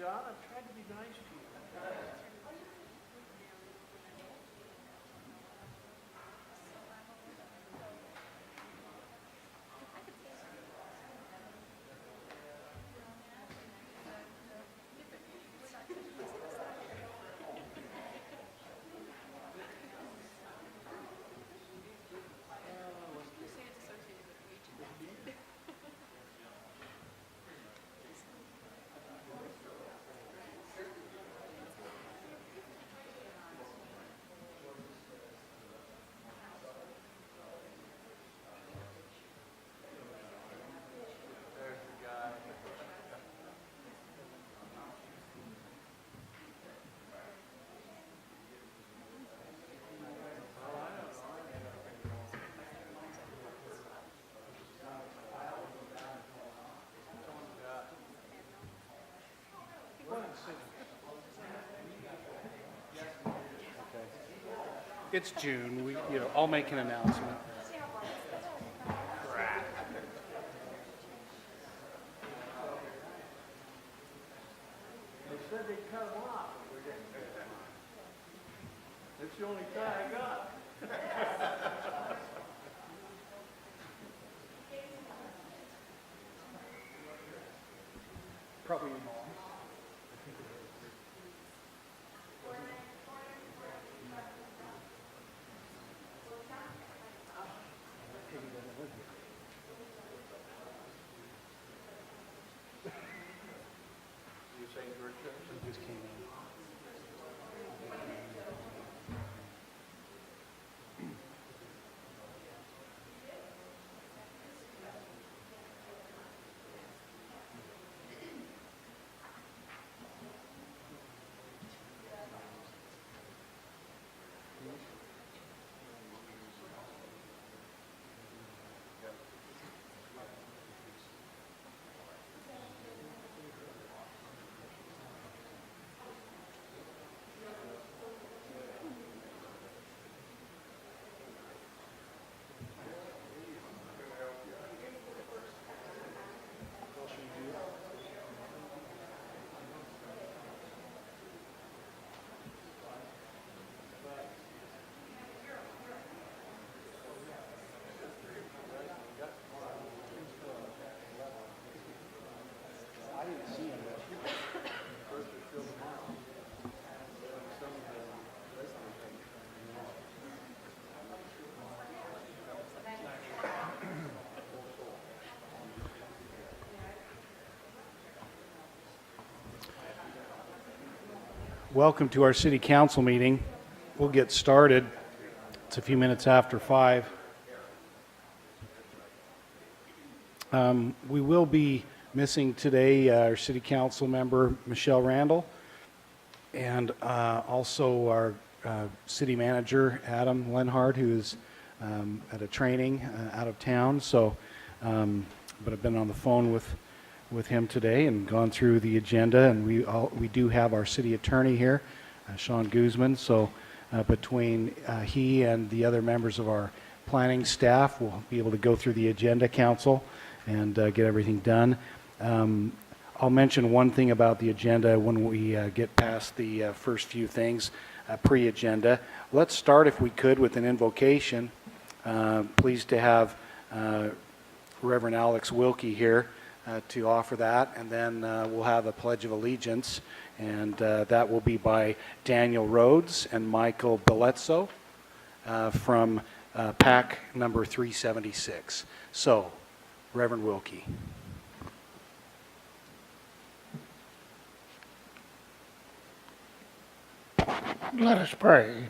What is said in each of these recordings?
John. I've tried to be nice to you. It's June. I'll make an announcement. They said they'd cut them off. That's the only tie I got. Probably your mom. You saying George Jefferson? He just came in. Welcome to our city council meeting. We'll get started. It's a few minutes after 5. We will be missing today our city council member, Michelle Randall, and also our city manager, Adam Lenhard, who is at a training out of town. But I've been on the phone with him today and gone through the agenda, and we do have our city attorney here, Sean Guzman. So between he and the other members of our planning staff, we'll be able to go through the agenda, council, and get everything done. I'll mention one thing about the agenda when we get past the first few things pre-agenda. Let's start, if we could, with an invocation. Pleased to have Reverend Alex Wilkie here to offer that, and then we'll have a Pledge of Allegiance, and that will be by Daniel Rhodes and Michael Belezzo from PAC number 376. So, Reverend Wilkie. Let us pray.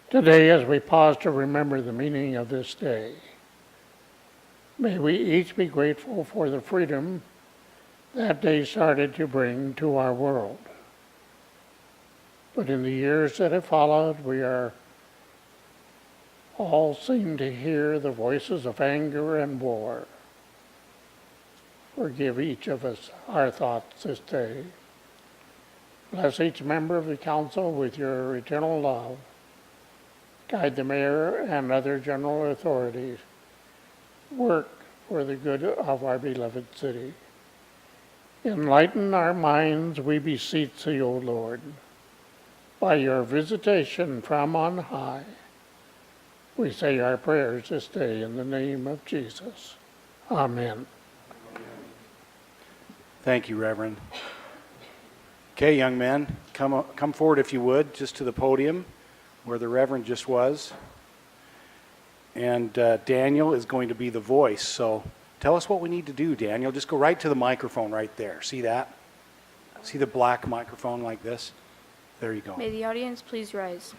Today, as we pause to remember the meaning of this day, may we each be grateful for the freedom that day started to bring to our world. But in the years that have followed, we are all seem to hear the voices of anger and war. Forgive each of us our thoughts this day. Bless each member of the council with your eternal love. Guide the mayor and other general authorities. Work for the good of our beloved city. Enlighten our minds, we beseech thee, O Lord, by your visitation from on high. We say our prayers this day in the name of Jesus. Amen. Thank you, Reverend. Okay, young men, come forward if you would, just to the podium where the Reverend just was. And Daniel is going to be the voice, so tell us what we need to do, Daniel. Just go right to the microphone right there. See that? See the black microphone like this? There you go. May the audience please rise.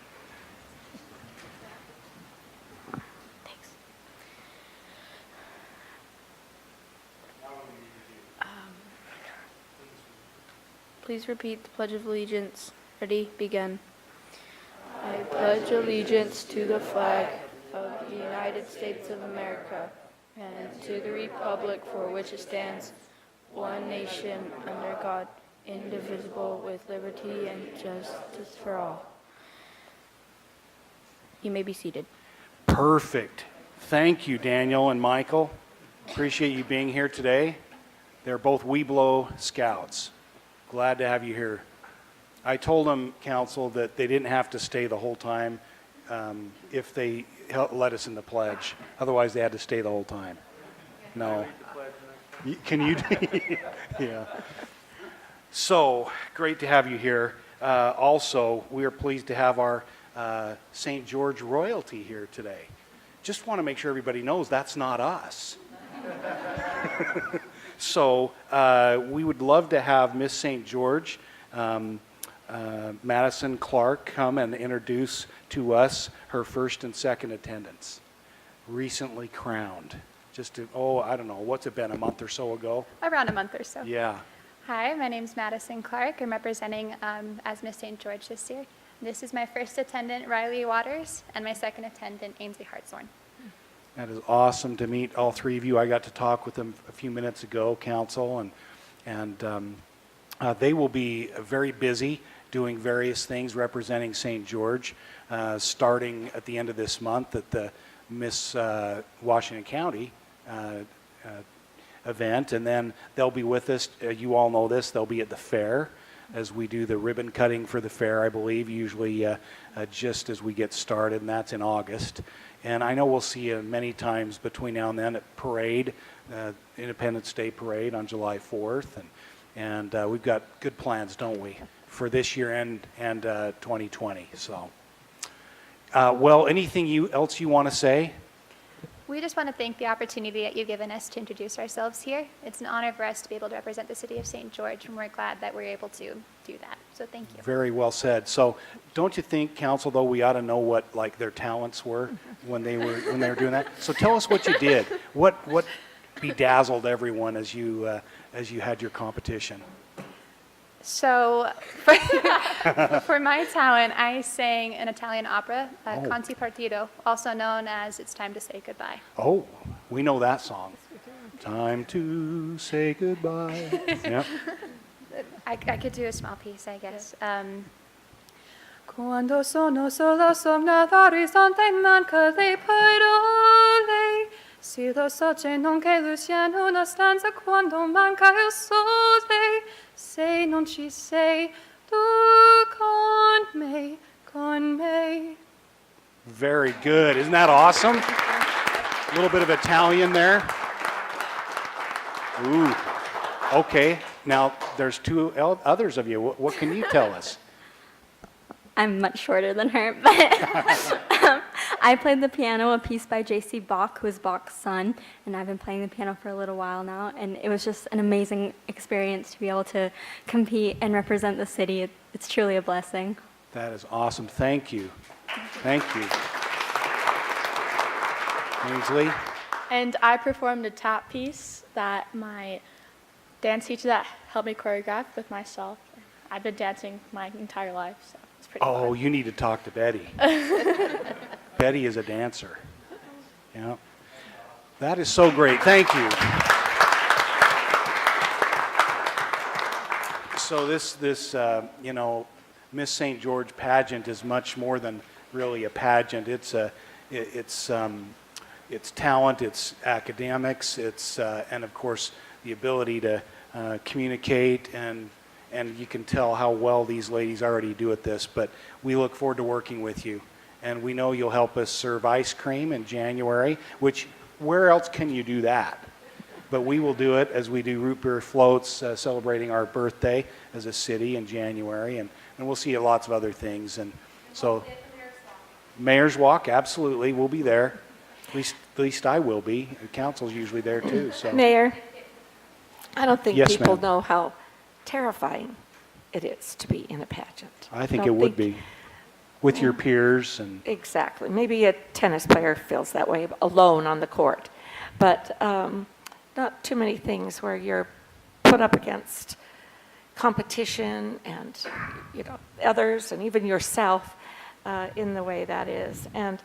Thanks. Please repeat the Pledge of Allegiance. Ready? Begin. I pledge allegiance to the flag of the United States of America and to the republic for which it stands, one nation under God, indivisible, with liberty and justice for all. You may be seated. Perfect. Thank you, Daniel and Michael. Appreciate you being here today. They're both Weeblo Scouts. Glad to have you here. I told them, Council, that they didn't have to stay the whole time if they let us in the pledge. Otherwise, they had to stay the whole time. No. Can you? Yeah. So, great to have you here. Also, we are pleased to have our St. George royalty here today. Just want to make sure everybody knows that's not us. So, we would love to have Miss St. George, Madison Clark, come and introduce to us her first and second attendants. Recently crowned. I don't know, what's it been, a month or so ago? Around a month or so. Yeah. Hi, my name's Madison Clark. I'm representing as Miss St. George this year. This is my first attendant, Riley Waters, and my second attendant, Ainsley Hartshorn. That is awesome to meet all three of you. I got to talk with them a few minutes ago, Council, and they will be very busy doing various things representing St. George, starting at the end of this month at the Miss Washington County event, and then they'll be with us. You all know this. They'll be at the fair as we do the ribbon cutting for the fair, I believe, usually just as we get started, and that's in August. And I know we'll see you many times between now and then at parade, Independence Day parade on July 4th, and we've got good plans, don't we, for this year and 2020. So, well, anything else you want to say? We just want to thank the opportunity that you've given us to introduce ourselves here. It's an honor for us to be able to represent the city of St. George, and we're glad that we're able to do that. So thank you. Very well said. So, don't you think, Council, though, we ought to know what like their talents were when they were doing that? So tell us what you did. What bedazzled everyone as you had your competition? So for my talent, I sang an Italian opera, Canti Partito, also known as It's Time to Say Goodbye. Oh, we know that song. Time to say goodbye. Yeah. I could do a small piece, I guess. Quando sono solo somna l'orizzonte manca le parole. Si lo so c'è non che luce in una stanza quando manca il sole. Se non ci sei tu con me. Very good. Isn't that awesome? A little bit of Italian there. Ooh. Okay. Now, there's two others of you. What can you tell us? I'm much shorter than her, but I played the piano, a piece by J.C. Bach, who is Bach's son, and I've been playing the piano for a little while now, and it was just an amazing experience to be able to compete and represent the city. It's truly a blessing. That is awesome. Thank you. Thank you. Ainsley? And I performed a tap piece that my dance teacher that helped me choreograph with myself. I've been dancing my entire life, so it's pretty Oh, fun. you need to talk to Betty. Betty is a dancer. Yeah. That is so great. Thank you. So this Miss St. George pageant is much more than really a pageant. It's talent, it's academics, it's and of course the ability to communicate, and you can tell how well these ladies already do at this, but we look forward to working with you. And we know you'll help us serve ice cream in January, which, where else can you do that? But we will do it as we do root beer floats celebrating our birthday as a city in January, and we'll see lots of other things. And so, Mayor's Walk, absolutely, we'll be there. At least I will be. The council's usually there too. So, Mayor, I don't think Yes, people ma'am. know how terrifying it is to be in a pageant. I think Don't it would be with your peers and. Exactly. Maybe a tennis player feels that way alone on the court, but not too many things where you're put up against competition and, you know, others and even yourself in the way that is. And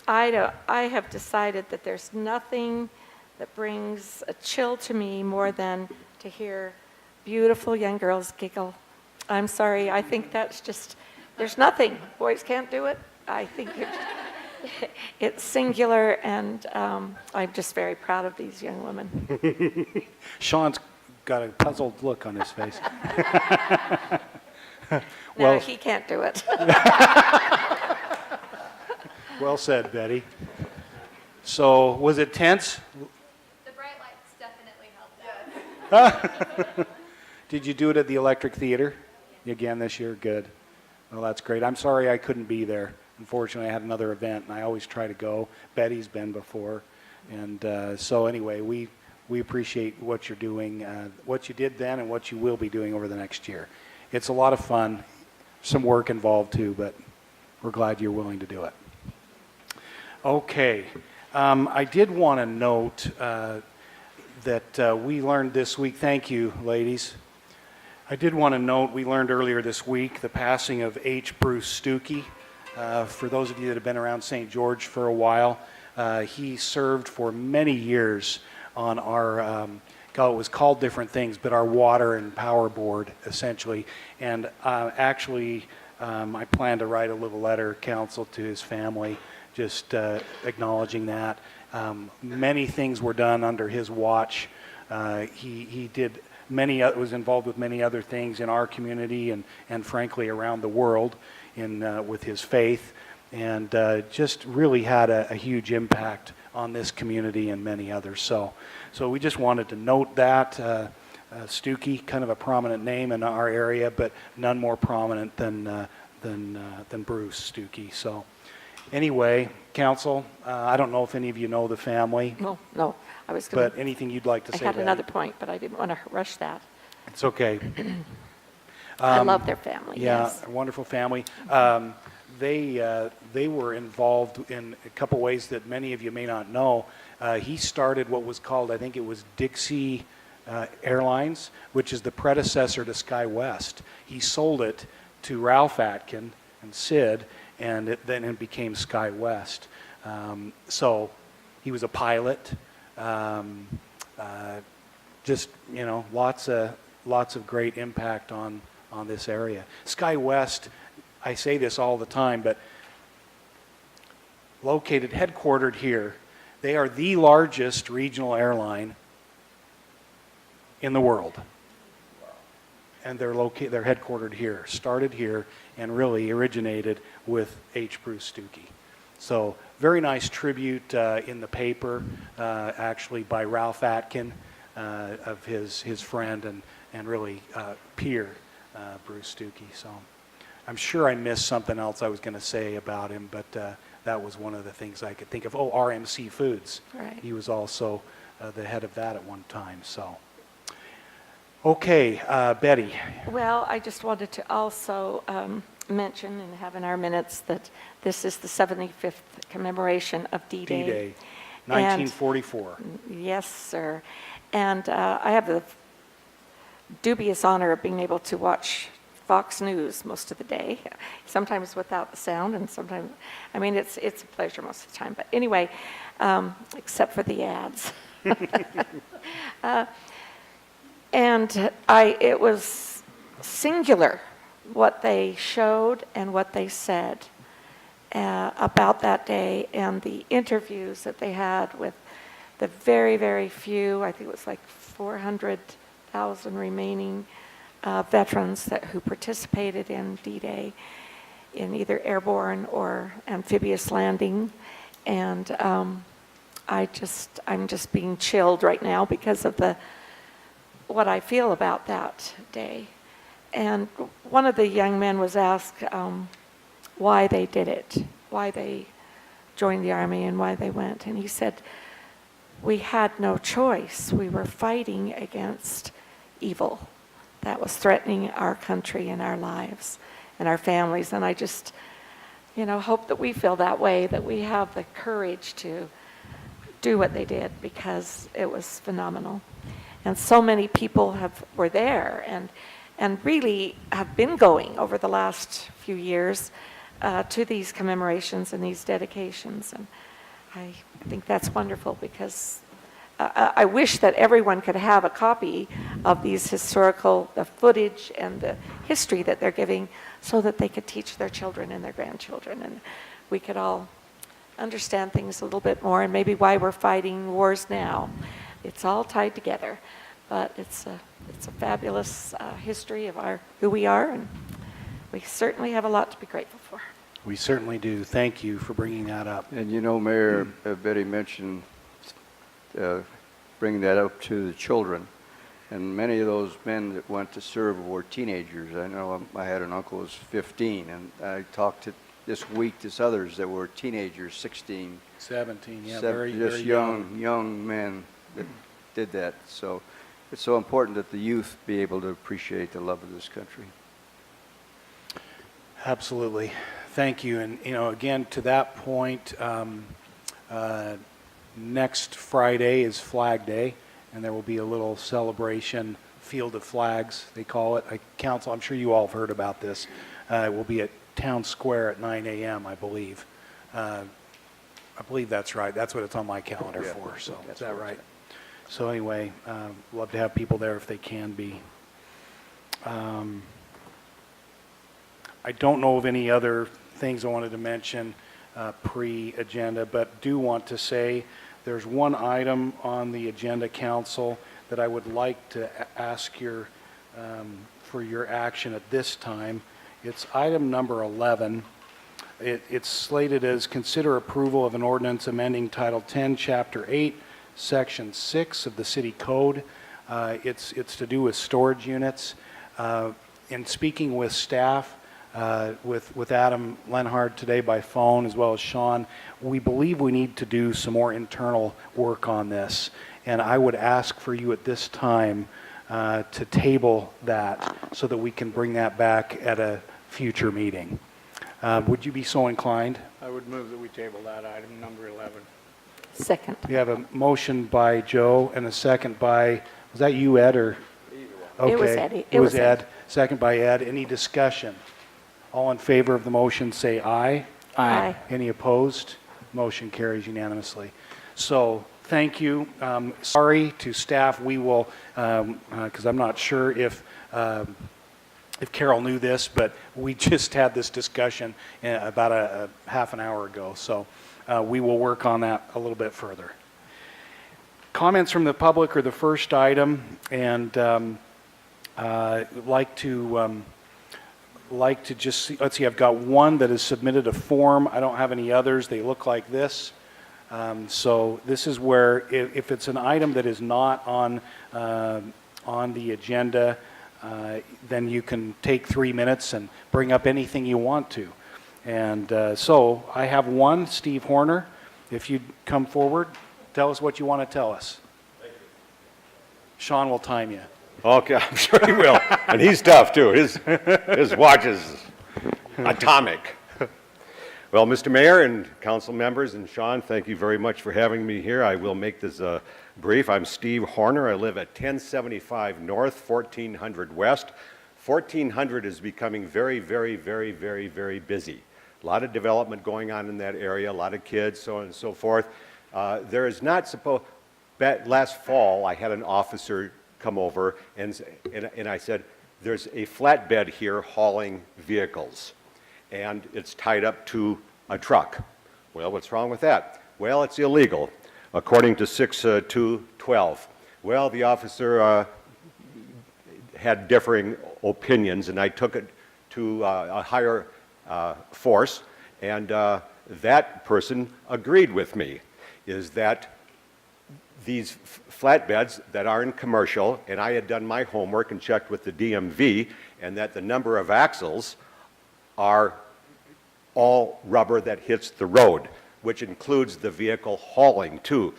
I have decided that there's nothing that brings a chill to me more than to hear beautiful young girls giggle. I'm sorry, I think that's just, there's nothing. Boys can't do it. I think it's singular, and I'm just very proud of these young women. Sean's got a puzzled look on his face. No, Well, he can't do it. well said, Betty. So, was it tense? The bright lights definitely helped out. Did you do it at the Electric Theater again this year? Good. Well, that's great. I'm sorry I couldn't be there. Unfortunately, I had another event, and I always try to go. Betty's been before. And so anyway, we appreciate what you're doing, what you did then and what you will be doing over the next year. It's a lot of fun, some work involved too, but we're glad you're willing to do it. Okay. I did want to note that we learned this week, thank you, ladies. I did want to note we learned earlier this week the passing of H. Bruce Stuckey. For those of you that have been around St. George for a while, he served for many years on our, it was called different things, but our water and power board, essentially. And actually, I plan to write a little letter, council, to his family, just acknowledging that. Many things were done under his watch. He did was involved with many other things in our community and frankly around the world with his faith, and just really had a huge impact on this community and many others. So we just wanted to note that. Stuckey, kind of a prominent name in our area, but none more prominent than Bruce Stuckey. So anyway, council, I don't know if any of you know the family, No, I was going but anything you'd like to I say? had Betty? another point, but I didn't want to rush that. It's okay. I love their family, Yeah, yes. a wonderful family. They were involved in a couple ways that many of you may not know. He started what was called, I think it was Dixie Airlines, which is the predecessor to SkyWest. He sold it to Ralph Atkin and Sid, and then it became SkyWest. So he was a pilot. Just, you know, lots of great impact on this area. SkyWest, I say this all the time, but headquartered here, they are the largest regional airline in the world. And they're headquartered here, started here, and really originated with H. Bruce Stuckey. So very nice tribute in the paper, actually by Ralph Atkin, of his friend and really peer, Bruce Stuckey. So I'm sure I missed something else I was going to say about him, but that was one of the things I could think of. Oh, RMC Foods. Right. He was also the head of that at one time. So, okay, Betty. Well, I just wanted to also mention and have in our minutes that this is the 75th commemoration of D-Day. D-Day, 1944. Yes, sir. And I have the dubious honor of being able to watch Fox News most of the day, sometimes without the sound, and sometimes, I mean, it's a pleasure most of the time. But anyway, except for the ads. And it was singular what they showed and what they said about that day, and the interviews that they had with the very, very few, I think it was like 400 1,000 remaining veterans who participated in D-Day in either airborne or amphibious landing. And I'm just being chilled right now because of what I feel about that day. And one of the young men was asked why they did it, why they joined the Army and why they went. And he said, we had no choice. We were fighting against evil that was threatening our country and our lives and our families. And I just, hope that we feel that way, that we have the courage to do what they did, because it was phenomenal. And so many people were there and really have been going over the last few years to these commemorations and these dedications. And I think that's wonderful, because I wish that everyone could have a copy of these the footage and the history that they're giving, so that they could teach their children and their grandchildren, and we could all understand things a little bit more, and maybe why we're fighting wars now. It's all tied together, but it's a fabulous history of who we are, and we certainly have a lot to be grateful for. We certainly do. Thank you for bringing that up. And Mayor, Betty mentioned bringing that up to the children. And many of those men that went to serve were teenagers. I know I had an uncle who was 15, and I talked to this others that were teenagers, 16, 17, yeah, just very young. young men that did that. So it's so important that the youth be able to appreciate the love of this country. Absolutely. Thank you. And, again, to that point, next Friday is Flag Day, and there will be a little celebration, Field of Flags, they call it. Council, I'm sure you all have heard about this. It will be at Town Square at 9 a.m., I believe. I believe that's right. That's what it's on my calendar for. So is that right? So anyway, love to have people there if they can be. I don't know of any other things I wanted to mention pre-agenda, but do want to say there's one item on the agenda, Council, that I would like to ask for your action at this time. It's item number 11. It's slated as consider approval of an ordinance amending Title 10, Chapter 8, Section 6 of the City Code. It's to do with storage units. In speaking with staff, with Adam Lenhard today by phone, as well as Sean, we believe we need to do some more internal work on this. And I would ask for you at this time to table that so that we can bring that back at a future meeting. Would you be so inclined? I would move that we table that item, number 11. Second. We have a motion by Joe and a second by, was that you, Ed, or? Okay. It was Eddie. It was Ed. Second by Ed. Any discussion? All in favor of the motion say aye. Aye. Any opposed? Motion carries unanimously. So thank you. Sorry to staff. We will, because I'm not sure if Carol knew this, but we just had this discussion about a half an hour ago. So we will work on that a little bit further. Comments from the public are the first item, and like to just see, let's see, I've got one that has submitted a form. I don't have any others. They look like this. So this is where if it's an item that is not on the agenda, then you can take 3 minutes and bring up anything you want to. And so I have one, Steve Horner. If you'd come forward, tell us what you want to tell us. Thank you. Sean will time you. Okay, I'm sure he will. And he's tough, too. His watch is atomic. Well, Mr. Mayor and council members and Sean, thank you very much for having me here. I will make this brief. I'm Steve Horner. I live at 1075 North, 1400 West. 1400 is becoming very, very, very, very, very busy. A lot of development going on in that area, a lot of kids, so on and so forth. There is not supposed, last fall I had an officer come over and I said, there's a flatbed here hauling vehicles and it's tied up to a truck. Well, what's wrong with that? Well, it's illegal, according to 6212. Well, the officer had differing opinions, and I took it to a higher force, and that person agreed with me, is that these flatbeds that are in commercial, and I had done my homework and checked with the DMV, and that the number of axles are all rubber that hits the road, which includes the vehicle hauling too.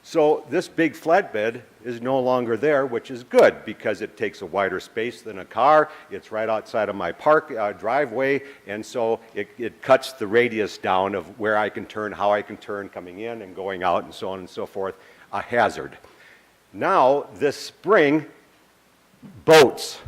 So this big flatbed is no longer there, which is good because it takes a wider space than a car. It's right outside of my driveway, and so it cuts the radius down of where I can turn, how I can turn coming in and going out, and so on and so forth. A hazard. Now, this spring, boats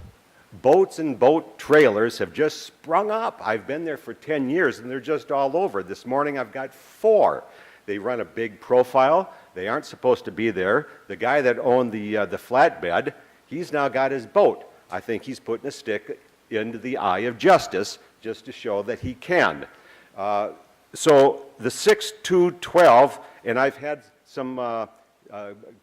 and boat trailers have just sprung up. I've been there for 10 years, and they're just all over. This morning, I've got 4. They run a big profile. They aren't supposed to be there. The guy that owned the flatbed, he's now got his boat. I think he's putting a stick into the eye of justice just to show that he can. So the 6-2-12, and I've had some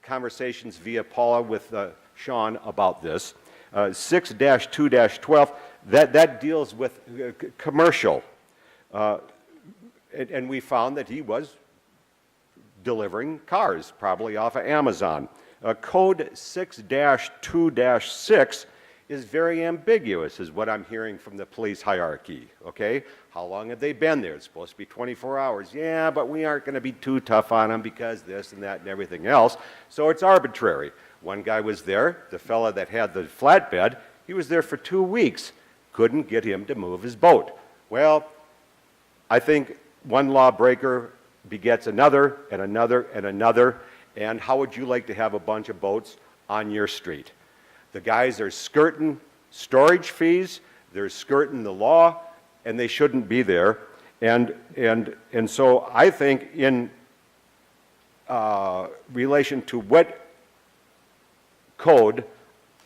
conversations via Paula with Sean about this. 6-2-12, that deals with commercial. And we found that he was delivering cars, probably off of Amazon. Code 6-2-6 is very ambiguous, is what I'm hearing from the police hierarchy, okay? How long have they been there? It's supposed to be 24 hours. Yeah, but we aren't going to be too tough on them because this and that and everything else. So it's arbitrary. One guy was there, the fella that had the flatbed, he was there for 2 weeks. Couldn't get him to move his boat. Well, I think one lawbreaker begets another and another and another. And how would you like to have a bunch of boats on your street? The guys are skirting storage fees, they're skirting the law, and they shouldn't be there. And so I think in relation to what code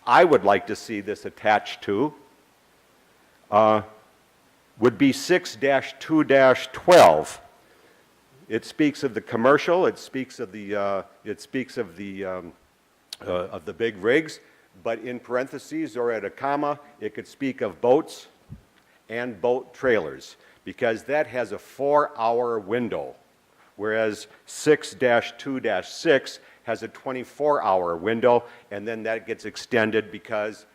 I would like to see this attached to would be 6-2-12. It speaks of the commercial, it speaks of the big rigs, but in parentheses or at a comma, it could speak of boats and boat trailers, because that has a 4-hour window, whereas 6-2-6 has a 24-hour window, and then that gets extended because,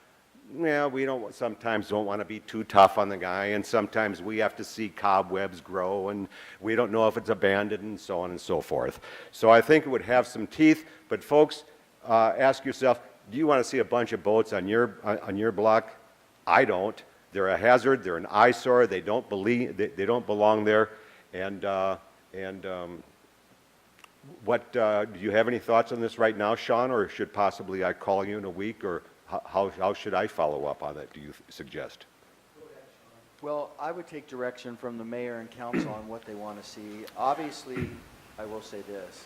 well, we sometimes don't want to be too tough on the guy, and sometimes we have to see cobwebs grow, and we don't know if it's abandoned, and so on and so forth. So I think it would have some teeth, but folks, ask yourself, do you want to see a bunch of boats on your block? I don't. They're a hazard. They're an eyesore. They don't belong there. And what do you have any thoughts on this right now, Sean, or should possibly I call you in a week, or how should I follow up on that? Do you suggest? Well, I would take direction from the mayor and council on what they want to see. Obviously, I will say this.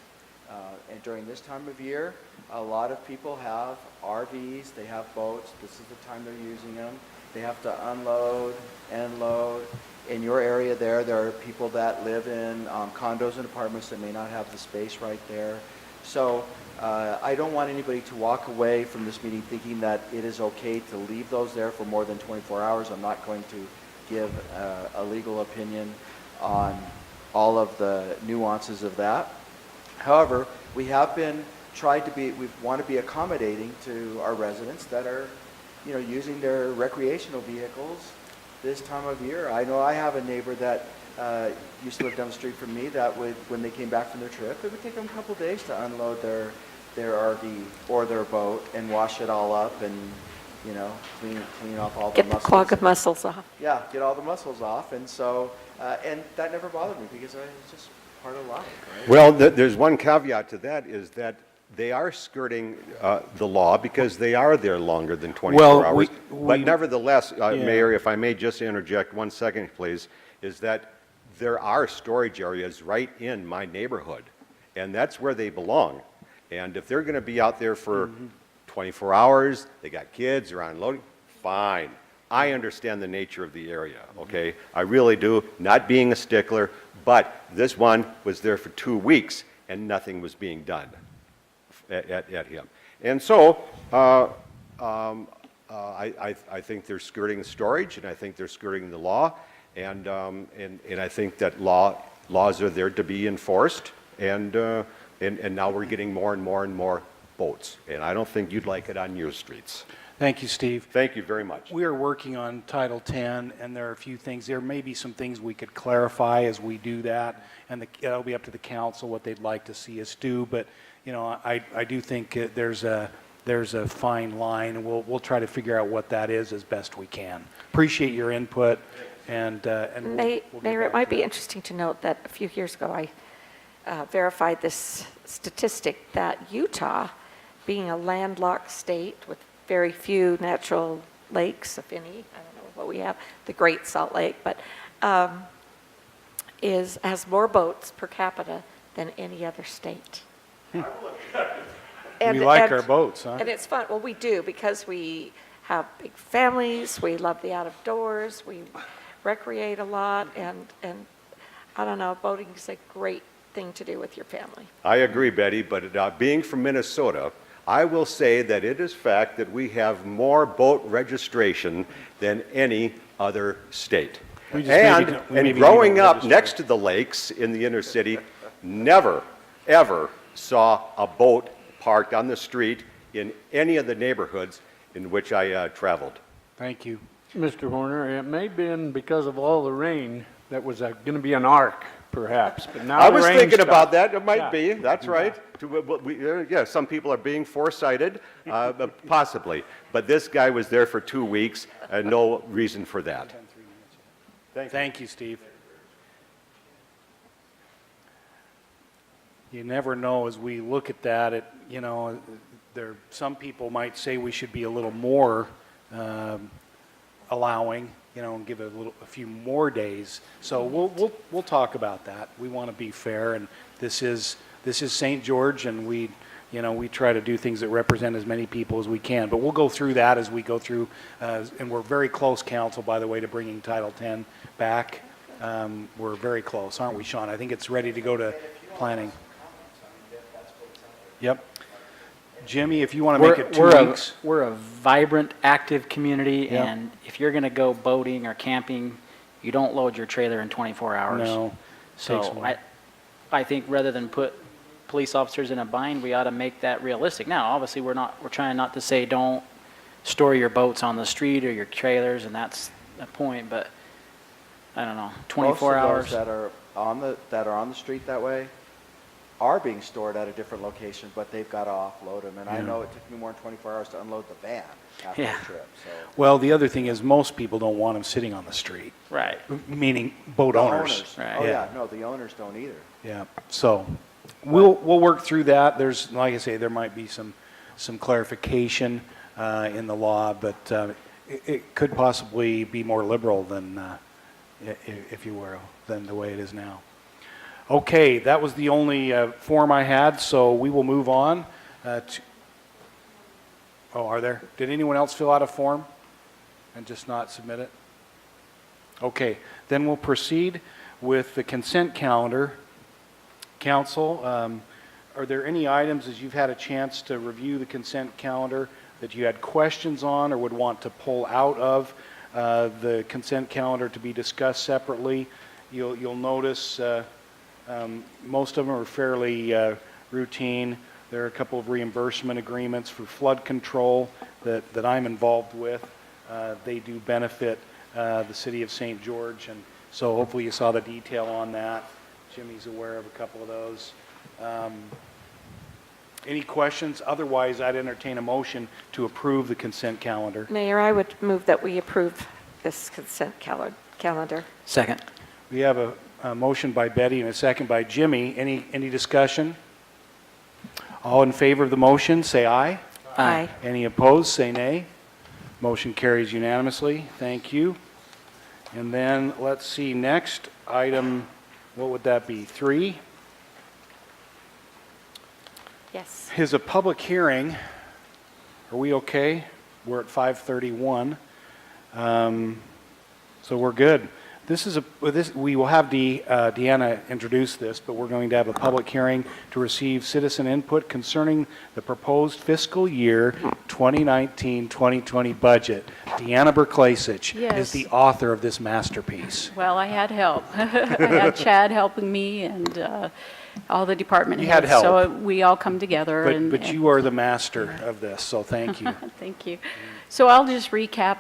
And during this time of year, a lot of people have RVs, they have boats, this is the time they're using them. They have to unload and load. In your area there are people that live in condos and apartments that may not have the space right there. So I don't want anybody to walk away from this meeting thinking that it is okay to leave those there for more than 24 hours. I'm not going to give a legal opinion on all of the nuances of that. However, we have been we want to be accommodating to our residents that are, using their recreational vehicles this time of year. I know I have a neighbor that used to live down the street from me that would, when they came back from their trip, it would take them a couple days to unload their RV or their boat and wash it all up and, clean off all the Get mussels. the clog of mussels off. Yeah, get all the mussels off. And so, and that never bothered me because it's just part of life, right? Well, there's one caveat to that, is that they are skirting the law because they are there longer than 24 hours. But nevertheless, Mayor, if I may just interject 1 second, please, is that there are storage areas right in my neighborhood, and that's where they belong. And if they're going to be out there for 24 hours, they got kids, they're unloading, fine. I understand the nature of the area, okay? I really do, not being a stickler, but this one was there for 2 weeks, and nothing was being done at him. And so, I think they're skirting the storage, and I think they're skirting the law, and I think that laws are there to be enforced, and now we're getting more and more and more boats, and I don't think you'd like it on your streets. Thank you, Steve. Thank you very much. We are working on Title 10, and there are a few things, there may be some things we could clarify as we do that, and it'll be up to the council what they'd like to see us do, but, you know, I do think there's a fine line, and we'll try to figure out what that is as best we can. Appreciate your input, and we'll get Mayor, back it might to be that. interesting to note that a few years ago, I verified this statistic that Utah, being a landlocked state with very few natural lakes, if any, I don't know what we have, the Great Salt Lake, but has more boats per capita than any other state. We like our boats, huh? And it's fun. Well, we do, because we have big families, we love the out of doors, we recreate a lot, and I don't know, boating is a great thing to do with your family. I agree, Betty, but being from Minnesota, I will say that it is fact that we have more boat registration than any other state. We just maybe don't- we maybe And growing don't up register. next to the lakes in the inner city, never, ever saw a boat parked on the street in any of the neighborhoods in which I traveled. Thank you. Mr. Horner, it may have been because of all the rain that was going to be an arc, perhaps, but now I the was rain thinking about stopped. that, it might Yeah. be, that's right. Yeah, some people are being foresighted, possibly. But this guy was there for 2 weeks, and no reason for that. Thank you, Steve. You never know as we look at that, you know, some people might say we should be a little more allowing, you know, and give it a few more days. So we'll talk about that. We want to be fair, and this is St. George, and we try to do things that represent as many people as we can. But we'll go through that as we go through, and we're very close, council, by the way, to bringing Title 10 back. We're very close, aren't we, Sean? I think it's ready to go to planning. Yep. Jimmy, if you want to make it 2 weeks. We're a vibrant, active community, Yeah. and if you're going to go boating or camping, you don't load your trailer in 24 hours. No. Takes So more. I think rather than put police officers in a bind, we ought to make that realistic. Now, obviously, we're trying not to say don't store your boats on the street or your trailers, and that's the point, but I don't know, 24 hours. Most of those that are on the street that way are being stored at a different location, but they've got to offload them. And I know it took me more than 24 hours to unload the van after Yeah. the trip. So Well, the other thing is most people don't want them sitting on the street, Right. meaning boat the owners. Right. Oh Yeah. yeah, no, the owners don't either. Yeah, so we'll work through that. There's, like I say, there might be some clarification in the law, but it could possibly be more liberal than, if you will, than the way it is now. Okay, that was the only form I had, so we will move on to. Oh, are there? Did anyone else fill out a form and just not submit it? Okay, then we'll proceed with the consent calendar. Council, are there any items, as you've had a chance to review the consent calendar, that you had questions on or would want to pull out of the consent calendar to be discussed separately? You'll notice most of them are fairly routine. There are a couple of reimbursement agreements for flood control that I'm involved with. They do benefit the city of St. George, and so hopefully you saw the detail on that. Jimmy's aware of a couple of those. Any questions? Otherwise, I'd entertain a motion to approve the consent calendar. Mayor, I would move that we approve this consent calendar. Second. We have a motion by Betty and a second by Jimmy. Any discussion? All in favor of the motion, say aye. Aye. Any opposed, say nay. Motion carries unanimously. Thank you. And then, let's see, next item, what would that be, 3? Yes. Is a public hearing. Are we okay? We're at 5:31. So we're good. We will have Deanna introduce this, but we're going to have a public hearing to receive citizen input concerning the proposed fiscal year 2019-2020 budget. Deanna Berklasich is Yes. the author of this masterpiece. Well, I had help. I had Chad helping me and all the department You heads. had help. So we all come together. But you are the master of this, so thank you. Thank you. So I'll just recap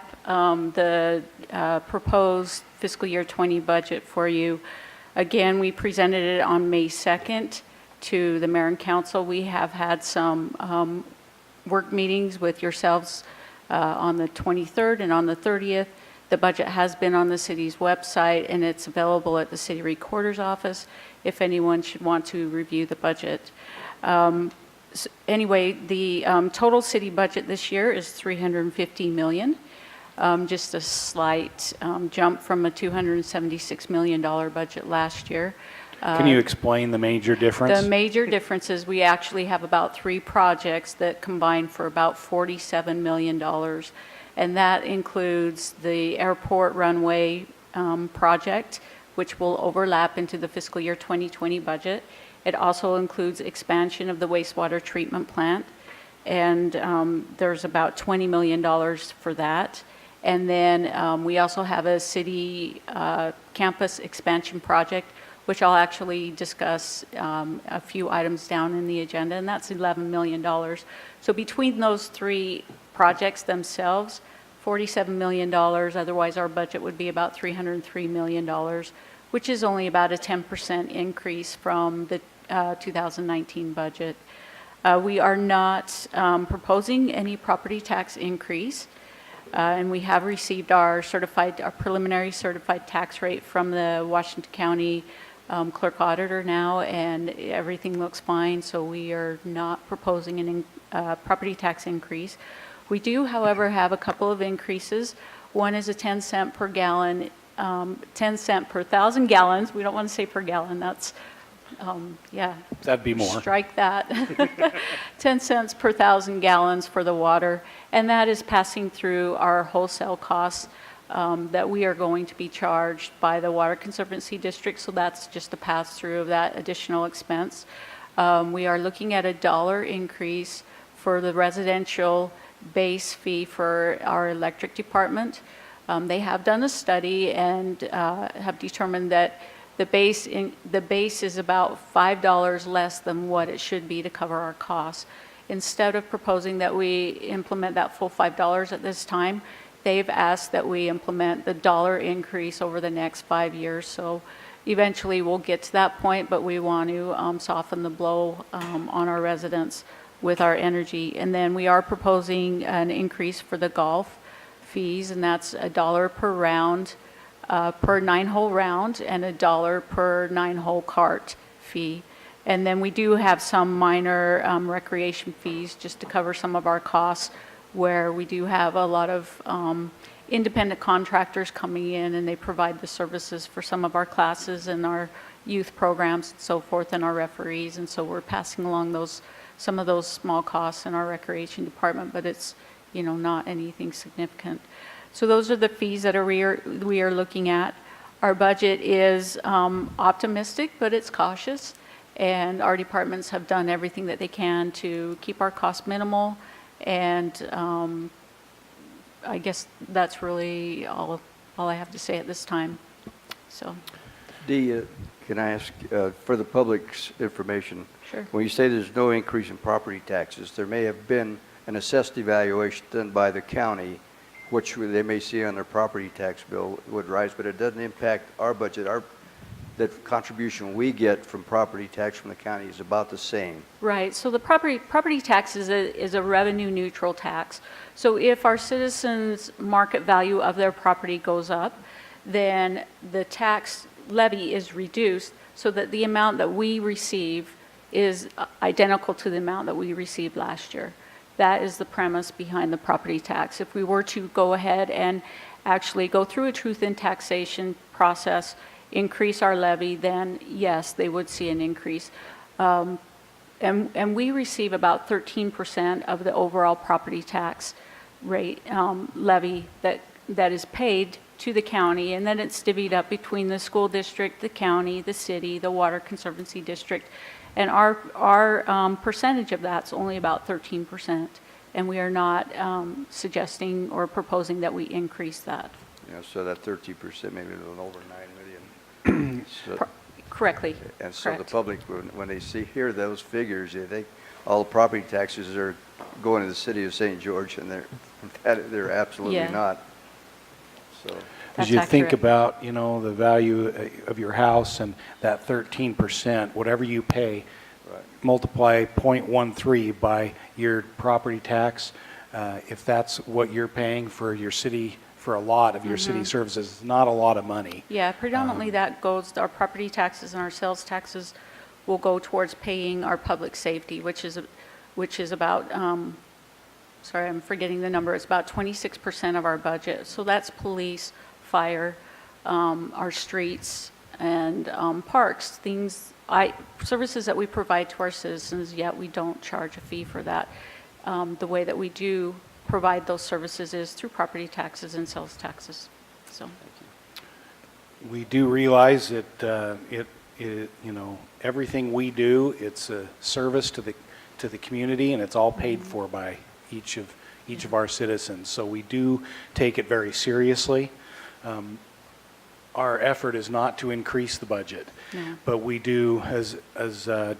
the proposed fiscal year 20 budget for you. Again, we presented it on May 2nd to the mayor and council. We have had some work meetings with yourselves on the 23rd and on the 30th. The budget has been on the city's website, and it's available at the city recorder's office if anyone should want to review the budget. Anyway, the total city budget this year is $350 million. Just a slight jump from a $276 million budget last year. Can you explain the major difference? The major difference is we actually have about 3 projects that combine for about $47 million. And that includes the airport runway project, which will overlap into the fiscal year 2020 budget. It also includes expansion of the wastewater treatment plant. And there's about $20 million for that. And then we also have a city campus expansion project, which I'll actually discuss a few items down in the agenda, and that's $11 million. So between those 3 projects themselves, $47 million, otherwise our budget would be about $303 million, which is only about a 10% increase from the 2019 budget. We are not proposing any property tax increase. And we have received our preliminary certified tax rate from the Washington County clerk auditor now, and everything looks fine, so we are not proposing a property tax increase. We do, however, have a couple of increases. One is a 10 cent per gallon, 10 cent per 1,000 gallons. We don't want to say per gallon, that's, yeah. That'd be more. Strike that. 10 cents per 1,000 gallons for the water, and that is passing through our wholesale costs that we are going to be charged by the Water Conservancy District, so that's just a pass-through of that additional expense. We are looking at a $1 increase for the residential base fee for our electric department. They have done a study and have determined that the base is about $5 less than what it should be to cover our costs. Instead of proposing that we implement that full $5 at this time, they've asked that we implement the $1 increase over the next 5 years. So eventually we'll get to that point, but we want to soften the blow on our residents with our energy. And then we are proposing an increase for the golf fees, and that's $1 per round, per 9-hole round, and $1 per 9-hole cart fee. And then we do have some minor recreation fees just to cover some of our costs, where we do have a lot of independent contractors coming in, and they provide the services for some of our classes and our youth programs and so forth, and our referees. And so we're passing along some of those small costs in our recreation department, but it's, not anything significant. So those are the fees that we are looking at. Our budget is optimistic, but it's cautious, and our departments have done everything that they can to keep our costs minimal, and I guess that's really all I have to say at this time. So, Can I ask, for the public's information? Sure. When you say there's no increase in property taxes, there may have been an assessed evaluation done by the county, which they may see on their property tax bill would rise, but it doesn't impact our budget. The contribution we get from property tax from the county is about the same. right, so the property tax is a revenue neutral tax. So if our citizens' market value of their property goes up, then the tax levy is reduced so that the amount that we receive is identical to the amount that we received last year. That is the premise behind the property tax. If we were to go ahead and actually go through a truth in taxation process, increase our levy, then yes, they would see an increase. And we receive about 13% of the overall property tax rate levy that is paid to the county, and then it's divvied up between the school district, the county, the city, the Water Conservancy District. And our percentage of that's only about 13%, and we are not suggesting or proposing that we increase that. You know, so that 30%, maybe a little over 9 million. So- Correctly. And so the Correct. public, when they hear those figures, they think all the property taxes are going to the city of St. George, and they're absolutely Yeah. not. So, As That's you think accurate. about, you know, the value of your house and that 13%, whatever you pay, right. multiply 0.13 by your property tax, if that's what you're paying for your city, for a lot of your city services, it's not a lot of money. Yeah, predominantly that goes, our property taxes and our sales taxes will go towards paying our public safety, which is about, sorry, I'm forgetting the number, it's about 26% of our budget. So that's police, fire, our streets, and parks, services that we provide to our citizens, yet we don't charge a fee for that. The way that we do provide those services is through property taxes and sales taxes, so. We do realize that you know, everything we do, it's a service to the community, and it's all paid for by each of our citizens. So we do take it very seriously. Our effort is not to increase the budget, No. but we do, as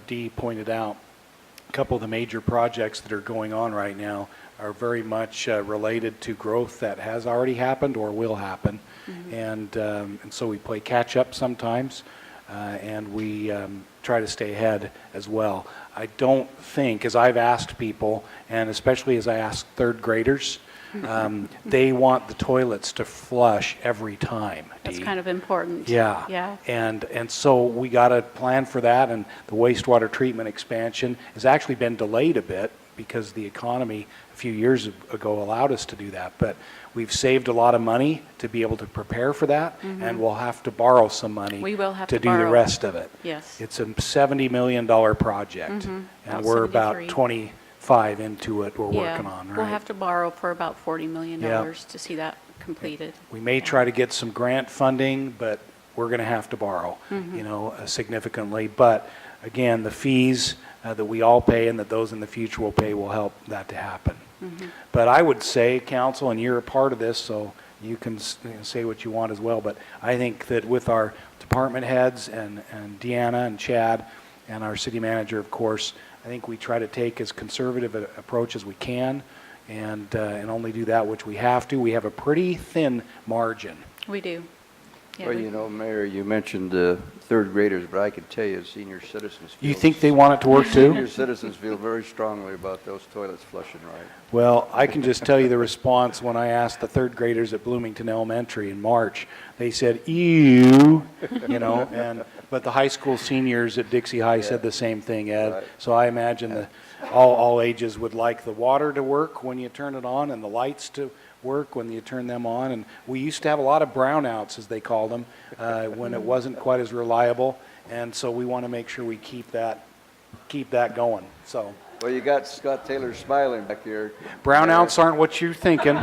Dee pointed out, a couple of the major projects that are going on right now are very much related to growth that has already happened or will happen. And so we play catch up sometimes, and we try to stay ahead as well. I don't think, as I've asked people, and especially as I ask third graders, they want the toilets to flush every time. That's Dee. kind of important. Yeah. Yeah. And so we got to plan for that, and the wastewater treatment expansion has actually been delayed a bit because the economy a few years ago allowed us to do that. But we've saved a lot of money to be able to prepare for that, and we'll have to borrow some money We will have to to do the borrow. rest of it. Yes. It's a $70 million project, and About we're about 73. 25 into it we're Yeah. working on, right? We'll have to borrow for about $40 million Yeah. to see that completed. We may try to get some grant funding, but we're going to have to borrow, you know, significantly. But again, the fees that we all pay and that those in the future will pay will help that to happen. But I would say, council, and you're a part of this, so you can say what you want as well, but I think that with our department heads and Deanna and Chad and our city manager, of course, I think we try to take as conservative an approach as we can and only do that which we have to. We have a pretty thin margin. We do. Yeah, Well, we- you know, Mayor, you mentioned third graders, but I can tell you senior citizens feel... You think they want it to work too? Senior citizens feel very strongly about those toilets flushing right. Well, I can just tell you the response when I asked the third graders at Bloomington Elementary in March. They said, ew, you know, but the high school seniors at Dixie High said the same thing, Ed. Right. So I imagine that all ages would like the water to work when you turn it on and the lights to work when you turn them on. And we used to have a lot of brownouts, as they called them, when it wasn't quite as reliable. And so we want to make sure we keep that going, so. Well, you got Scott Taylor smiling back here. Brownouts aren't what you're thinking.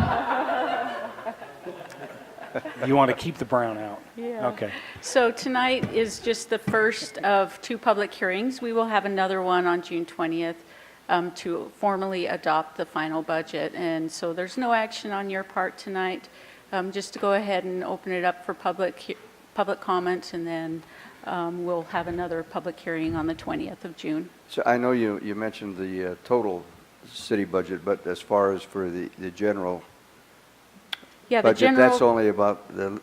You want to keep the brownout? Yeah. Okay. So tonight is just the first of 2 public hearings. We will have another one on June 20th to formally adopt the final budget. And so there's no action on your part tonight. Just to go ahead and open it up for public comment, and then we'll have another public hearing on the 20th of June. So I know you mentioned the total city budget, but as far as for the general Yeah, the budget, general. that's only about the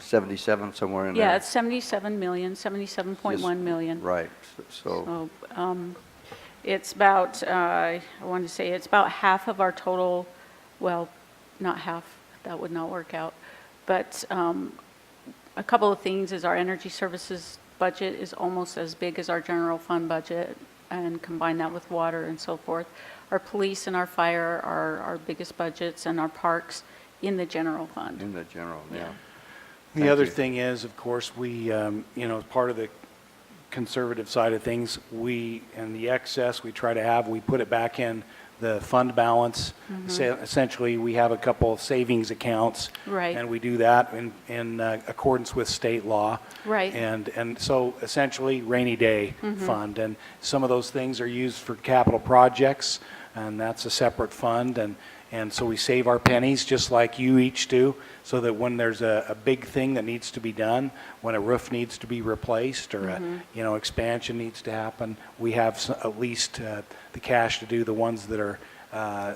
77, somewhere in there. Yeah, it's 77 million, 77.1 million. Right, so, So it's about, I wanted to say, it's about half of our total, well, not half, that would not work out. But a couple of things is our energy services budget is almost as big as our general fund budget, and combine that with water and so forth. Our police and our fire are our biggest budgets, and our parks in the general fund. in the general, yeah. The other thing is, of course, we, you know, as part of the conservative side of things, and the excess we try to have, we put it back in the fund balance. Essentially, we have a couple of savings accounts. Right. And we do that in accordance with state law. Right. And so essentially, rainy day fund. And some of those things are used for capital projects, and that's a separate fund. And so we save our pennies, just like you each do, so that when there's a big thing that needs to be done, when a roof needs to be replaced or a expansion needs to happen, we have at least the cash to do the ones that are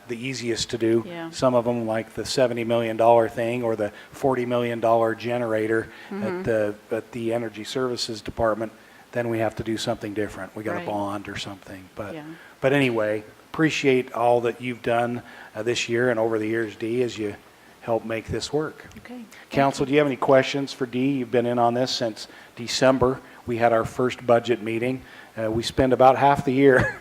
the easiest to do. Yeah. Some of them, like the $70 million thing or the $40 million generator at the Energy Services Department, then we have to do something different. We got Right. a bond or something. Yeah. But anyway, appreciate all that you've done this year and over the years, Dee, as you help make this work. Okay. Council, do you have any questions for Dee? You've been in on this since December. We had our first budget meeting. We spend about half the year.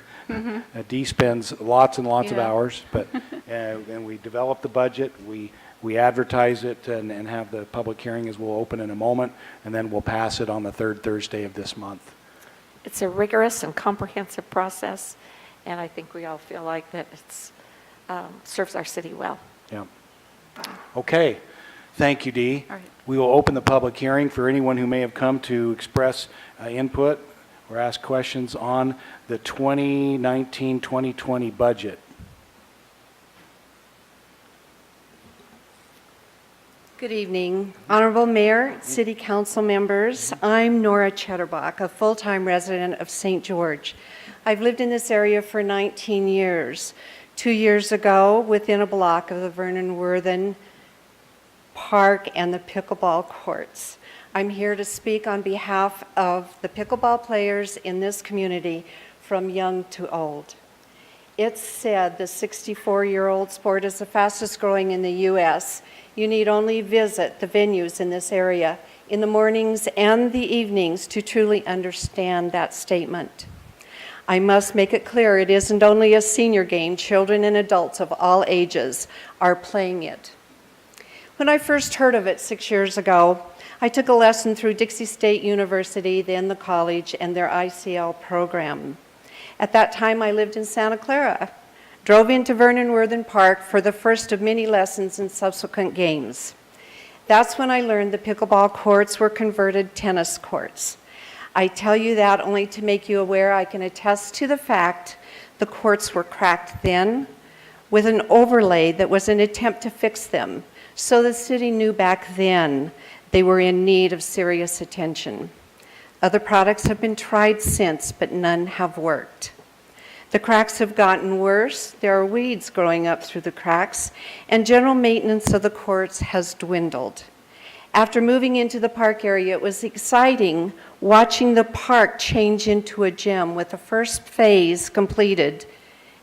Dee spends lots and lots of Yeah. hours, but and we develop the budget. We advertise it and have the public hearing, as we'll open in a moment, and then we'll pass it on the third Thursday of this month. It's a rigorous and comprehensive process, and I think we all feel like that it's serves our city well. Yeah. Okay. Thank you, Dee. All right. We will open the public hearing for anyone who may have come to express input or ask questions on the 2019-2020 budget. Good evening, Honorable Mayor, City Council members. I'm Nora Chetterbach, a full-time resident of St. George. I've lived in this area for 19 years. 2 years ago, within a block of the Vernon Worthen Park and the pickleball courts. I'm here to speak on behalf of the pickleball players in this community, from young to old. It's said the 64-year-old sport is the fastest growing in the U.S. You need only visit the venues in this area in the mornings and the evenings to truly understand that statement. I must make it clear, it isn't only a senior game. Children and adults of all ages are playing it. When I first heard of it 6 years ago, I took a lesson through Dixie State University, then the college, and their ICL program. At that time, I lived in Santa Clara, drove into Vernon Worthen Park for the first of many lessons and subsequent games. That's when I learned the pickleball courts were converted tennis courts. I tell you that only to make you aware I can attest to the fact the courts were cracked then with an overlay that was an attempt to fix them. So the city knew back then they were in need of serious attention. Other products have been tried since, but none have worked. The cracks have gotten worse. There are weeds growing up through the cracks, and general maintenance of the courts has dwindled. After moving into the park area, it was exciting watching the park change into a gym with the first phase completed,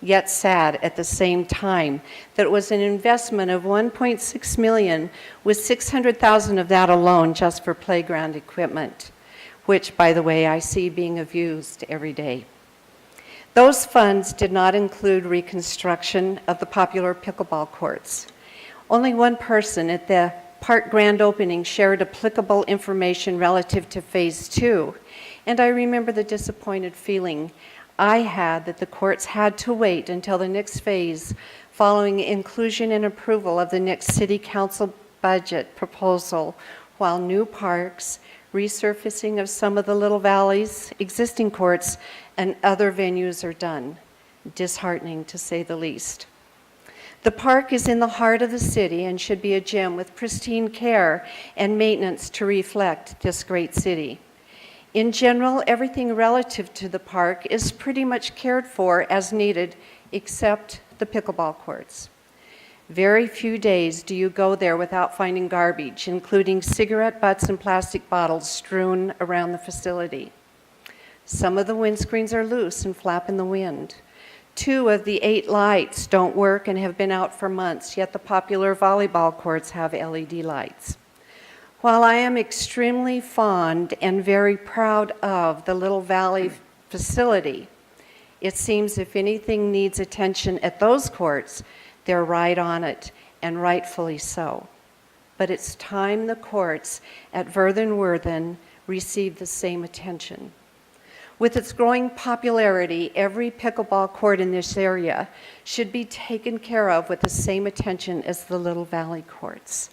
yet sad at the same time that it was an investment of $1.6 million, with $600,000 of that alone just for playground equipment, which, by the way, I see being abused every day. Those funds did not include reconstruction of the popular pickleball courts. Only one person at the park grand opening shared applicable information relative to Phase 2, and I remember the disappointed feeling I had that the courts had to wait until the next phase following inclusion and approval of the next City Council budget proposal, while new parks, resurfacing of some of the Little Valley's existing courts, and other venues are done. Disheartening, to say the least. The park is in the heart of the city and should be a gym with pristine care and maintenance to reflect this great city. In general, everything relative to the park is pretty much cared for as needed, except the pickleball courts. Very few days do you go there without finding garbage, including cigarette butts and plastic bottles strewn around the facility. Some of the windscreens are loose and flap in the wind. 2 of the 8 lights don't work and have been out for months, yet the popular volleyball courts have LED lights. While I am extremely fond and very proud of the Little Valley facility, it seems if anything needs attention at those courts, they're right on it, and rightfully so. But it's time the courts at Vernon Worthen receive the same attention. With its growing popularity, every pickleball court in this area should be taken care of with the same attention as the Little Valley courts.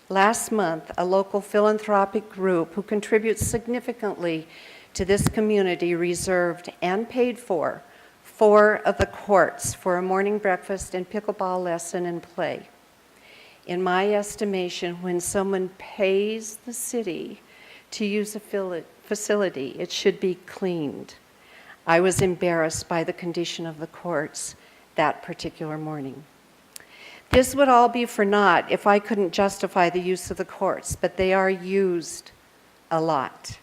Last month, a local philanthropic group who contributes significantly to this community reserved and paid for 4 of the courts for a morning breakfast and pickleball lesson and play. In my estimation, when someone pays the city to use a facility, it should be cleaned. I was embarrassed by the condition of the courts that particular morning. This would all be for naught if I couldn't justify the use of the courts, but they are used a lot.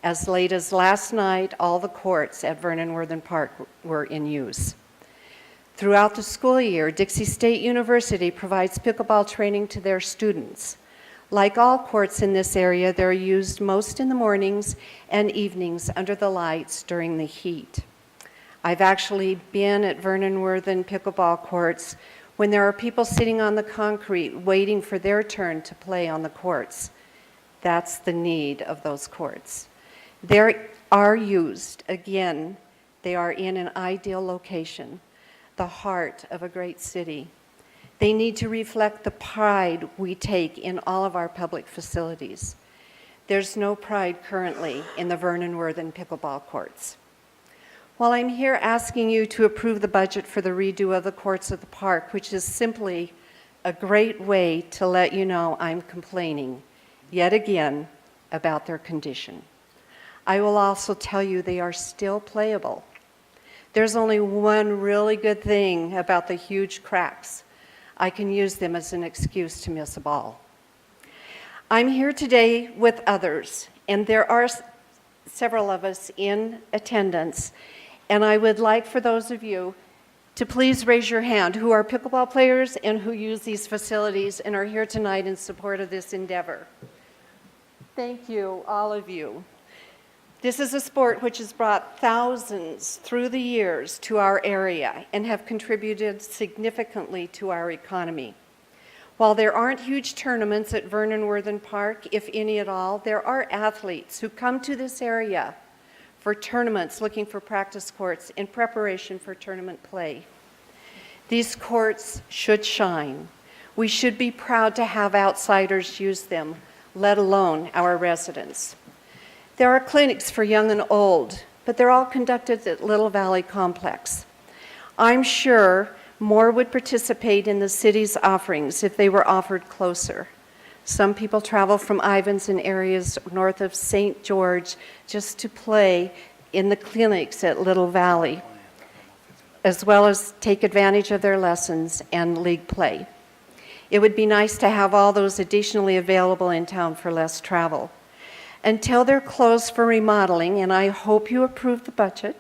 As late as last night, all the courts at Vernon Worthen Park were in use. Throughout the school year, Dixie State University provides pickleball training to their students. Like all courts in this area, they're used most in the mornings and evenings under the lights during the heat. I've actually been at Vernon Worthen pickleball courts when there are people sitting on the concrete waiting for their turn to play on the courts. That's the need of those courts. They are used, again, they are in an ideal location, the heart of a great city. They need to reflect the pride we take in all of our public facilities. There's no pride currently in the Vernon Worthen pickleball courts. While I'm here asking you to approve the budget for the redo of the courts at the park, which is simply a great way to let you know I'm complaining, yet again, about their condition. I will also tell you they are still playable. There's only one really good thing about the huge cracks. I can use them as an excuse to miss a ball. I'm here today with others, and there are several of us in attendance, and I would like for those of you to please raise your hand who are pickleball players and who use these facilities and are here tonight in support of this endeavor. Thank you, all of you. This is a sport which has brought thousands through the years to our area and have contributed significantly to our economy. While there aren't huge tournaments at Vernon Worthen Park, if any at all, there are athletes who come to this area for tournaments looking for practice courts in preparation for tournament play. These courts should shine. We should be proud to have outsiders use them, let alone our residents. There are clinics for young and old, but they're all conducted at Little Valley Complex. I'm sure more would participate in the city's offerings if they were offered closer. Some people travel from Ivins and areas north of St. George just to play in the clinics at Little Valley, as well as take advantage of their lessons and league play. It would be nice to have all those additionally available in town for less travel. Until they're closed for remodeling, and I hope you approve the budget,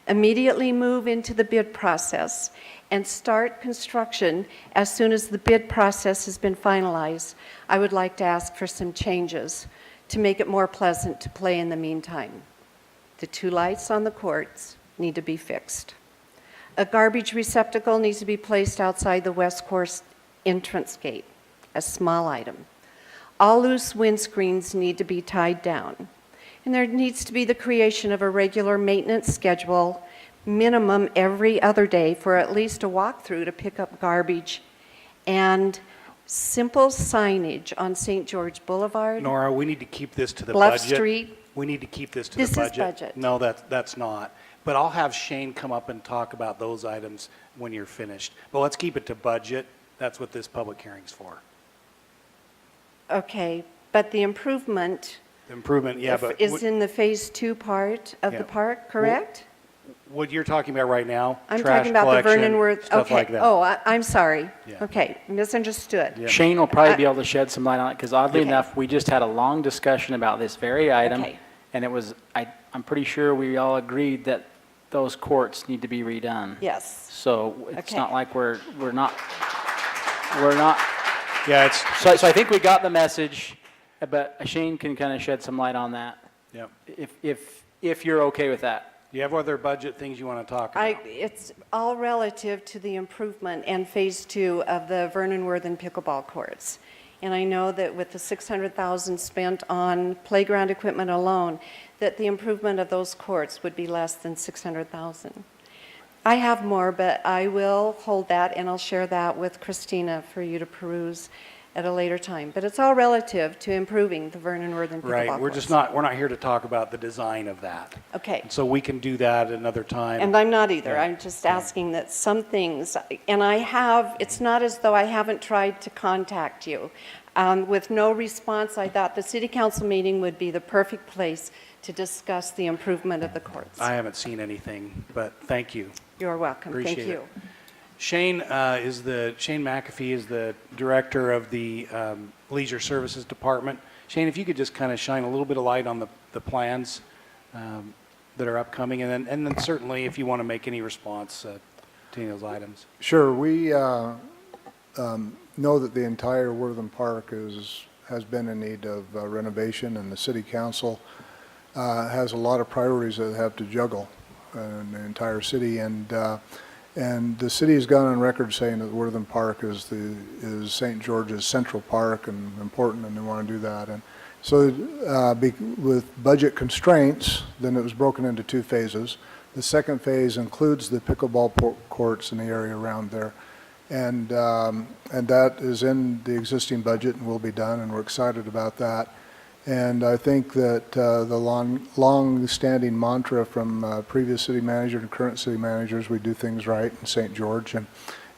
immediately move into the bid process and start construction as soon as the bid process has been finalized. I would like to ask for some changes to make it more pleasant to play in the meantime. The 2 lights on the courts need to be fixed. A garbage receptacle needs to be placed outside the west course entrance gate, a small item. All loose windscreens need to be tied down. And there needs to be the creation of a regular maintenance schedule, minimum every other day, for at least a walkthrough to pick up garbage, and simple signage on St. George Boulevard. Nora, we need to keep this to the Bluff budget. Street. We need to keep this to This the is budget. budget. No, that's not. But I'll have Shane come up and talk about those items when you're finished. But let's keep it to budget. That's what this public hearing's for. Okay, but the improvement The improvement, yeah, but is in the Phase 2 part of Yeah. the park, correct? what you're talking about right now, I'm trash talking about the collection, Vernon Worth, stuff okay. like that. Oh, I'm sorry. Yeah. Okay, misunderstood. Yeah. Shane will probably be able to shed some light on it, because oddly Okay. enough, we just had a long discussion about this very item. Okay. And it was, I'm pretty sure we all agreed that those courts need to be redone. Yes. So it's Okay. not like we're not, Yeah, it's, so I think we got the message, but Shane can kind of shed some light on that, yeah. if you're okay with that. Do you have other budget things you want to talk about? It's all relative to the improvement and Phase 2 of the Vernon Worthen pickleball courts. And I know that with the $600,000 spent on playground equipment alone, that the improvement of those courts would be less than $600,000. I have more, but I will hold that and I'll share that with Christina for you to peruse at a later time. But it's all relative to improving the Vernon Worthing pickleball Right, courts. we're not here to talk about the design of that. Okay. So we can do that another time. And I'm not either. Yeah. I'm just asking that some things, and I have, it's not as though I haven't tried to contact you. With no response, I thought the city council meeting would be the perfect place to discuss the improvement of the courts. I haven't seen anything, but thank you. You're welcome. Thank Appreciate you. it. Shane McAfee is the director of the Leisure Services Department. Shane, if you could just kind of shine a little bit of light on the plans that are upcoming, and then certainly if you want to make any response to any of those items. Sure. We know that the entire Worthing Park has been in need of renovation, and the city council has a lot of priorities that they have to juggle in the entire city. And the city has gone on record saying that Worthing Park is St. George's central park and important, and they want to do that. And so with budget constraints, then it was broken into two phases. The second phase includes the pickleball courts in the area around there. And that is in the existing budget and will be done, and we're excited about that. And I think that the long-standing mantra from previous city manager and current city managers, we do things right in St. George, and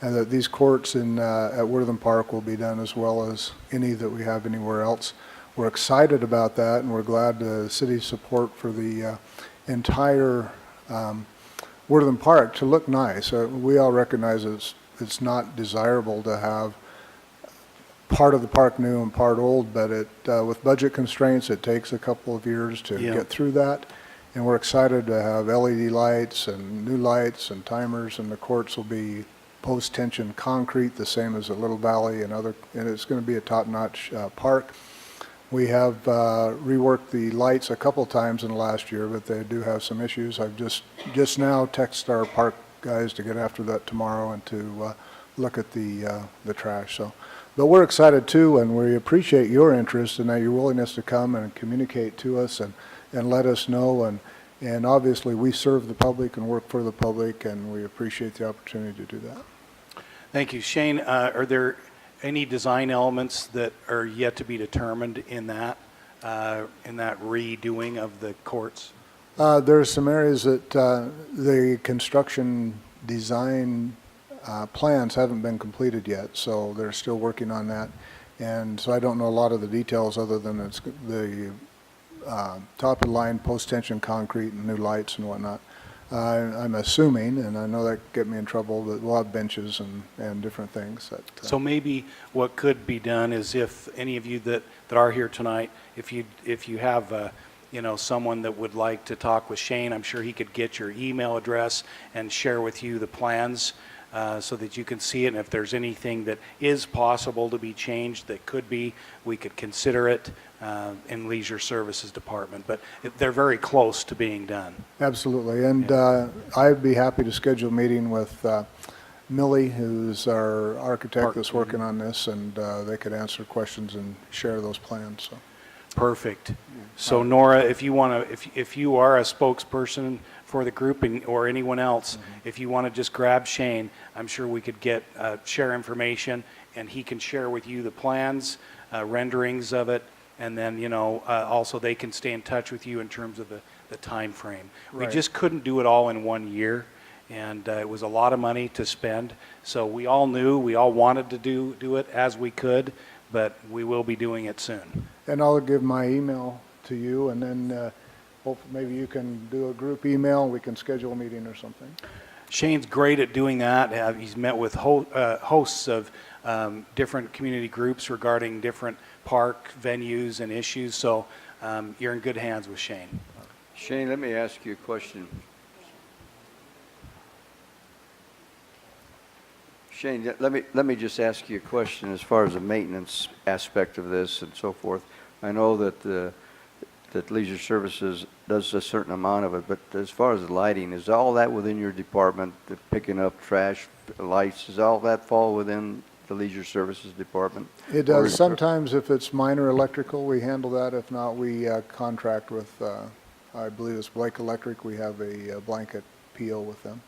that these courts at Worthing Park will be done as well as any that we have anywhere else. We're excited about that, and we're glad the city's support for the entire Worthing Park to look nice. We all recognize it's not desirable to have part of the park new and part old, but with budget constraints, it takes a couple of years to get through that. And we're excited to have LED lights and new lights and timers, and the courts will be post-tension concrete, the same as at Little Valley and it's going to be a top-notch park. We have reworked the lights a couple times in the last year, but they do have some issues. I've just now texted our park guys to get after that tomorrow and to look at the trash. But we're excited too, and we appreciate your interest and your willingness to come and communicate to us and let us know. And obviously, we serve the public and work for the public, and we appreciate the opportunity to do that. Thank you. Shane, are there any design elements that are yet to be determined in that redoing of the courts? There are some areas that the construction design plans haven't been completed yet, so they're still working on that. And so I don't know a lot of the details other than it's the top of the line post-tension concrete and new lights and whatnot. I'm assuming, and I know that get me in trouble, that we'll have benches and different things. So maybe what could be done is if any of you that are here tonight, if you have someone that would like to talk with Shane, I'm sure he could get your email address and share with you the plans so that you can see it. And if there's anything that is possible to be changed that could be, we could consider it in Leisure Services Department. But they're very close to being done. Absolutely. And I'd be happy to schedule a meeting with Millie, who's our architect that's working on this, and they could answer questions and share those plans. So. Perfect. So Nora, if you are a spokesperson for the group or anyone else, if you want to just grab Shane, I'm sure we could share information, and he can share with you the plans, renderings of it, and then also they can stay in touch with you in terms of the time frame. Right. We just couldn't do it all in 1 year, and it was a lot of money to spend. So we all wanted to do it as we could, but we will be doing it soon. And I'll give my email to you, and then maybe you can do a group email, and we can schedule a meeting or something. Shane's great at doing that. He's met with hosts of different community groups regarding different park venues and issues, so you're in good hands with Shane. Shane, let me ask you a question. Shane, let me just ask you a question as far as the maintenance aspect of this and so forth. I know that Leisure Services does a certain amount of it, but as far as the lighting, is all that within your department, the picking up trash, lights, does all that fall within the Leisure Services Department? It Or does. is- Sometimes if it's minor electrical, we handle that. If not, we contract with, I believe it's Blake Electric. We have a blanket PO with them.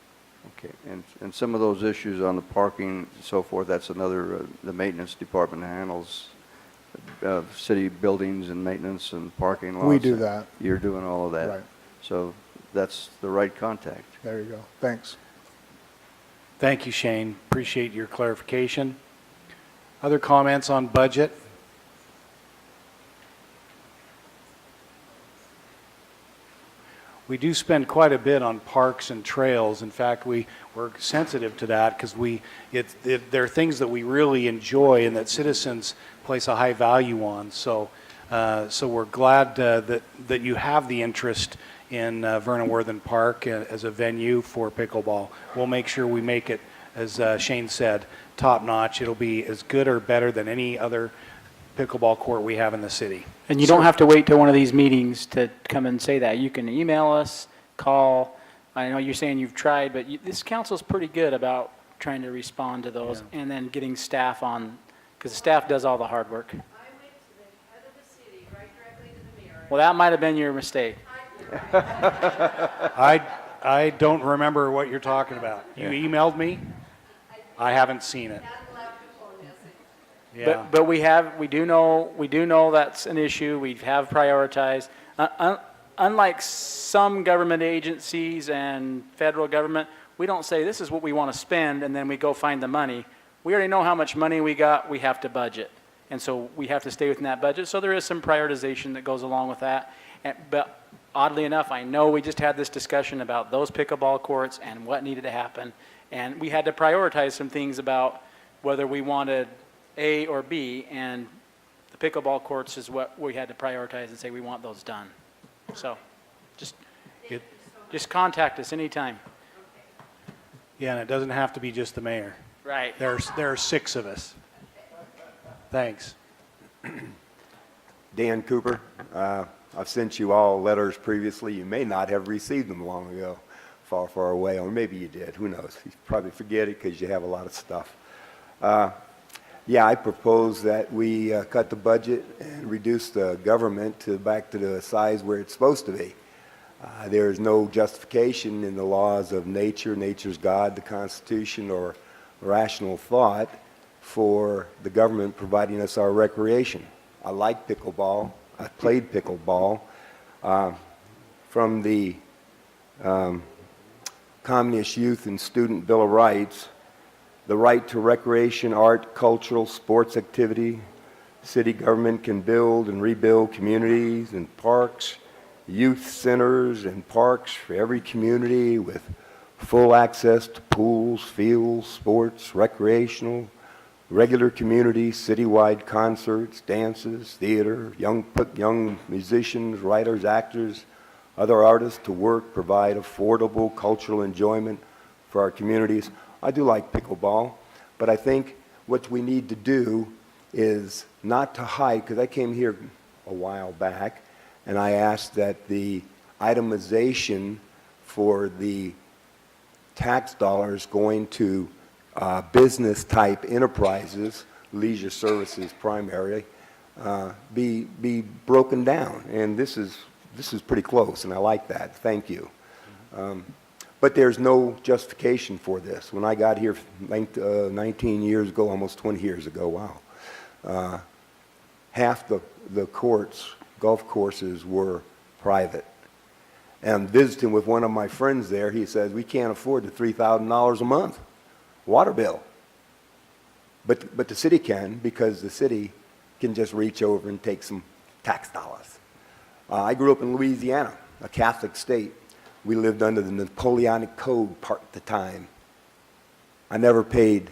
Okay, and some of those issues on the parking and so forth, that's another, the maintenance department handles city buildings and maintenance and parking lots. We do that. You're doing all of that? Right. So that's the right contact. There you go. Thanks. Thank you, Shane. Appreciate your clarification. Other comments on budget? We do spend quite a bit on parks and trails. In fact, we're sensitive to that because there are things that we really enjoy and that citizens place a high value on. So we're glad that you have the interest in Vernon Worthen Park as a venue for pickleball. We'll make sure we make it, as Shane said, top notch. It'll be as good or better than any other pickleball court we have in the city. And you don't have to wait till one of these meetings to come and say that. You can email us, call. I know you're saying you've tried, but this council's pretty good about trying to respond to those and then getting staff on, because the staff does all the hard work. I went to the head of the city, right directly to the mayor. Well, that might have been your mistake. I don't remember what you're talking about. You emailed me? I haven't seen it. Yeah. But we do know that's an issue. We have prioritized. Unlike some government agencies and federal government, we don't say this is what we want to spend and then we go find the money. We already know how much money we got. We have to budget, and so we have to stay within that budget. So there is some prioritization that goes along with that. But oddly enough, I know we just had this discussion about those pickleball courts and what needed to happen, and we had to prioritize some things about whether we wanted A or B, and the pickleball courts is what we had to prioritize and say we want those done. So just contact us anytime. Yeah, and it doesn't have to be just the mayor. Right. There are 6 of us. Thanks. Dan Cooper, I've sent you all letters previously. You may not have received them long ago, far, far away, or maybe you did. Who knows? You probably forget it because you have a lot of stuff. Yeah, I propose that we cut the budget and reduce the government back to the size where it's supposed to be. There is no justification in the laws of nature, nature's God, the Constitution, or rational thought for the government providing us our recreation. I like pickleball. I played pickleball. From the Communist Youth and Student Bill of Rights, the right to recreation, art, cultural, sports activity. City government can build and rebuild communities and parks, youth centers and parks for every community with full access to pools, fields, sports, recreational, regular community, citywide concerts, dances, theater, young musicians, writers, actors, other artists to work, provide affordable cultural enjoyment for our communities. I do like pickleball, but I think what we need to do is not to hide, because I came here a while back and I asked that the itemization for the tax dollars going to business type enterprises, leisure services primarily, be broken down. And this is pretty close, and I like that. Thank you. But there's no justification for this. When I got here 19 years ago, almost 20 years ago, wow, half the courts, golf courses, were private. And visiting with one of my friends there, he says, we can't afford the $3,000 a month water bill. But the city can, because the city can just reach over and take some tax dollars. I grew up in Louisiana, a Catholic state. We lived under the Napoleonic Code part of the time. I never paid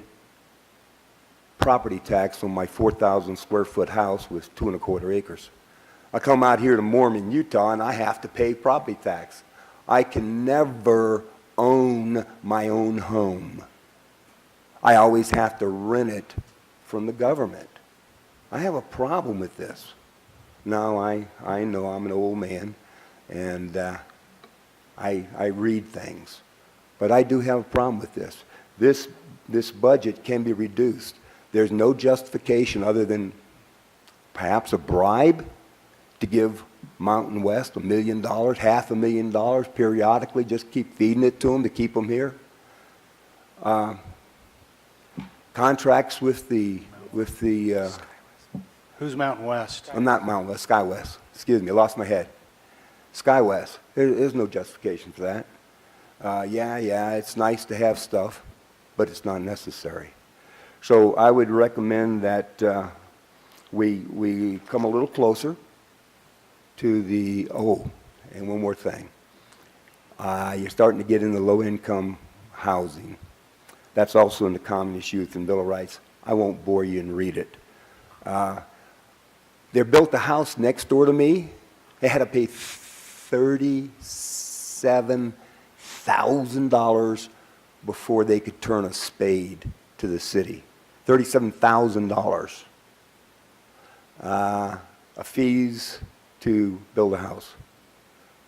property tax on my 4,000 square foot house with 2¼ acres. I come out here to Mormon, Utah, and I have to pay property tax. I can never own my own home. I always have to rent it from the government. I have a problem with this. Now, I know I'm an old man, and I read things. But I do have a problem with this. This budget can be reduced. There's no justification other than perhaps a bribe to give Mountain West $1 million, $500,000 periodically, just keep feeding it to them to keep them here. Contracts with the Who's Mountain West? I'm not Mountain West, SkyWest. Excuse me, I lost my head. SkyWest. There's no justification for that. Yeah, it's nice to have stuff, but it's not necessary. So I would recommend that we come a little closer to the, and one more thing. You're starting to get into low-income housing. That's also in the Communist Youth and Bill of Rights. I won't bore you and read it. They built a house next door to me. They had to pay $37,000 before they could turn a spade to the city. $37,000. Fees to build a house.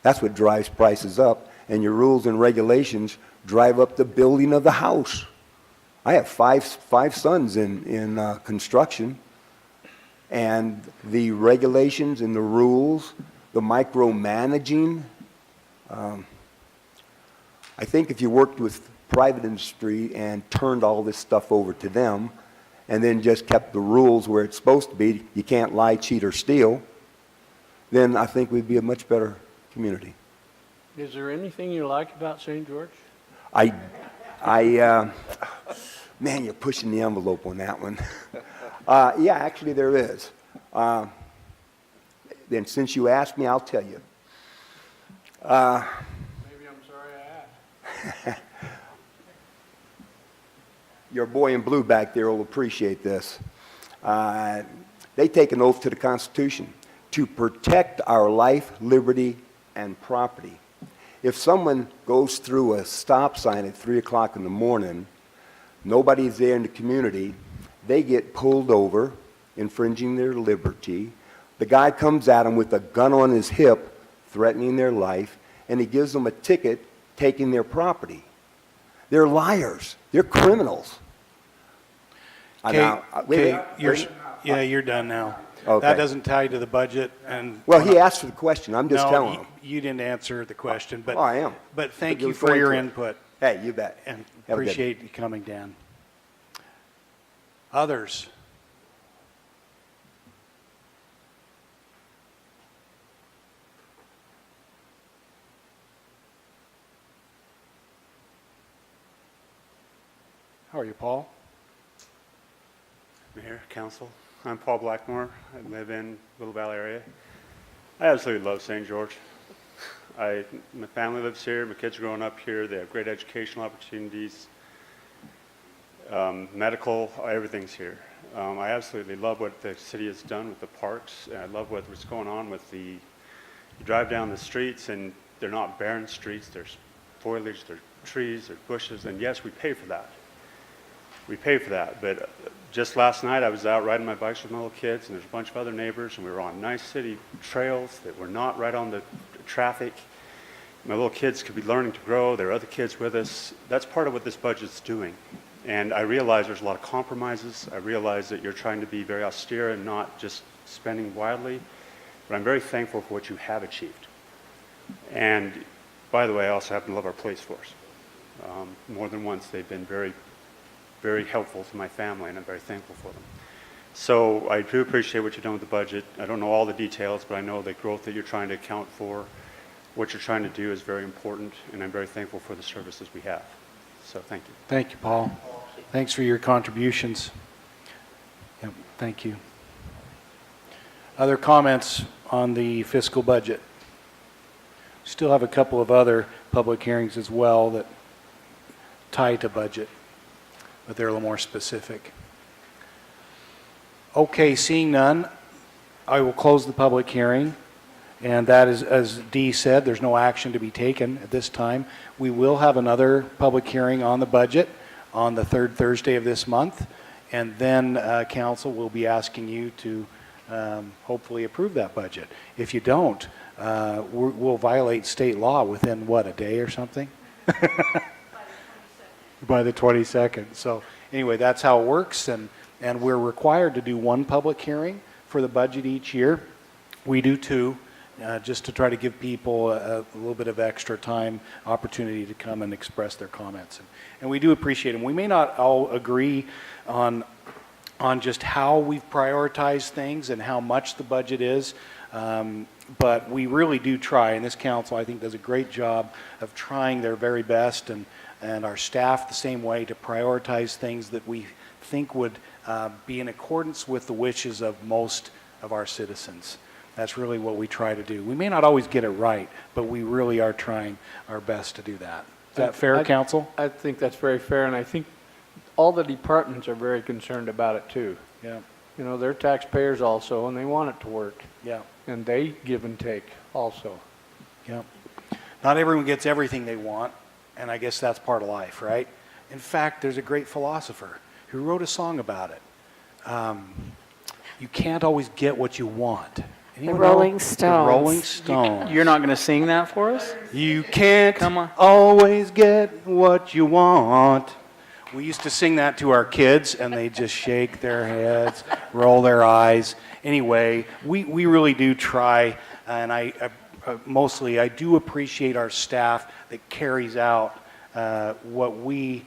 That's what drives prices up, and your rules and regulations drive up the building of the house. I have five sons in construction, and the regulations and the rules, the micromanaging, I think if you worked with private industry and turned all this stuff over to them, and then just kept the rules where it's supposed to be, you can't lie, cheat, or steal, then I think we'd be a much better community. Is there anything you like about St. George? Man, you're pushing the envelope on that one. Yeah, actually there is. Then since you asked me, I'll tell you. Maybe I'm sorry I asked. Your boy in blue back there will appreciate this. They take an oath to the Constitution to protect our life, liberty, and property. If someone goes through a stop sign at 3 o'clock in the morning, nobody's there in the community, they get pulled over, infringing their liberty. The guy comes at them with a gun on his hip, threatening their life, and he gives them a ticket, taking their property. They're liars. They're criminals. Okay, you're done now. Okay. That doesn't tie to the budget, and Well, he asked for the question. I'm just telling him. you didn't answer the question, but I am. But thank But you go for your into it. input. Hey, you bet. And Have a good appreciate you coming, Dan. Others? How are you, Paul? Mayor, Council, I'm Paul Blackmore. I live in Little Valley area. I absolutely love St. George. My family lives here. My kids are growing up here. They have great educational opportunities, medical, everything's here. I absolutely love what the city has done with the parks. And I love what's going on with you drive down the streets and they're not barren streets. There's foliage, there's trees, there's bushes, and yes, we pay for that. We pay for that, but just last night I was out riding my bikes with my little kids, and there's a bunch of other neighbors, and we were on nice city trails that were not right on the traffic. My little kids could be learning to grow. There are other kids with us. That's part of what this budget's doing. And I realize there's a lot of compromises. I realize that you're trying to be very austere and not just spending wildly, but I'm very thankful for what you have achieved. And by the way, I also happen to love our police force. More than once, they've been very helpful to my family, and I'm very thankful for them. So I do appreciate what you've done with the budget. I don't know all the details, but I know the growth that you're trying to account for, what you're trying to do is very important, and I'm very thankful for the services we have. So thank you. Thank you, Paul. Thanks for your contributions. Yep, thank you. Other comments on the fiscal budget? Still have a couple of other public hearings as well that tie to budget, but they're a little more specific. Okay, seeing none, I will close the public hearing. And that is, as Dee said, there's no action to be taken at this time. We will have another public hearing on the budget on the third Thursday of this month. And then council will be asking you to hopefully approve that budget. If you don't, we'll violate state law within, what, a day or something? By the 22nd. So anyway, that's how it works. And And we're required to do one public hearing for the budget each year. We do two, just to try to give people a little bit of extra time, opportunity to come and express their comments. And we do appreciate them. We may not all agree on just how we've prioritized things and how much the budget is, but we really do try, and this council, I think, does a great job of trying their very best, and our staff the same way, to prioritize things that we think would be in accordance with the wishes of most of our citizens. That's really what we try to do. We may not always get it right, but we really are trying our best to do that. Is that fair, council? I think that's very fair, and I think all the departments are very concerned about it too. Yeah. You know, they're taxpayers also, and they want it to work. Yeah. And they give and take also. Yeah. Not everyone gets everything they want, and I guess that's part of life, right? In fact, there's a great philosopher who wrote a song about it. You can't always get what you want. Anyone know? Rolling Stones. The Rolling Stones. You're not going to sing that for us? You can't Come on. always get what you want. We used to sing that to our kids, and they just shake their heads, roll their eyes. Anyway, we really do try, and I do appreciate our staff that carries out what we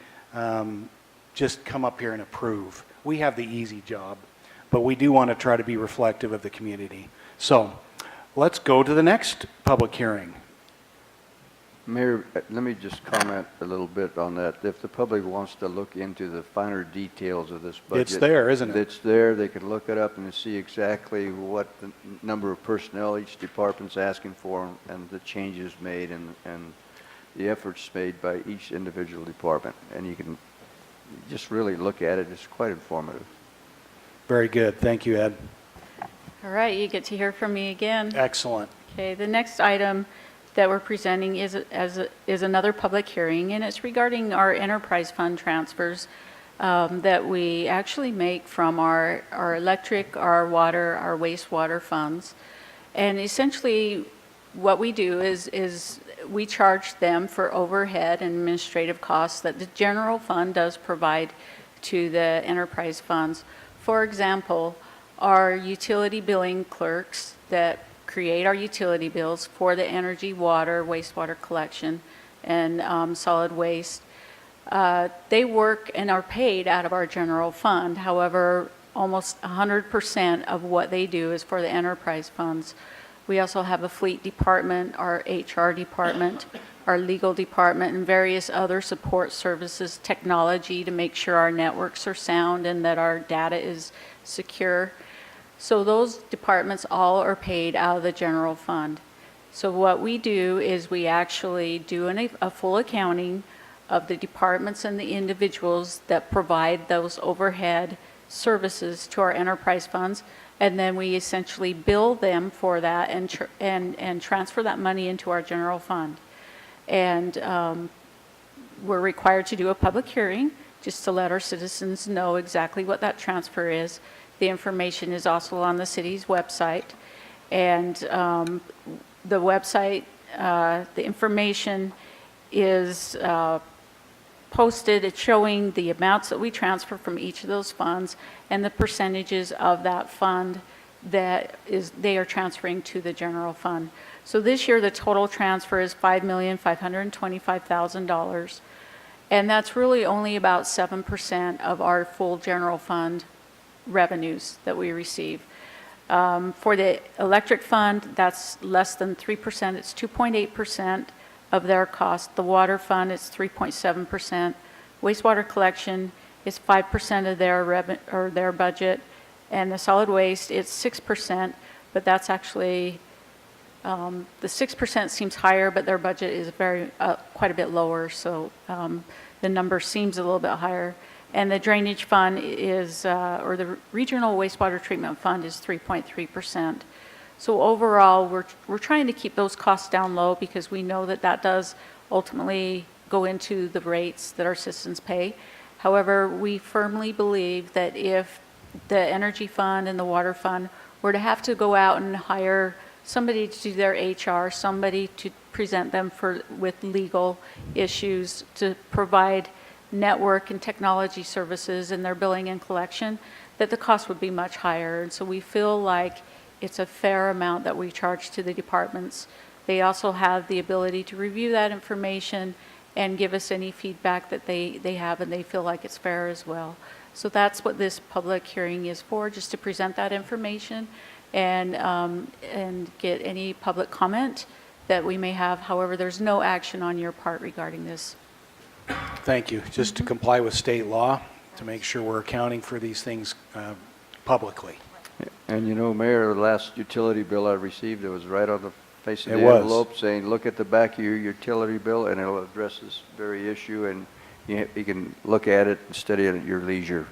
just come up here and approve. We have the easy job, but we do want to try to be reflective of the community. So let's go to the next public hearing. Mayor, let me just comment a little bit on that. If the public wants to look into the finer details of this budget. It's there, isn't it? It's there. They can look it up and see exactly what the number of personnel each department's asking for and the changes made and the efforts made by each individual department. And you can just really look at it. It's quite informative. Very good. Thank you, Ed. All right, you get to hear from me again. Excellent. Okay, the next item that we're presenting is another public hearing, and it's regarding our enterprise fund transfers that we actually make from our electric, our water, our wastewater funds. And essentially what we do is we charge them for overhead and administrative costs that the general fund does provide to the enterprise funds. For example, our utility billing clerks that create our utility bills for the energy, water, wastewater collection, and solid waste. They work and are paid out of our general fund. However, almost 100% of what they do is for the enterprise funds. We also have a fleet department, our HR department, our legal department, and various other support services, technology to make sure our networks are sound and that our data is secure. So those departments all are paid out of the general fund. So what we do is we actually do a full accounting of the departments and the individuals that provide those overhead services to our enterprise funds, and then we essentially bill them for that and transfer that money into our general fund. And we're required to do a public hearing just to let our citizens know exactly what that transfer is. The information is also on the city's website. And the website, the information is posted. It's showing the amounts that we transfer from each of those funds and the percentages of that fund that they are transferring to the general fund. So this year, the total transfer is $5,525,000. And that's really only about 7% of our full general fund revenues that we receive. For the electric fund, that's less than 3%. It's 2.8% of their cost. The water fund is 3.7%. Wastewater collection is 5% of their budget, and the solid waste it's 6%. But that's actually the 6% seems higher, but their budget is quite a bit lower. So the number seems a little bit higher. And the drainage fund is, or the regional wastewater treatment fund is 3.3%. So overall, we're trying to keep those costs down low because we know that that does ultimately go into the rates that our citizens pay. However, we firmly believe that if the energy fund and the water fund were to have to go out and hire somebody to do their HR, somebody to present them with legal issues, to provide network and technology services in their billing and collection, that the cost would be much higher. And so we feel like it's a fair amount that we charge to the departments. They also have the ability to review that information and give us any feedback that they have, and they feel like it's fair as well. So that's what this public hearing is for, just to present that information and get any public comment that we may have. However, there's no action on your part regarding this. Thank you. Just to comply with state law, to make sure we're accounting for these things publicly. And you know, Mayor, the last utility bill I received, it was right on the face of It the was. envelope saying, look at the back of your utility bill and it'll address this very issue, and you can look at it and study it at your leisure.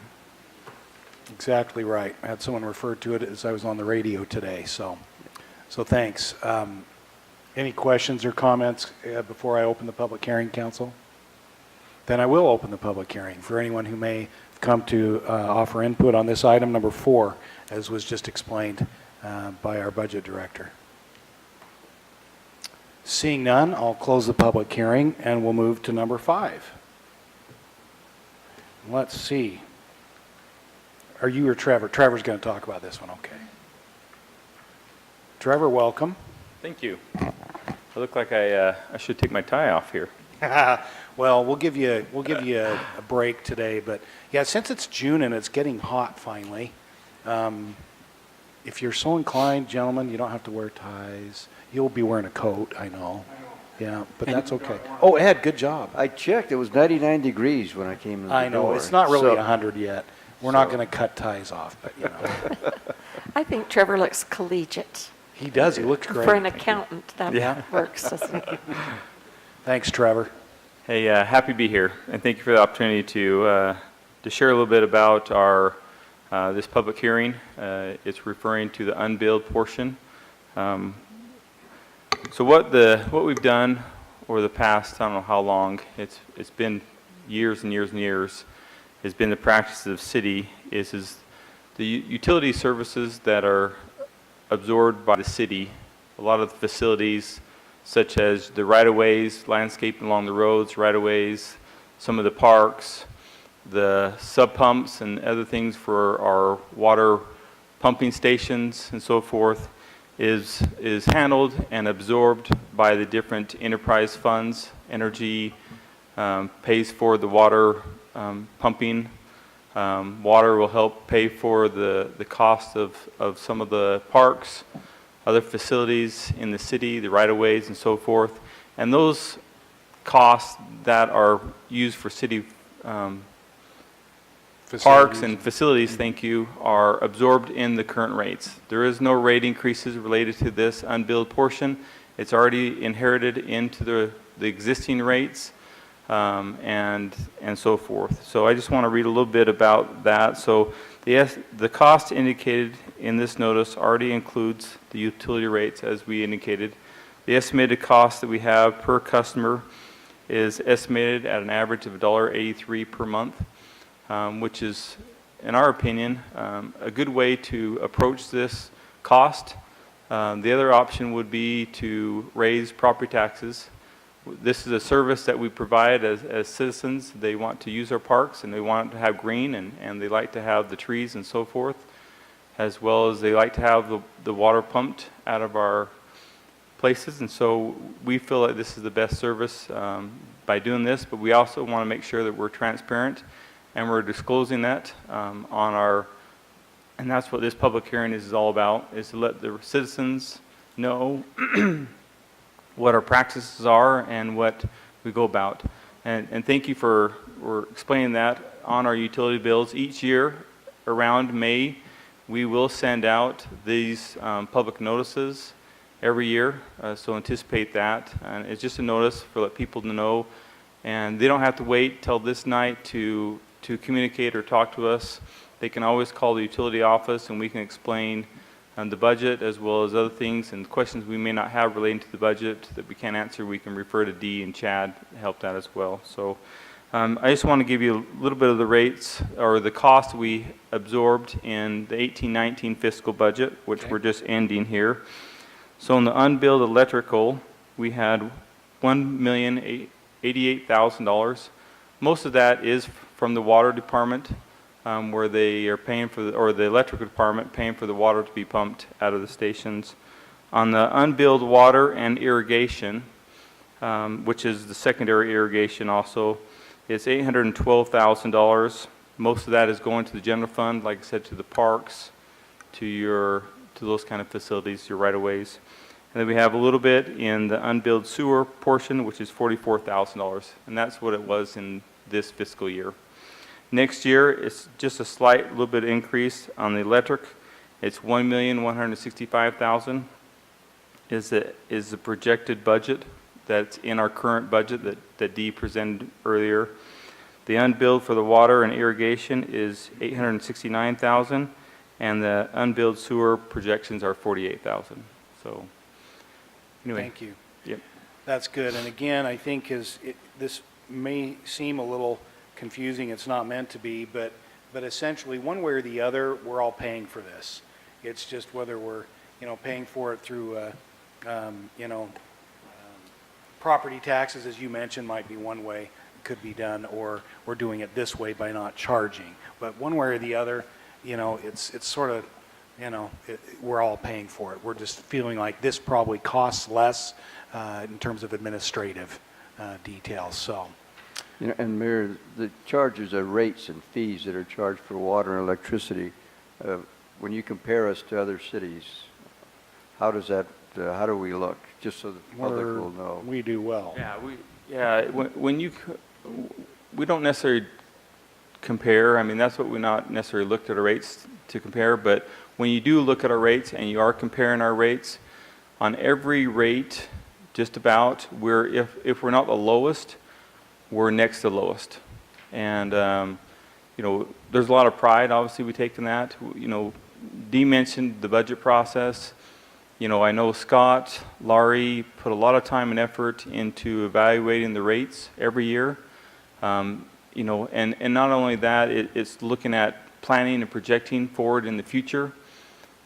Exactly right. I had someone refer to it as I was on the radio today, so thanks. Any questions or comments before I open the public hearing, Council? Then I will open the public hearing for anyone who may come to offer input on this item number 4, as was just explained by our budget director. Seeing none, I'll close the public hearing and we'll move to number 5. Let's see. Are you or Trevor? Trevor's going to talk about this one, okay. Trevor, welcome. Thank you. I look like I should take my tie off here. Well, we'll give you a break today, but yeah, since it's June and it's getting hot finally, if you're so inclined, gentlemen, you don't have to wear ties. You'll be wearing a coat, I know. Yeah, but that's okay. Oh, Ed, good job. I checked, it was 99 degrees when I came in the door. I know, it's not really So- 100 yet. We're not going to cut ties off, but you know. I think Trevor looks collegiate. He does, he looks great. For an accountant, that Yeah. works, doesn't it? Thanks, Trevor. Hey, happy to be here, and thank you for the opportunity to share a little bit about our this public hearing. It's referring to the unbilled portion. So what we've done over the past, I don't know how long, it's been years and years and years, has been the practice of city is the utility services that are absorbed by the city. A lot of the facilities, such as the right-of-ways, landscaping along the roads, right-of-ways, some of the parks, the sub pumps and other things for our water pumping stations and so forth, is handled and absorbed by the different enterprise funds. Energy pays for the water pumping. Water will help pay for the cost of some of the parks, other facilities in the city, the right-of-ways and so forth. And those costs that are used for city parks and facilities, thank you, are absorbed in the current rates. There is no rate increases related to this unbilled portion. It's already inherited into the existing rates and so forth. So I just want to read a little bit about that. So the cost indicated in this notice already includes the utility rates as we indicated. The estimated cost that we have per customer is estimated at an average of $1.83 per month. Which is, in our opinion, a good way to approach this cost. The other option would be to raise property taxes. This is a service that we provide as citizens. They want to use our parks and they want to have green and they like to have the trees and so forth, as well as they like to have the water pumped out of our places. And so we feel like this is the best service by doing this, but we also want to make sure that we're transparent and we're disclosing that on our, and that's what this public hearing is all about, is to let the citizens know what our practices are and what we go about. And thank you for explaining that on our utility bills. Each year around May, we will send out these public notices every year, so anticipate that. And it's just a notice for let people to know, and they don't have to wait till this night to communicate or talk to us. They can always call the utility office and we can explain the budget as well as other things and questions we may not have relating to the budget that we can't answer. We can refer to Dee and Chad to help that as well. So I just want to give you a little bit of the rates or the cost we absorbed in the 18-19 fiscal budget, which we're just ending here. So in the unbilled electrical, we had $1,088,000. Most of that is from the water department, where they are paying for, or the electrical department paying for the water to be pumped out of the stations. On the unbilled water and irrigation, which is the secondary irrigation also, it's $812,000. Most of that is going to the general fund, like I said, to the parks, to those kind of facilities, your right-of-ways. And then we have a little bit in the unbilled sewer portion, which is $44,000, and that's what it was in this fiscal year. Next year, it's just a slight little bit increase on the electric. It's $1,165,000 is the projected budget that's in our current budget that Dee presented earlier. The unbilled for the water and irrigation is $869,000, and the unbilled sewer projections are $48,000. So, anyway. Thank you. Yep. That's good. And again, I think this may seem a little confusing. It's not meant to be, but essentially, one way or the other, we're all paying for this. It's just whether we're, paying for it through, property taxes, as you mentioned, might be one way it could be done, or we're doing it this way by not charging. But one way or the other, it's sort of, we're all paying for it. We're just feeling like this probably costs less in terms of administrative details. So, And Mayor, the charges are rates and fees that are charged for water and electricity. When you compare us to other cities, how does that? How do we look? Just so the public will know. We do well. Yeah, we don't necessarily compare. I mean, that's what we not necessarily looked at our rates to compare. But when you do look at our rates and you are comparing our rates, on every rate, just about, if we're not the lowest, we're next to the lowest. And there's a lot of pride, obviously, we take in that. Dee mentioned the budget process. I know Scott, Laurie put a lot of time and effort into evaluating the rates every year. And not only that, it's looking at planning and projecting forward in the future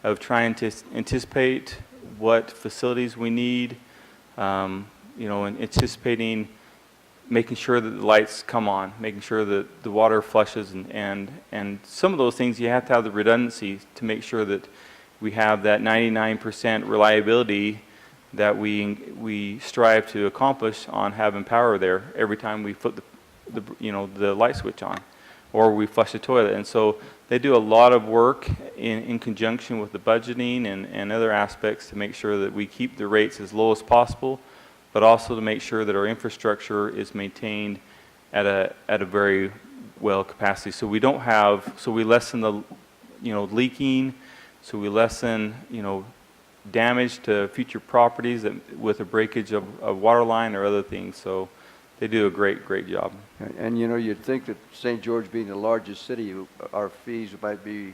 of trying to anticipate what facilities we need, and anticipating making sure that the lights come on, making sure that the water flushes, and some of those things you have to have the redundancy to make sure that we have that 99% reliability that we strive to accomplish on having power there every time we flip the light switch on, or we flush the toilet. And so they do a lot of work in conjunction with the budgeting and other aspects to make sure that we keep the rates as low as possible, but also to make sure that our infrastructure is maintained at a very well capacity. So we lessen the leaking. So we lessen, damage to future properties with a breakage of water line or other things. So they do a great job. And you'd think that St. George being the largest city, our fees might be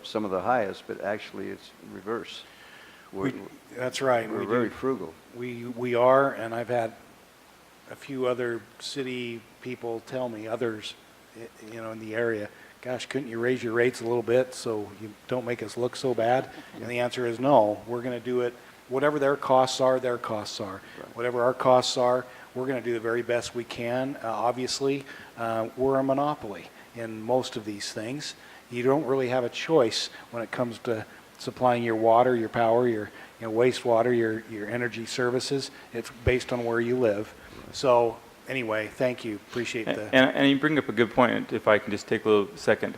some of the highest, but actually it's reverse. That's right. We're very frugal. We are, and I've had a few other city people tell me, others, in the area, gosh, couldn't you raise your rates a little bit so you don't make us look so bad? And the answer is no. We're going to do it, whatever their costs are, their costs are. Right. Whatever our costs are, we're going to do the very best we can. Obviously, we're a monopoly in most of these things. You don't really have a choice when it comes to supplying your water, your power, your wastewater, your energy services. It's based on where you live. So anyway, thank you. Appreciate the... And you bring up a good point, if I can just take a little second.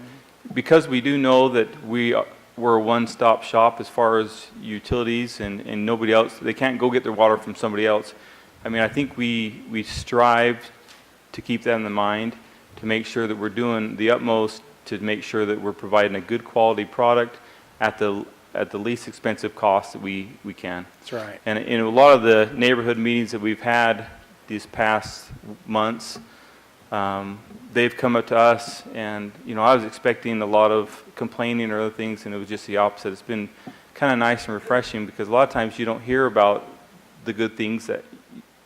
Because we do know that we're a one-stop shop as far as utilities and nobody else, they can't go get their water from somebody else. I mean, I think we strive to keep that in the mind, to make sure that we're doing the utmost to make sure that we're providing a good quality product at the least expensive cost that we can. That's right. And in a lot of the neighborhood meetings that we've had these past months, they've come up to us, and I was expecting a lot of complaining or other things, and it was just the opposite. It's been kind of nice and refreshing, because a lot of times you don't hear about the good things that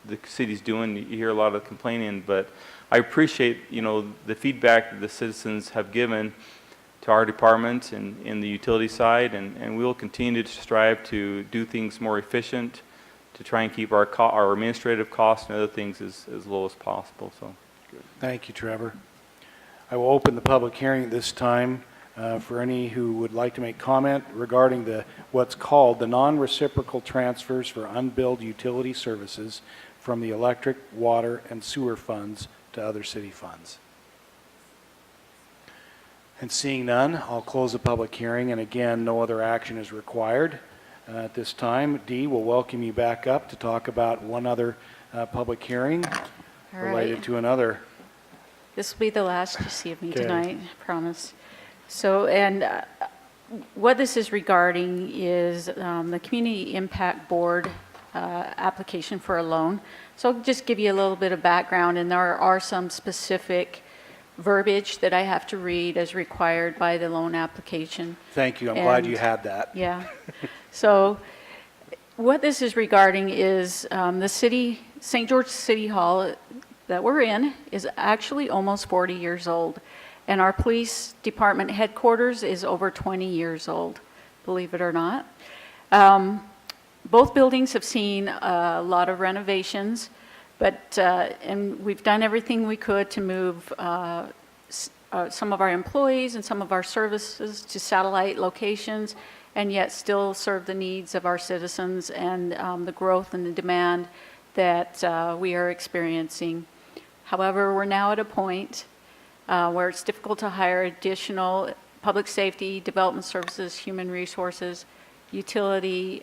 the city's doing. You hear a lot of complaining, but I appreciate the feedback that the citizens have given to our department and in the utility side, and we will continue to strive to do things more efficient, to try and keep our administrative costs and other things as low as possible. So Thank you, Trevor. I will open the public hearing at this time for any who would like to make comment regarding what's called the non-reciprocal transfers for unbilled utility services from the electric, water, and sewer funds to other city funds. And seeing none, I'll close the public hearing, and again, no other action is required. At this time, Dee will welcome you back up to talk about one other public hearing All related right. to another. This will be the last you see of me Okay. tonight, I promise. So, and what this is regarding is the Community Impact Board application for a loan. So I'll just give you a little bit of background, and there are some specific verbiage that I have to read as required by the loan application. Thank you. I'm glad And- you had that. Yeah. So what this is regarding is the city, St. George City Hall that we're in is actually almost 40 years old. And our police department headquarters is over 20 years old, believe it or not. Both buildings have seen a lot of renovations, but, and we've done everything we could to move some of our employees and some of our services to satellite locations, and yet still serve the needs of our citizens and the growth and the demand that we are experiencing. However, we're now at a point where it's difficult to hire additional public safety, development services, human resources, utility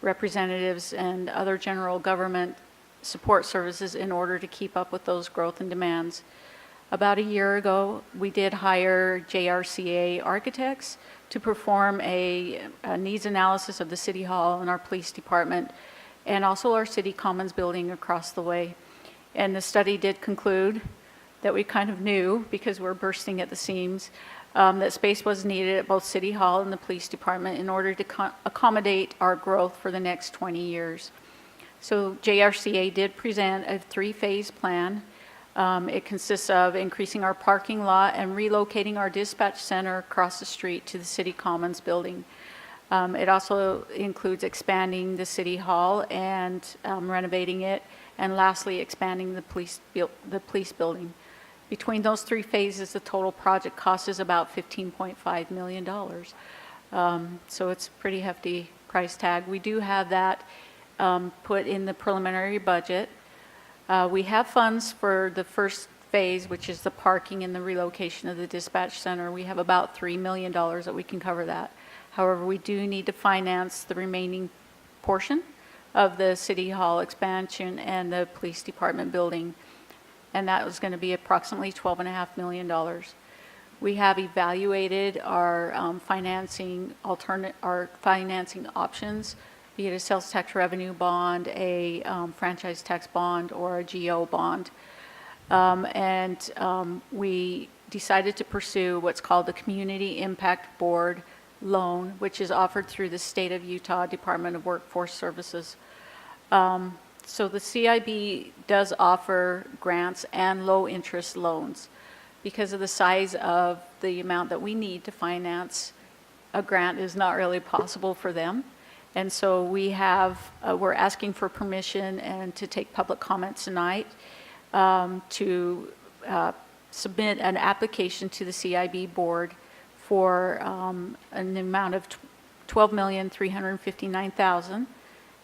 representatives, and other general government support services in order to keep up with those growth and demands. About a year ago, we did hire JRCA architects to perform a needs analysis of the City Hall and our police department, and also our City Commons building across the way. And the study did conclude that we kind of knew, because we're bursting at the seams, that space was needed at both City Hall and the police department in order to accommodate our growth for the next 20 years. So JRCA did present a 3-phase plan. It consists of increasing our parking lot and relocating our dispatch center across the street to the City Commons building. It also includes expanding the City Hall and renovating it, and lastly, expanding the police building. Between those 3 phases, the total project cost is about $15.5 million. So it's a pretty hefty price tag. We do have that put in the preliminary budget. We have funds for the first phase, which is the parking and the relocation of the dispatch center. We have about $3 million that we can cover that. However, we do need to finance the remaining portion of the City Hall expansion and the police department building, and that was going to be approximately $12.5 million. We have evaluated our financing options, be it a sales tax revenue bond, a franchise tax bond, or a GO bond. We decided to pursue what's called the Community Impact Board loan, which is offered through the State of Utah Department of Workforce Services. So the CIB does offer grants and low-interest loans. Because of the size of the amount that we need to finance, a grant is not really possible for them. And so we're asking for permission and to take public comment tonight to submit an application to the CIB board for an amount of $12,359,000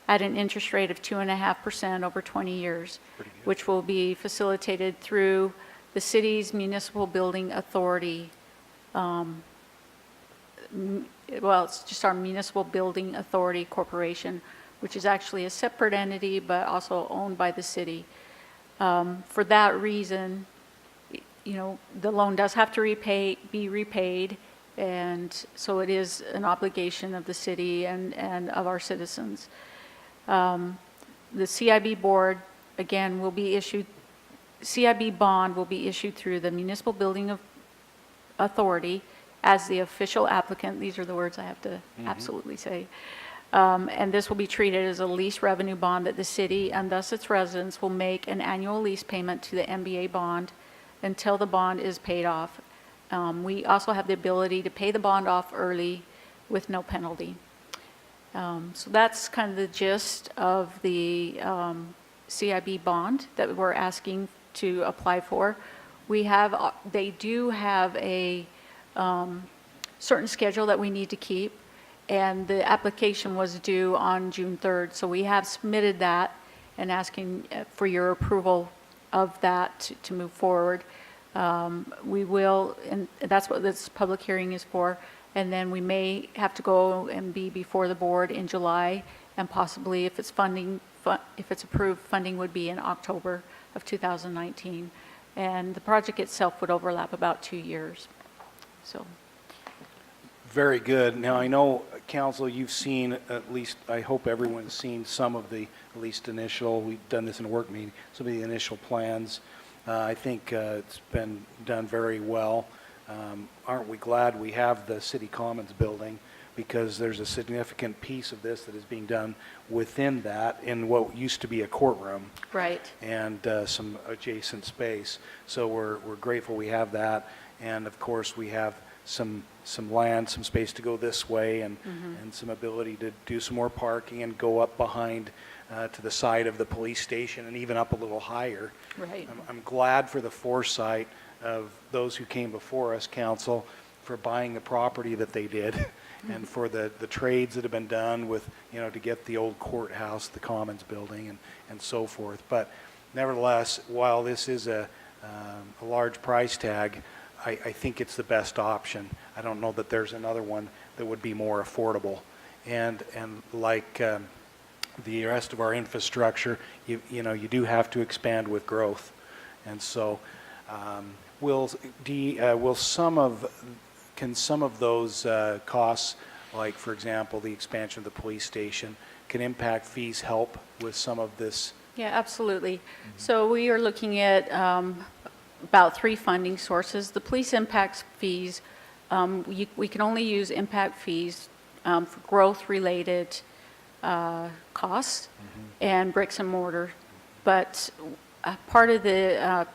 at an interest rate of 2.5% over 20 years, which will be facilitated through the city's municipal building authority. It's just our Municipal Building Authority Corporation, which is actually a separate entity, but also owned by the city. For that reason, the loan does have to be repaid, and so it is an obligation of the city and of our citizens. The CIB board, again, CIB bond will be issued through the Municipal Building Authority as the official applicant. These are the words I have to absolutely say. And this will be treated as a lease revenue bond that the city and thus its residents will make an annual lease payment to the MBA bond until the bond is paid off. We also have the ability to pay the bond off early with no penalty. So that's kind of the gist of the CIB bond that we're asking to apply for. We have, they do have a certain schedule that we need to keep, and the application was due on June 3rd. So we have submitted that and asking for your approval of that to move forward. We will, and that's what this public hearing is for, and then we may have to go and be before the board in July, and possibly if it's if it's approved, funding would be in October of 2019. And the project itself would overlap about 2 years. So. Very good. Now, I know, Council, you've seen, at least, I hope everyone's seen some of the, at least initial, we've done this in a work meeting, some of the initial plans. I think it's been done very well. Aren't we glad we have the City Commons building? Because there's a significant piece of this that is being done within that in what used to be a courtroom. Right. And some adjacent space. So we're grateful we have that. And of course, we have some land, some space to go this way, and some ability to do some more parking and go up behind to the side of the police station and even up a little higher. Right. I'm glad for the foresight of those who came before us, Council, for buying the property that they did and for the trades that have been done with, to get the old courthouse, the Commons building, and so forth. But nevertheless, while this is a large price tag, I think it's the best option. I don't know that there's another one that would be more affordable. And like the rest of our infrastructure, you do have to expand with growth. And so can some of those costs, like for example the expansion of the police station, can impact fees help with some of this? Yeah, absolutely. So we are looking at about 3 funding sources. The police impact fees, we can only use impact fees for growth-related costs and bricks and mortar. But part of the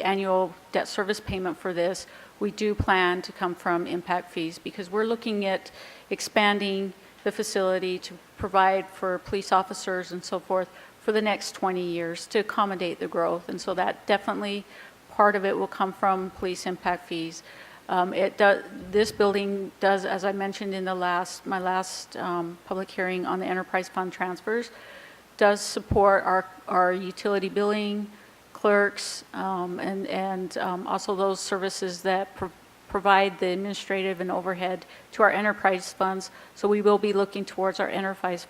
annual debt service payment for this, we do plan to come from impact fees, because we're looking at expanding the facility to provide for police officers and so forth for the next 20 years to accommodate the growth. And so that definitely, part of it will come from police impact fees. This building does, as I mentioned in my last public hearing on the enterprise fund transfers, does support our utility billing, clerks, and also those services that provide the administrative and overhead to our enterprise funds. So we will be looking towards our enterprise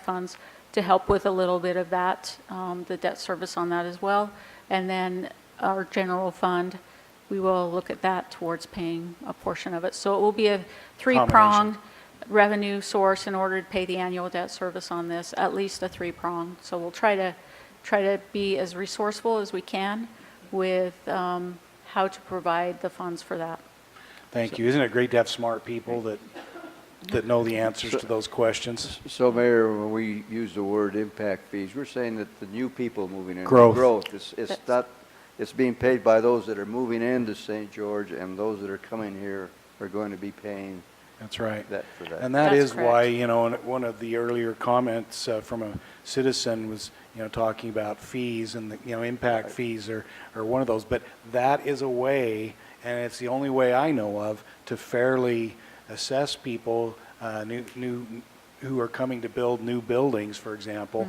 funds to help with a little bit of that, the debt service on that as well. And then our general fund, we will look at that towards paying a portion of it. So it will be a 3-pronged revenue source in order to pay the annual debt service on this, at least a 3-prong. So we'll try to be as resourceful as we can with how to provide the funds for that. Thank you. Isn't it great to have smart people that know the answers to those questions? So, Mayor, when we use the word impact fees, we're saying that the new people moving in. Growth. It's being paid by those that are moving into St. George, and those that are coming here are going to be paying. That's right. For that. And that is why, one of the earlier comments from a citizen was, talking about fees, and the, impact fees are one of those. But that is a way, and it's the only way I know of, to fairly assess people who are coming to build new buildings, for example,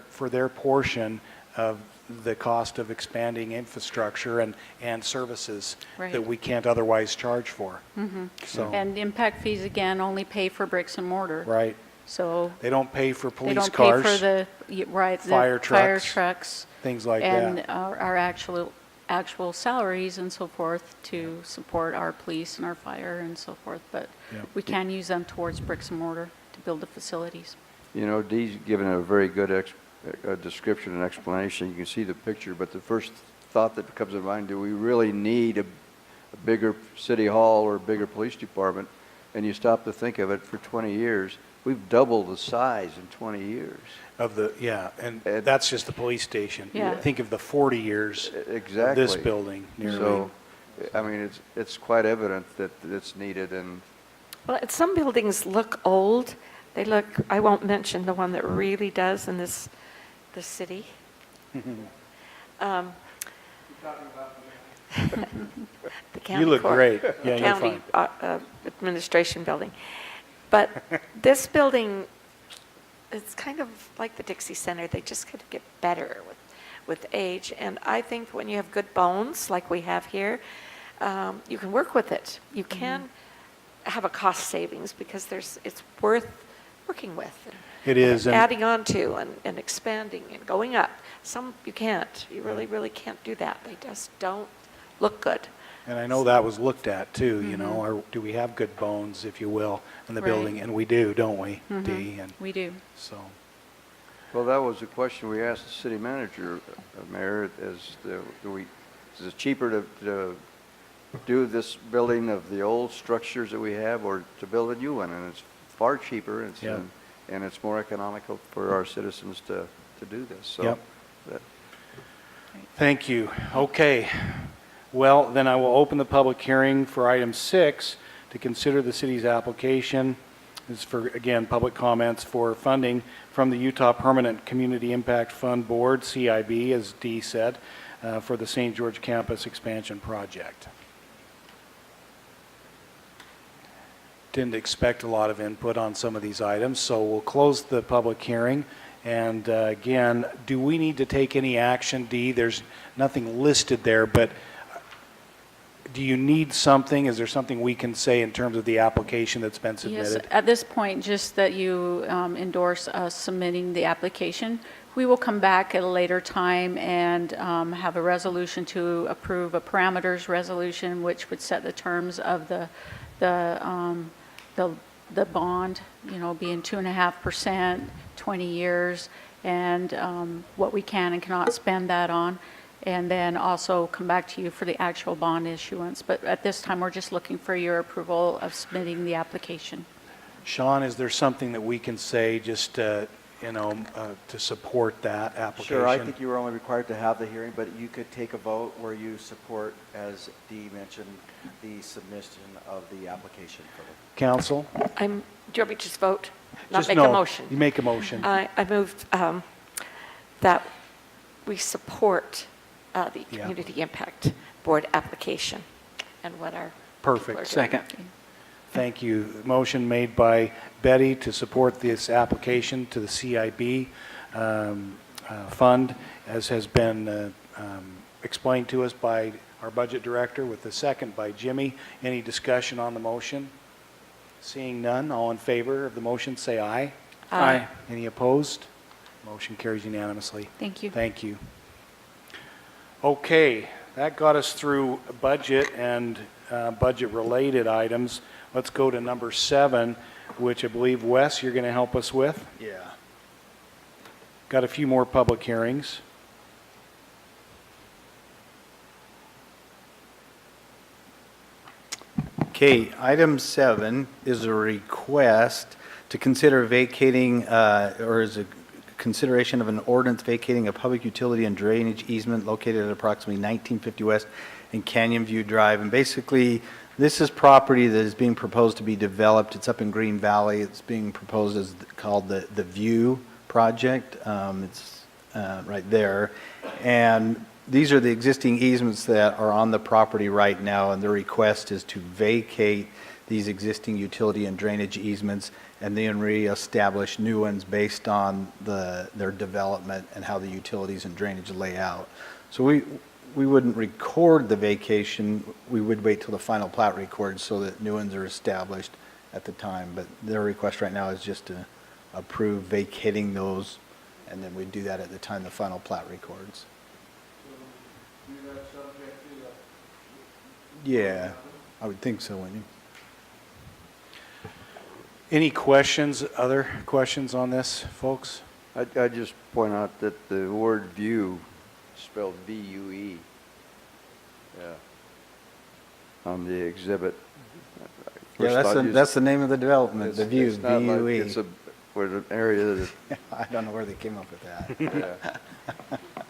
for their portion of the cost of expanding infrastructure and services that we can't otherwise charge for. So, and impact fees, again, only pay for bricks and mortar. Right. So they don't pay for police they don't cars, pay for the fire trucks, things like and that. our actual salaries and so forth to support our police and our fire and so forth. But we can use them towards bricks and mortar to build the facilities. Dee's given a very good description and explanation. You can see the picture, but the first thought that comes to mind, do we really need a bigger city hall or a bigger police department? And you stop to think of it, for 20 years, we've doubled the size in 20 years. And that's just the police station. Yeah. Think of the 40 years exactly. of this building. Nearly. So, I mean, it's quite evident that it's needed. And Well, some buildings look old. They look, I won't mention the one that really does in this city. um, the county You look court- great. Yeah, you're county administration building. But this building, it's kind of like the Dixie Center. They just kind of get better with age. And I think when you have good bones, like we have here, you can work with it. You can have a cost savings because it's worth working with. It is, and- Adding on to and expanding and going up. Some you can't. You really, really can't do that. They just don't look good. And I know that was looked at too, you know, or do we have good bones, if you will, in the Right. building? And we do, don't we, Dee? And We do. so, Well, that was a question we asked the city manager, Mayor, is it cheaper to do this building of the old structures that we have or to build a new one? And it's far cheaper and Yeah. and it's more economical for our citizens to do this. So Yep. that- thank you. Okay. Well, then I will open the public hearing for item 6 to consider the city's application. This is for, again, public comments for funding from the Utah Permanent Community Impact Fund Board, CIB, as Dee said, for the St. George Campus Expansion Project. Didn't expect a lot of input on some of these items, so we'll close the public hearing. And again, do we need to take any action, Dee? There's nothing listed there, but do you need something? Is there something we can say in terms of the application that's been Yes, submitted? at this point, just that you endorse us submitting the application. We will come back at a later time and have a resolution to approve a parameters resolution, which would set the terms of the bond, you know, being 2.5%, 20 years, and what we can and cannot spend that on. And then also come back to you for the actual bond issuance. But at this time, we're just looking for your approval of submitting the application. Sean, is there something that we can say just, to support that application? Sure, I think you were only required to have the hearing, but you could take a vote where you support, as Dee mentioned, the submission of the application for the Council? Do you want me to just vote? Not Just make no, a motion? you make a motion. I moved that we support the Yeah. Community Impact Board application and what our Perfect. people are doing. Second. Thank you. Motion made by Betty to support this application to the CIB fund, as has been explained to us by our budget director, with the second by Jimmy. Any discussion on the motion? Seeing none, all in favor of the motion, say aye. Aye. Any opposed? Motion carries unanimously. Thank you. Thank you. Okay, that got us through budget and budget-related items. Let's go to number 7, which I believe, Wes, you're going to help us with. Yeah. Got a few more public hearings. Okay, item 7 is a request to consider vacating, or is a consideration of an ordinance vacating a public utility and drainage easement located at approximately 1950 West and Canyon View Drive. And basically, this is property that is being proposed to be developed. It's up in Green Valley. It's being proposed as called the View Project. It's right there. And these are the existing easements that are on the property right now, and the request is to vacate these existing utility and drainage easements and then reestablish new ones based on their development and how the utilities and drainage lay out. So we wouldn't record the vacation. We would wait till the final plat records so that new ones are established at the time. But their request right now is just to approve vacating those, and then we'd do that at the time the final plat records. Yeah, I would think so, wouldn't you? Any questions, other questions on this, folks? I just point out that the word view spelled V-U-E. Yeah. On the exhibit. Yeah, that's the name of the development, the View, It's not like V-U-E. it's where the area that. I don't know where they came up with that. Yeah.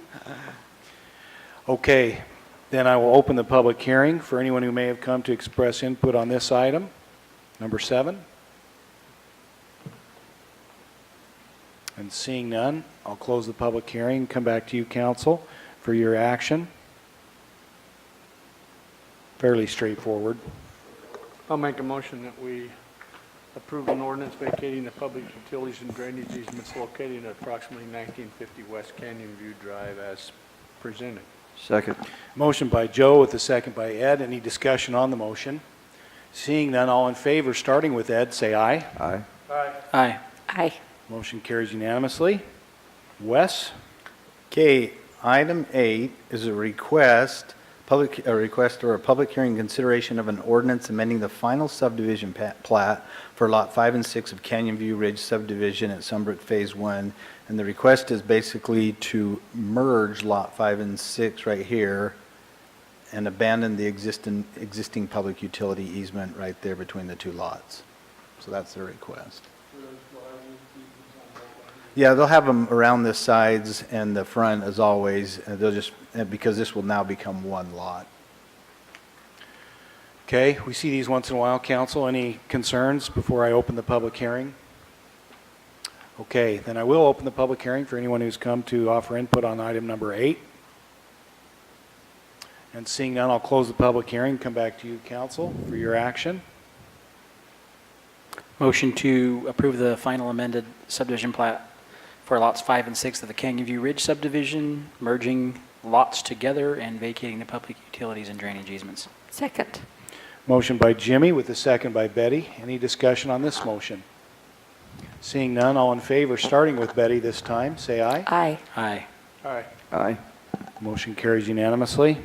Okay, then I will open the public hearing for anyone who may have come to express input on this item. Number 7. And seeing none, I'll close the public hearing, come back to you, council, for your action. Fairly straightforward. I'll make a motion that we approve an ordinance vacating the public utilities and drainage easements located at approximately 1950 West Canyon View Drive as presented. Second. Motion by Joe with a second by Ed. Any discussion on the motion? Seeing none, all in favor, starting with Ed, say aye. Aye. Aye. Aye. Motion carries unanimously. Wes? Okay, item 8 is a request or a public hearing consideration of an ordinance amending the final subdivision plat for Lot 5 and 6 of Canyon View Ridge subdivision at Sunbrook Phase 1. And the request is basically to merge Lot 5 and 6 right here and abandon the existing public utility easement right there between the two lots. So that's the request. Yeah, they'll have them around the sides and the front as always. They'll just, because this will now become one lot. Okay, we see these once in a while. Council, any concerns before I open the public hearing? Okay, then I will open the public hearing for anyone who's come to offer input on item number 8. And seeing none, I'll close the public hearing, come back to you, council, for your action. Motion to approve the final amended subdivision plat for lots 5 and 6 of the Canyon View Ridge subdivision, merging lots together and vacating the public utilities and drainage easements. Second. Motion by Jimmy with a second by Betty. Any discussion on this motion? Seeing none, all in favor, starting with Betty this time, say aye. Aye. Aye. Aye. Aye. Motion carries unanimously.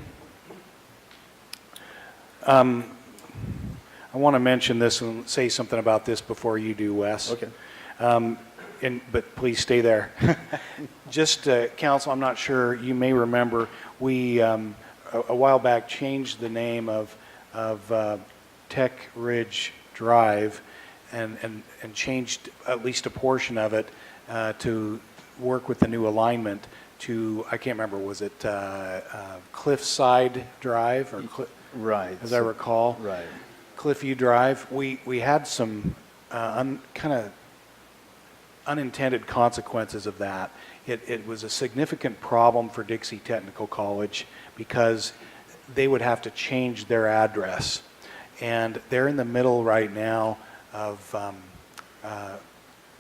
I want to mention this and say something about this before you do, Wes. Okay. But please stay there. Just, council, I'm not sure, you may remember, we, a while back, changed the name of Tech Ridge Drive and changed at least a portion of it to work with the new alignment to, I can't remember, was it Cliffside Drive or Right. as I recall? Right. Cliffview Drive. We had some kind of unintended consequences of that. It was a significant problem for Dixie Technical College because they would have to change their address. And they're in the middle right now of,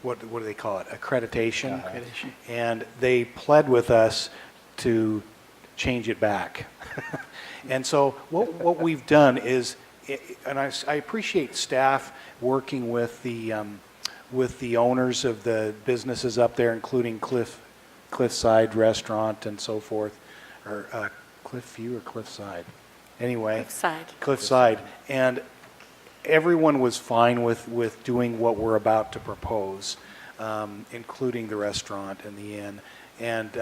what do they call it? Accreditation. Accreditation. And they pled with us to change it back. And so what we've done is, and I appreciate staff working with the owners of the businesses up there, including Cliffside Restaurant and so forth, or Cliffview or Cliffside. Anyway, Cliffside. Cliffside, and everyone was fine with doing what we're about to propose, including the restaurant and the inn, and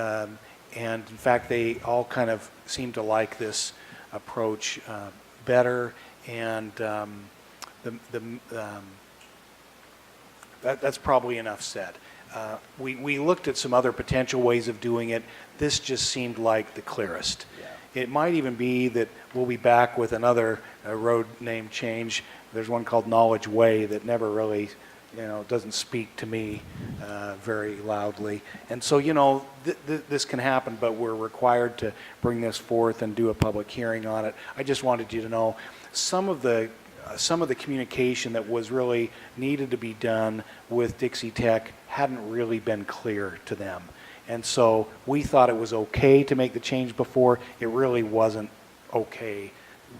in fact they all kind of seem to like this approach better, and that's probably enough said. We looked at some other potential ways of doing it. This just seemed like the clearest. Yeah. It might even be that we'll be back with another road name change. There's one called Knowledge Way that never really, doesn't speak to me very loudly. And so, this can happen, but we're required to bring this forth and do a public hearing on it. I just wanted you to know some of the communication that was really needed to be done with Dixie Tech hadn't really been clear to them. And so we thought it was okay to make the change before. It really wasn't okay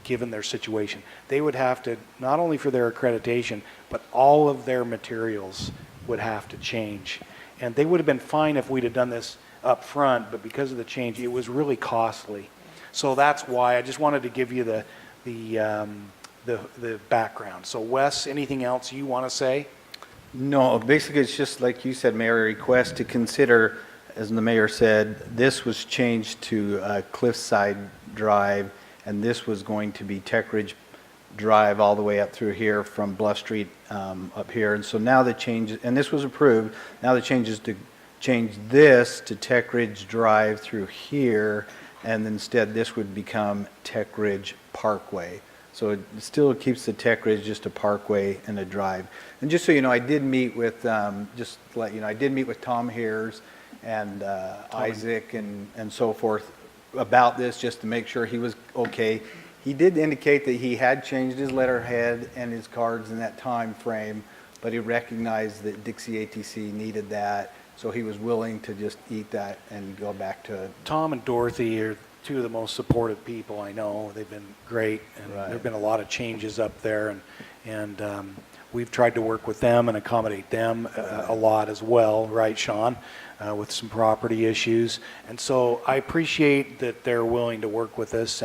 given their situation. They would have to, not only for their accreditation, but all of their materials would have to change. And they would have been fine if we'd have done this up front, but because of the change, it was really costly. So that's why I just wanted to give you the background. So Wes, anything else you want to say? No, basically it's just like you said, Mayor, a request to consider, as the mayor said, this was changed to Cliffside Drive, and this was going to be Tech Ridge Drive all the way up through here from Bluff Street up here. And so now the change, and this was approved, now the change is to change this to Tech Ridge Drive through here, and instead this would become Tech Ridge Parkway. So it still keeps the Tech Ridge just a parkway and a drive. And just so you know, I did meet with, just to let you know, I did meet with Tom Heers and Isaac and so forth about this just to make sure he was okay. He did indicate that he had changed his letterhead and his cards in that time frame, but he recognized that Dixie ATC needed that, so he was willing to just eat that and go back to. Tom and Dorothy are two of the most supportive people I know. They've been great, and Right. there have been a lot of changes up there, and we've tried to work with them and accommodate them a lot as well, right, Sean, with some property issues. And so I appreciate that they're willing to work with us,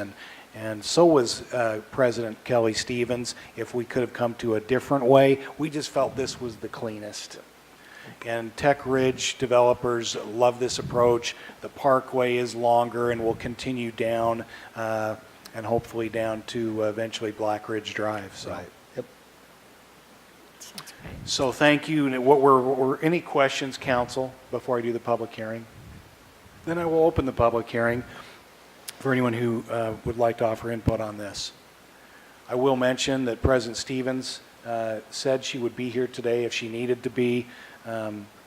and so was President Kelly Stevens. If we could have come to a different way, we just felt this was the cleanest. And Tech Ridge developers love this approach. The parkway is longer and will continue down and hopefully down to eventually Black Ridge Drive. So. Right. Yep. So thank you. And what were any questions, council, before I do the public hearing? Then I will open the public hearing for anyone who would like to offer input on this. I will mention that President Stevens said she would be here today if she needed to be.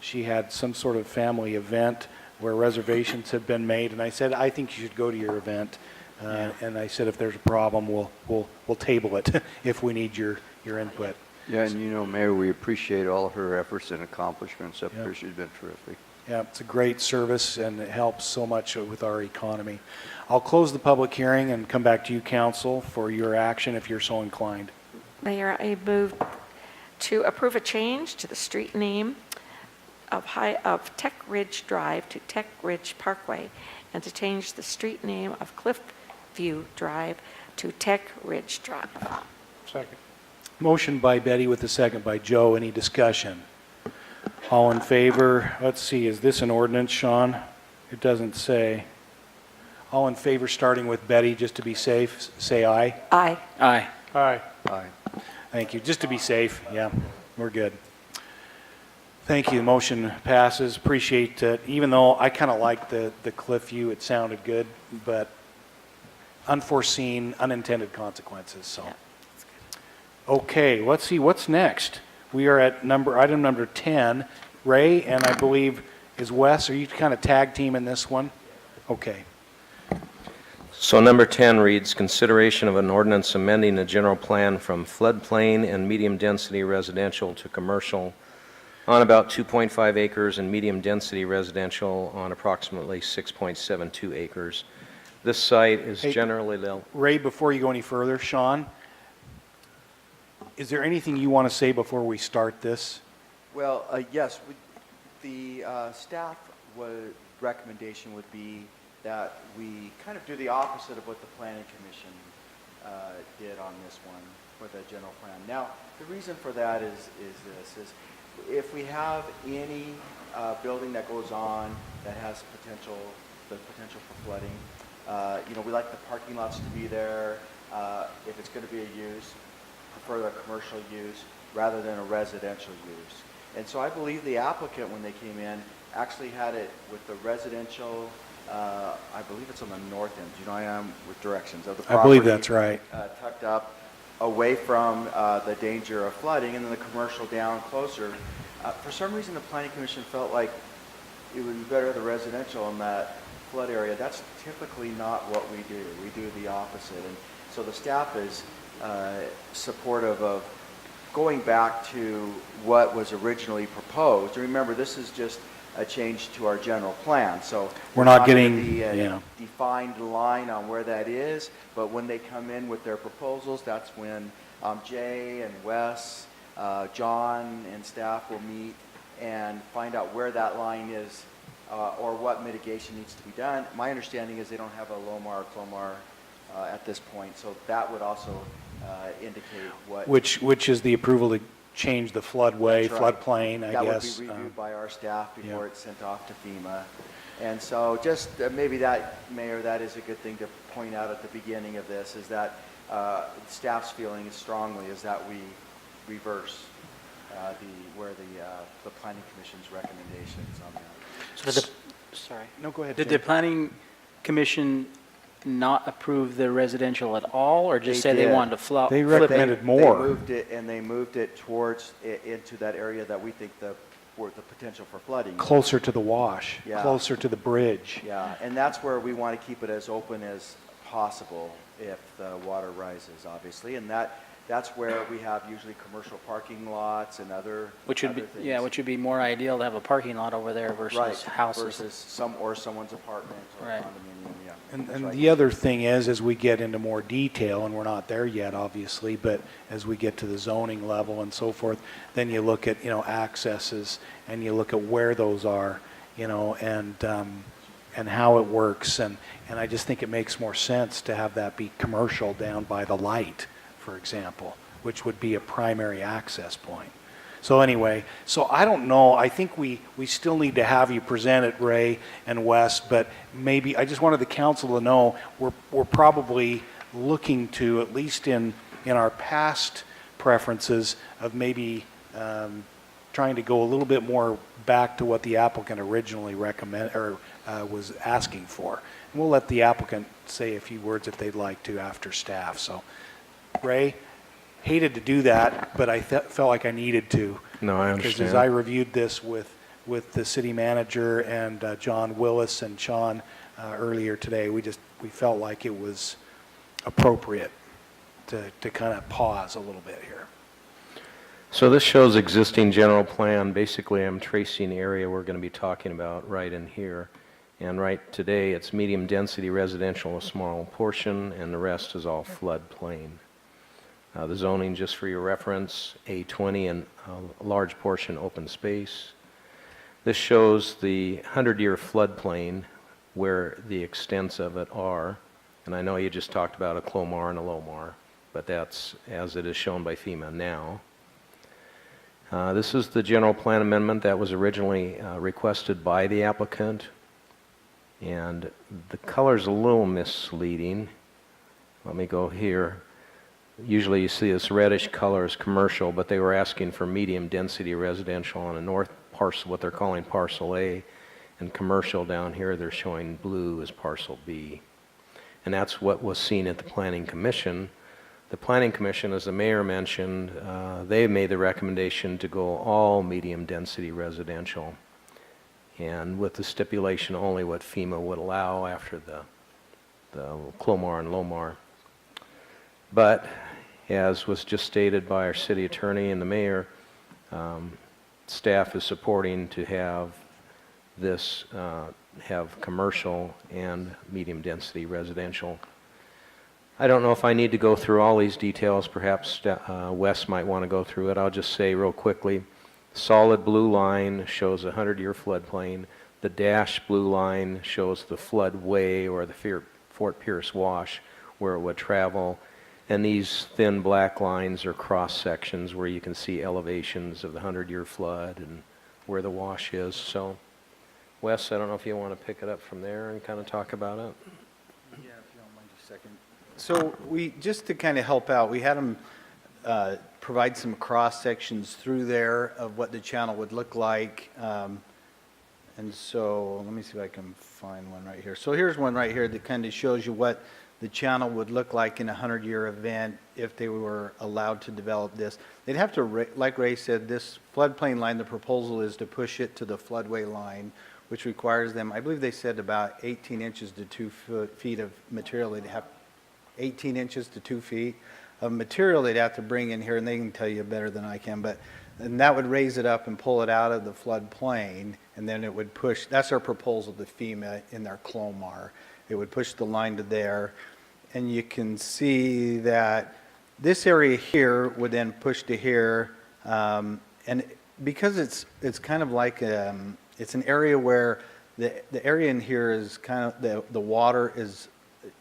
She had some sort of family event where reservations had been made, and I said, I think you should go to your event. And I said, if there's a problem, we'll table it if we need your input. Yeah, and you know, Mayor, we appreciate all of her efforts and accomplishments up Yep. there. She's been terrific. Yeah, it's a great service, and it helps so much with our economy. I'll close the public hearing and come back to you, council, for your action if you're so inclined. Mayor, I move to approve a change to the street name of Tech Ridge Drive to Tech Ridge Parkway, and to change the street name of Cliffview Drive to Tech Ridge Drive. Second. Motion by Betty with a second by Joe. Any discussion? All in favor? Let's see, is this an ordinance, Sean? It doesn't say. All in favor, starting with Betty, just to be safe, say aye. Aye. Aye. Aye. Aye. Thank you. Just to be safe, yeah, we're good. Thank you. The motion passes. Appreciate it. Even though I kind of like the cliff view, it sounded good, but unforeseen, unintended consequences, so. Okay, let's see, what's next? We are at item number 10. Ray, and I believe, is Wes, are you kind of tag team in this one? Okay. So number 10 reads, consideration of an ordinance amending the general plan from floodplain and medium-density residential to commercial on about 2.5 acres and medium-density residential on approximately 6.72 acres. This site is Hey, generally... Ray, before you go any further, Sean, is there anything you want to say before we start this? Well, yes, the staff recommendation would be that we kind of do the opposite of what the Planning Commission did on this one for the general plan. Now, the reason for that is if we have any building that goes on that has the potential for flooding, we like the parking lots to be there. If it's going to be a use, prefer a commercial use rather than a residential use. And so I believe the applicant, when they came in, actually had it with the residential, I believe it's on the north end. I am with directions of the property. I believe that's right. Tucked up away from the danger of flooding, and then the commercial down closer. For some reason, the Planning Commission felt like it would be better the residential in that flood area. That's typically not what we do. We do the opposite. And so the staff is supportive of going back to what was originally proposed. And remember, this is just a change to our general plan, so We're not gonna getting, be a yeah. defined line on where that is, but when they come in with their proposals, that's when Jay and Wes, John and staff will meet and find out where that line is or what mitigation needs to be done. My understanding is they don't have a LOMAR or CLOMAR at this point, so that would also indicate what... Which is the approval to change the floodway, That's right. floodplain, I guess. That would be reviewed by our staff before yeah. it's sent off to FEMA. And so just maybe that, Mayor, that is a good thing to point out at the beginning of this, is that staff's feeling strongly is that we reverse where the Planning Commission's recommendations on that. So sorry. No, go ahead. Did Jay. the Planning Commission not approve the residential at all, or just They say they did. wanted to flip They recommended more. They moved it, and they moved it towards, into that area that we think the for the potential for flooding. Closer to the wash, Yeah. closer to the bridge. Yeah, and that's where we want to keep it as open as possible if the water rises, obviously. And that's where we have usually commercial parking lots and other Which would be, other yeah, things. which would be more ideal to have a parking lot over there Right, versus houses. versus someone's apartment or Right. condominium, yeah. And, That's and right. the other thing is, as we get into more detail, and we're not there yet, obviously, but as we get to the zoning level and so forth, then you look at, accesses, and you look at where those are, and how it works, and I just think it makes more sense to have that be commercial down by the light, for example, which would be a primary access point. So anyway, so I don't know, I think we still need to have you present it, Ray and Wes, but maybe, I just wanted the council to know, we're probably looking to, at least in our past preferences, of maybe trying to go a little bit more back to what the applicant originally was asking for. And we'll let the applicant say a few words if they'd like to after staff. So, Ray, hated to do that, but I felt like I needed to. No, I Because understand. as I reviewed this with the city manager and John Willis and Sean earlier today, we felt like it was appropriate to kind of pause a little bit here. So this shows existing general plan. Basically, I'm tracing the area we're going to be talking about right in here. And right today, it's medium density residential, a small portion, and the rest is all floodplain. The zoning, just for your reference, A20 and a large portion open space. This shows the 100-year floodplain where the extents of it are. And I know you just talked about a Clomar and a Lomar, but that's as it is shown by FEMA now. This is the general plan amendment that was originally requested by the applicant. And the color's a little misleading. Let me go here. Usually you see this reddish color is commercial, but they were asking for medium density residential on a north parcel, what they're calling parcel A, and commercial down here they're showing blue as parcel B. And that's what was seen at the Planning Commission. The Planning Commission, as the mayor mentioned, they made the recommendation to go all medium density residential, and with the stipulation only what FEMA would allow after the Clomar and Lomar. But as was just stated by our city attorney and the mayor, staff is supporting to have this have commercial and medium density residential. I don't know if I need to go through all these details. Perhaps Wes might want to go through it. I'll just say real quickly, solid blue line shows a 100-year floodplain. The dashed blue line shows the floodway or the Fort Pierce wash where it would travel. And these thin black lines are cross sections where you can see elevations of the 100-year flood and where the wash is. So, Wes, I don't know if you want to pick it up from there and kind of talk about it. Yeah, if you don't mind just a second. So we, just to kind of help out, we had them provide some cross sections through there of what the channel would look like. And so let me see if I can find one right here. So here's one right here that kind of shows you what the channel would look like in a 100-year event if they were allowed to develop this. They'd have to, like Ray said, this floodplain line, the proposal is to push it to the floodway line, which requires them, I believe they said about 18 inches to 2 feet of material. They'd have 18 inches to 2 feet of material they'd have to bring in here, and they can tell you better than I can, but and that would raise it up and pull it out of the floodplain, and then it would push, that's our proposal to FEMA in their Clomar. It would push the line to there, and you can see that this area here would then push to here, and because it's kind of like it's an area where the area in here is kind of the water is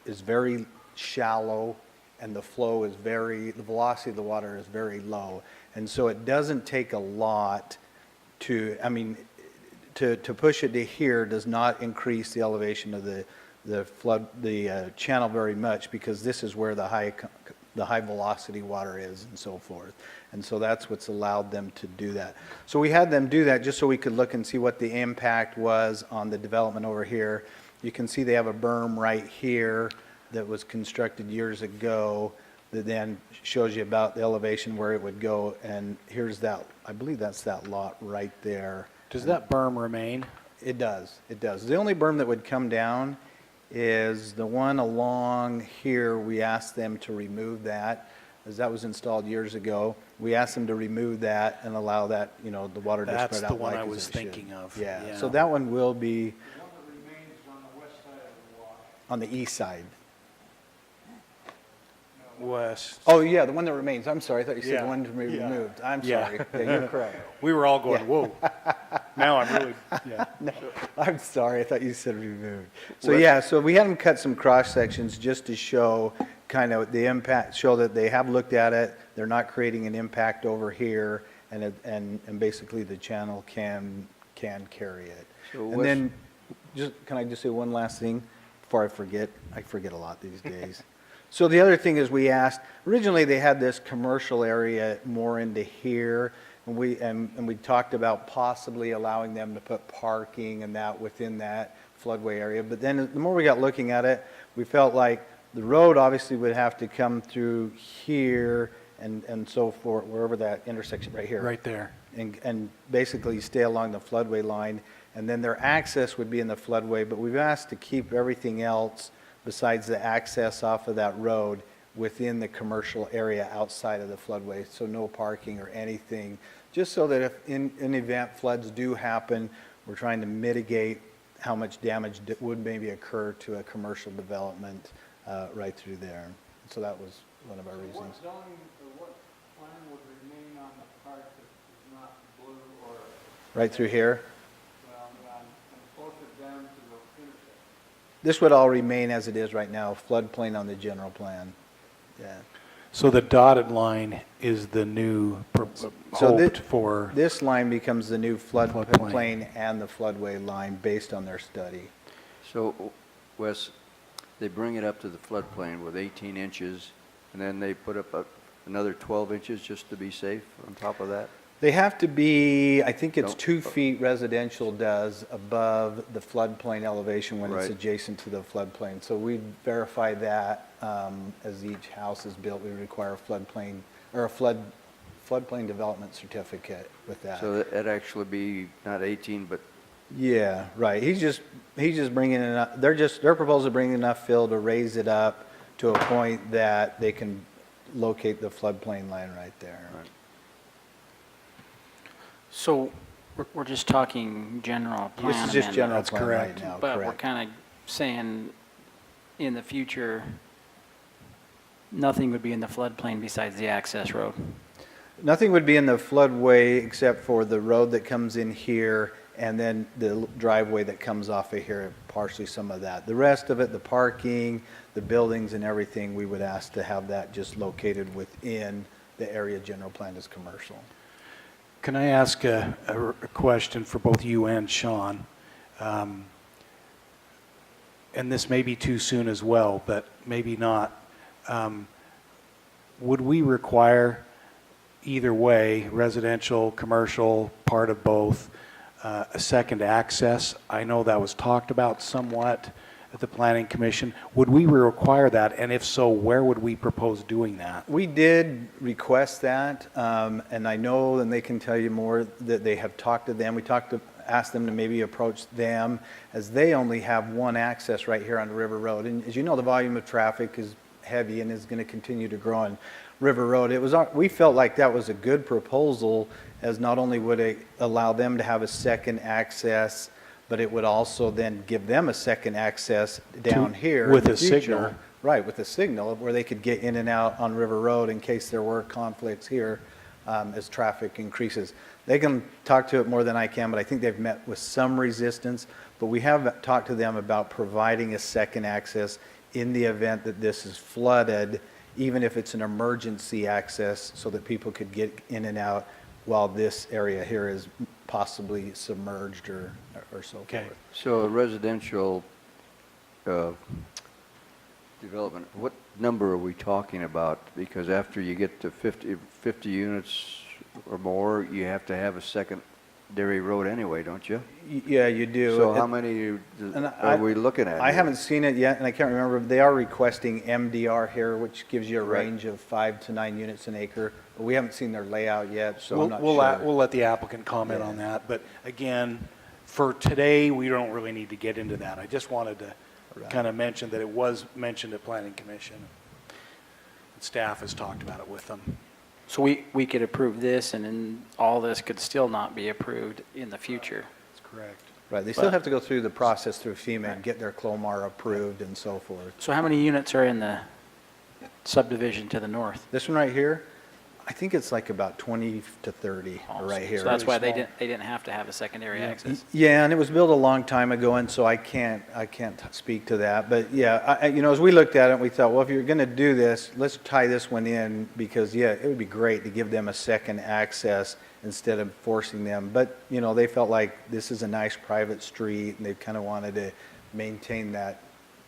very shallow, and the flow is the velocity of the water is very low, and so it doesn't take a lot to push it to here does not increase the elevation of the channel very much, because this is where the high velocity water is and so forth. And so that's what's allowed them to do that. So we had them do that just so we could look and see what the impact was on the development over here. You can see they have a berm right here that was constructed years ago that then shows you about the elevation where it would go, and here's that, I believe that's that lot right there. Does that berm remain? It does, it does. The only berm that would come down is the one along here. We asked them to remove that, as that was installed years ago. We asked them to remove that and allow that, you know, the water to spread out That's like the one I as was it should. thinking of. Yeah, so that one will be on the east side. West. Oh, yeah, the one that remains. I'm sorry, I thought you said Yeah, the one to be yeah. removed. I'm Yeah. sorry. Yeah, you're correct. We were all going, Yeah. whoa. Now I'm really, yeah. No, I'm sorry, I thought you said removed. So, yeah, so we had them cut some cross sections just to show kind of the impact, show that they have looked at it, they're not creating an impact over here, and basically the channel can carry it. So And then, can I just say one last thing before I forget? I forget a lot these days. So the other thing is we asked, originally they had this commercial area more into here, and we talked about possibly allowing them to put parking and that within that floodway area. But then the more we got looking at it, we felt like the road obviously would have to come through here and so forth, wherever that intersection right here. Right there. And basically stay along the floodway line, and then their access would be in the floodway, but we've asked to keep everything else besides the access off of that road within the commercial area outside of the floodway, so no parking or anything, just so that if in an event floods do happen, we're trying to mitigate how much damage would maybe occur to a commercial development right through there. So that was one of our reasons. What zoning, or what plan would remain on the part that is not blue or? Right through here. Well, and closer down to the intersection? This would all remain as it is right now, floodplain on the general plan. Yeah. So the dotted line is the new hoped for. This line becomes the new floodplain and the floodway line based on their study. So, Wes, they bring it up to the floodplain with 18 inches, and then they put up another 12 inches just to be safe on top of that? They have to be, I think it's Don't- 2 feet residential does above the floodplain elevation when it's Right. adjacent to the floodplain. So we verify that as each house is built, we require a floodplain, or a floodplain development certificate with that. So that'd actually be not 18, but Yeah, right. He's just bringing enough, their proposal is bringing enough fill to raise it up to a point that they can locate the floodplain line right there. So we're just talking general plan This is just amendment. general That's plan right correct. now, But we're correct. kind of saying in the future, nothing would be in the floodplain besides the access road. Nothing would be in the floodway except for the road that comes in here and then the driveway that comes off of here, partially some of that. The rest of it, the parking, the buildings and everything, we would ask to have that just located within the area general plan as commercial. Can I ask a question for both you and Sean? And this may be too soon as well, but maybe not. Would we require either way, residential, commercial, part of both, a second access? I know that was talked about somewhat at the Planning Commission. Would we require that? And if so, where would we propose doing that? We did request that, and I know, and they can tell you more, that they have talked to them. We asked them to maybe approach them, as they only have one access right here on River Road. And as you know, the volume of traffic is heavy and is going to continue to grow on River Road. We felt like that was a good proposal, as not only would it allow them to have a second access, but it would also then give them a second access down here. with in the a future. signal. Right, with a signal where they could get in and out on River Road in case there were conflicts here as traffic increases. They can talk to it more than I can, but I think they've met with some resistance. But we have talked to them about providing a second access in the event that this is flooded, even if it's an emergency access, so that people could get in and out while this area here is possibly submerged or so forth. So a residential development, what number are we talking about? Because after you get to 50 units or more, you have to have a second Dairy Road anyway, don't you? Yeah, you do. So how many And are we looking at? I here? haven't seen it yet, and I can't remember. They are requesting MDR here, which gives you a Right. range of 5 to 9 units an acre. But we haven't seen their layout yet, so We'll, I'm not we'll, sure. we'll let the applicant comment on that, but again, for today, we don't really need to get into that. I just wanted to kind of mention that it was mentioned at Planning Commission. Staff has talked about it with them. So we could approve this, and then all this could still not be approved in the future. That's correct. Right, they still have to go through the process through FEMA and get their CLOMAR approved and so forth. So how many units are in the subdivision to the north? This one right here, I think it's like about 20 to 30 right here. So that's why they didn't have to have a secondary access. Yeah, and it was built a long time ago, and so I can't speak to that. But yeah, as we looked at it, we thought, well, if you're going to do this, let's tie this one in because, yeah, it would be great to give them a second access instead of forcing them. But, they felt like this is a nice private street, and they kind of wanted to maintain that,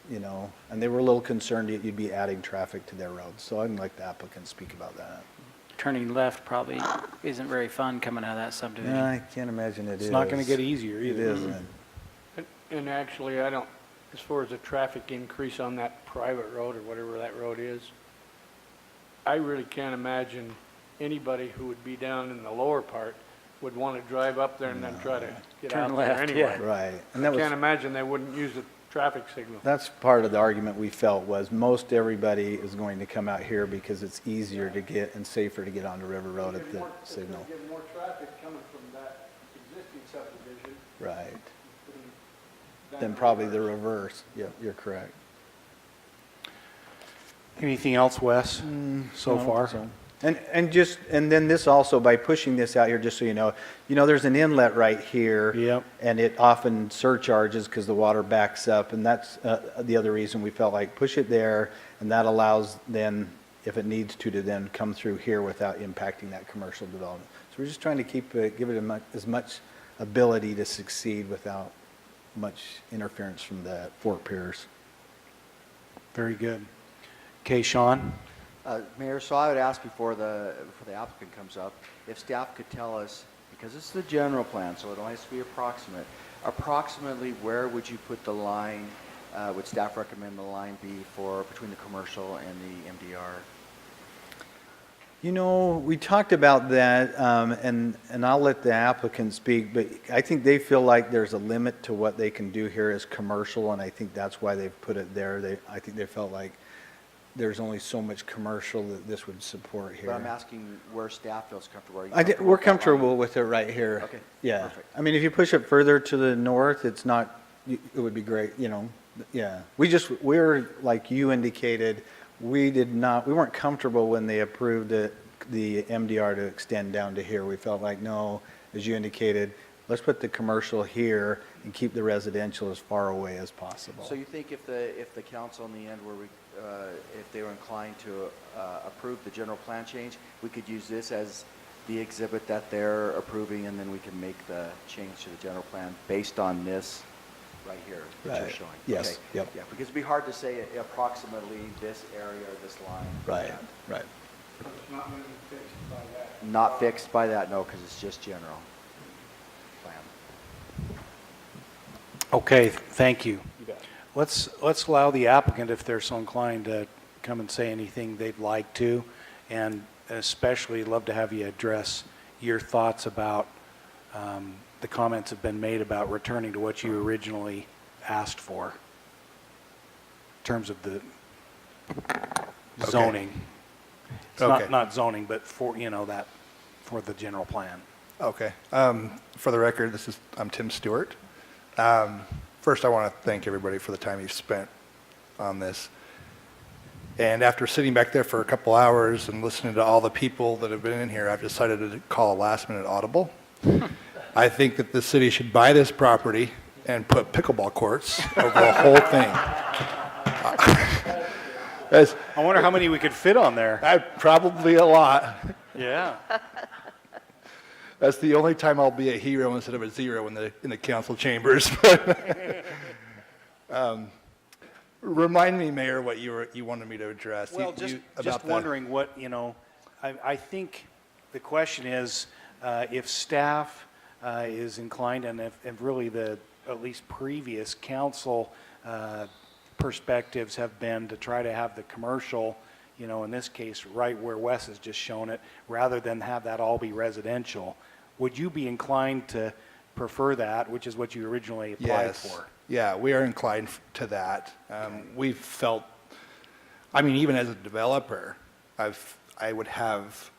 and they were a little concerned that you'd be adding traffic to their roads. So I'd like the applicant speak about that. Turning left probably isn't very fun coming out of that subdivision. Yeah, I can't imagine it is. It's not going to get easier It either. isn't. And actually, I don't, as far as the traffic increase on that private road or whatever that road is, I really can't imagine anybody who would be down in the lower part would want to drive up there and then try to get Turn out left, there anyway. Right. And I that was. can't imagine they wouldn't use the traffic signal. That's part of the argument we felt was most everybody is going to come out here because it's easier to get and safer to get onto River Road at the signal. Get more traffic coming from that existing subdivision. Right. Then probably the reverse. Yep, you're correct. Anything else, Wes, so No, far? so- And then this also, by pushing this out here, just so you know, there's an inlet right here. Yep. And it often surcharges because the water backs up, and that's the other reason we felt like push it there, and that allows then, if it needs to then come through here without impacting that commercial development. So we're just trying to give it as much ability to succeed without much interference from the Fort Pierce. Very good. Okay, Sean? Mayor, so I would ask before the applicant comes up, if staff could tell us, because it's the general plan, so it only has to be approximately where would you put the line, would staff recommend the line be for between the commercial and the MDR? We talked about that, and I'll let the applicant speak, but I think they feel like there's a limit to what they can do here as commercial, and I think that's why they've put it there. I think they felt like there's only so much commercial that this would support here. But I'm asking where staff feels comfortable. Are you We're with that line? comfortable with it right here. Okay, Yeah. perfect. I mean, if you push it further to the north, it would be great, yeah. We're, like you indicated, we weren't comfortable when they approved the MDR to extend down to here. We felt like, no, as you indicated, let's put the commercial here and keep the residential as far away as possible. So you think if the council in the end if they were inclined to approve the general plan change, we could use this as the exhibit that they're approving, and then we can make the change to the general plan based on this right here that you're Right. showing? Yes. Okay. Yep. Yeah, because it'd be hard to say approximately this area or this line. Right, right. It's not going to be fixed by that. Not fixed by that, no, because it's just general plan. Okay, thank you. You bet. Let's allow the applicant, if they're so inclined, to come and say anything they'd like to, and especially love to have you address your thoughts about the comments have been made about returning to what you originally asked for in terms of the zoning. It's Okay. not zoning, but for, for the general plan. Okay. For the record, I'm Tim Stewart. First, I want to thank everybody for the time you've spent on this. And after sitting back there for a couple hours and listening to all the people that have been in here, I've decided to call a last-minute audible. I think that the city should buy this property and put pickleball courts over the whole thing. I wonder how many we could fit on there. Probably a lot. Yeah. That's the only time I'll be a hero instead of a zero in the council chambers. Remind me, Mayor, what you wanted me to address. Well, just wondering what, I think the question is, if staff is inclined, and if really the, at least previous council perspectives have been to try to have the commercial, in this case, right where Wes has just shown it, rather than have that all be residential. Would you be inclined to prefer that, which is what you originally applied for? Yeah, we are inclined to that. We've felt, I mean, even as a developer, I would have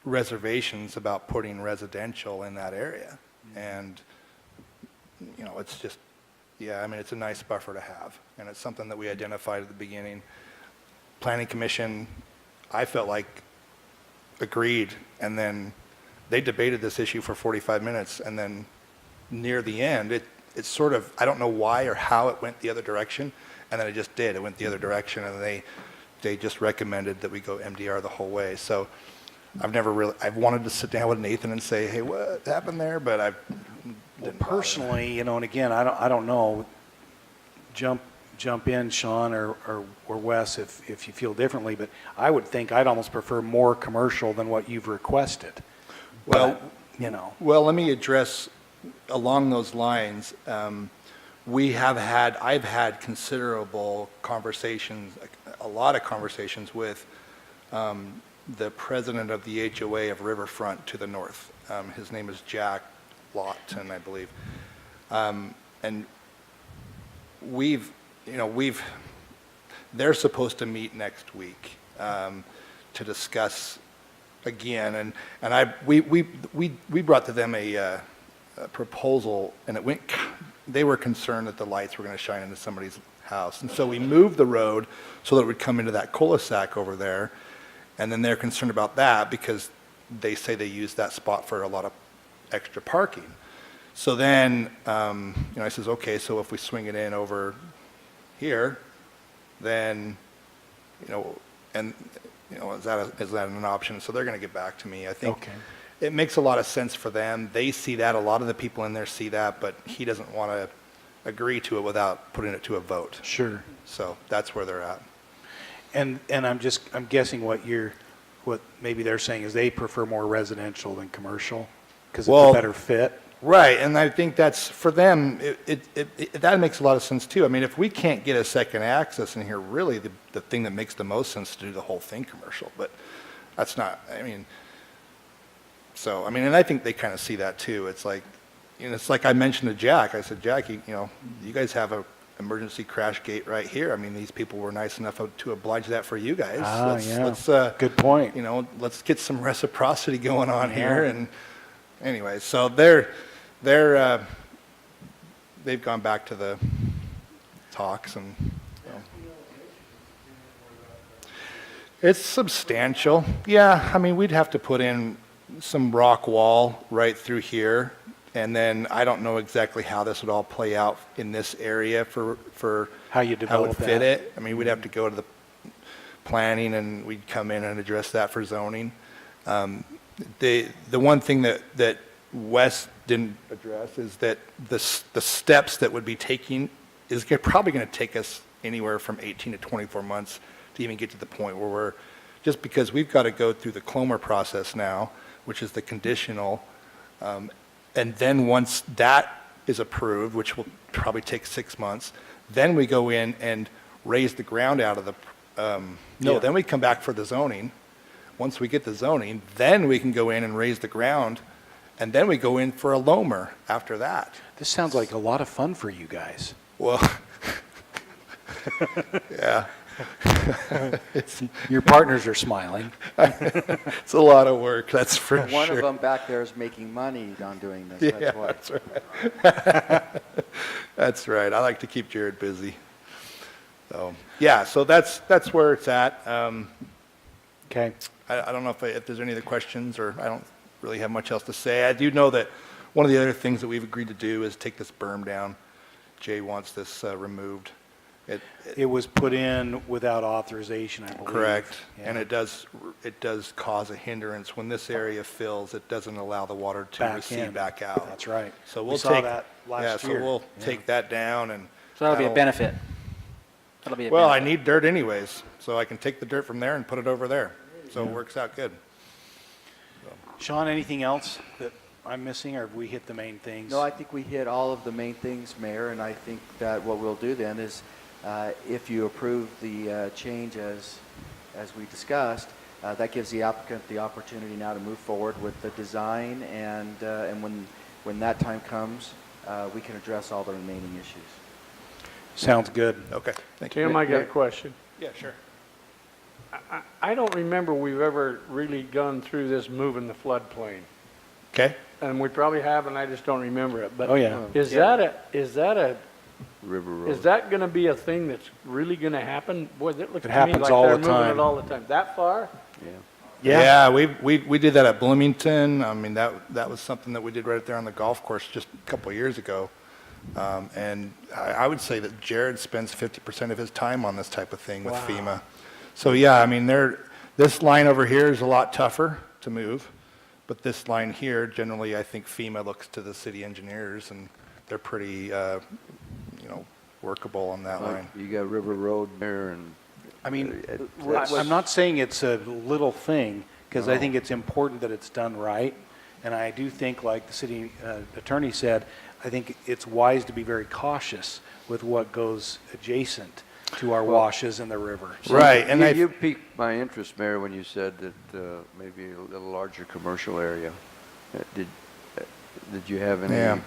reservations about putting residential in that area. And, it's just, I mean, it's a nice buffer to have. And it's something that we identified at the beginning. Planning Commission, I felt like, agreed, and then they debated this issue for 45 minutes, and then near the end, it's sort of, I don't know why or how it went the other direction, and then it just did. It went the other direction, and they just recommended that we go MDR the whole way. So I've wanted to sit down with Nathan and say, hey, what happened there? But personally, and again, I don't know, jump in, Sean or Wes, if you feel differently, but I would think I'd almost prefer more commercial than what you've requested. Well, But, Well, let me address along those lines. I've had considerable conversations, a lot of conversations with the president of the HOA of Riverfront to the north. His name is Jack Lawton, I believe. And they're supposed to meet next week to discuss again, and we brought to them a proposal, and they were concerned that the lights were going to shine into somebody's house, and so we moved the road so that it would come into that cul-de-sac over there, and then they're concerned about that because they say they use that spot for a lot of extra parking. So then, I says, okay, so if we swing it in over here, then, is that an option? So they're going to get back to me. I think it makes a lot of sense for them. They see that. A lot of the people in there see that, but he doesn't want to agree to it without putting it to a vote. Sure. So that's where they're at. And I'm guessing what maybe they're saying is they prefer more residential than commercial because it's a better fit. Right, and I think that's, for them, that makes a lot of sense too. I mean, if we can't get a second access in here, really the thing that makes the most sense to do the whole thing commercial, but that's not, and I think they kind of see that too. It's like, it's like I mentioned to Jack, I said, Jack, you guys have a emergency crash gate right here. I mean, these people were nice enough to oblige that for you guys. Let's good point. Let's get some reciprocity going on here. And anyway, so they've gone back to the talks, and it's substantial. Yeah, I mean, we'd have to put in some rock wall right through here, and then I don't know exactly how this would all play out in this area for how you develop would fit it. I mean, we'd have to go to the planning, and we'd come in and address that for zoning. The one thing that Wes didn't address is that the steps that would be taking is probably going to take us anywhere from 18 to 24 months to even get to the point where just because we've got to go through the Clomer process now, which is the conditional, and then once that is approved, which will probably take 6 months, then we go in and raise the ground out of the, then we come back for the zoning. Once we get the zoning, then we can go in and raise the ground, and then we go in for a loamer after that. This sounds like a lot of fun for you guys. Well, yeah. Your partners are smiling. It's a lot of work, that's for sure. One of them back there is making money on doing this. Yeah, that's why. that's right. That's right. I like to keep Jared busy. So yeah, so that's where it's at. Okay. I don't know if there's any other questions, or I don't really have much else to say. I do know that one of the other things that we've agreed to do is take this berm down. Jay wants this removed. It was put in without authorization, I believe. Correct. Yeah. And it does cause a hindrance. When this area fills, it doesn't allow the water to recede back out. That's right. So We we'll saw take that last year. So we'll take that down, and So that'll be a benefit. That'll be a well, benefit. I need dirt anyways, so I can take the dirt from there and put it over there. So it works out good. Sean, anything else that I'm missing, or have we hit the main things? No, I think we hit all of the main things, Mayor, and I think that what we'll do then is, if you approve the change as we discussed, that gives the applicant the opportunity now to move forward with the design, and when that time comes, we can address all the remaining issues. Sounds good. Okay, thank you. Tim, I got a question. Yeah, sure. I don't remember we've ever really gone through this moving the floodplain. Okay. And we probably have, and I just don't remember it. But Oh, yeah. is that a River Road. is that going to be a thing that's really going to happen? Boy, that looks It to me happens like all they're the moving time. it all the time. That far? Yeah, we did that at Bloomington. I mean, that was something that we did right there on the golf course just a couple of years ago. And I would say that Jared spends 50% of his time on this type of thing with FEMA. So yeah, I mean, this line over here is a lot tougher to move, but this line here, generally, I think FEMA looks to the city engineers, and they're pretty, workable on that line. You got River Road there, and I mean, I'm not saying it's a little thing, because I think it's important that it's done right. And I do think, like the city attorney said, I think it's wise to be very cautious with what goes adjacent to our washes in the river. So Right, and you piqued my interest, Mayor, when you said that maybe a little larger commercial area. Did you have any? Yeah.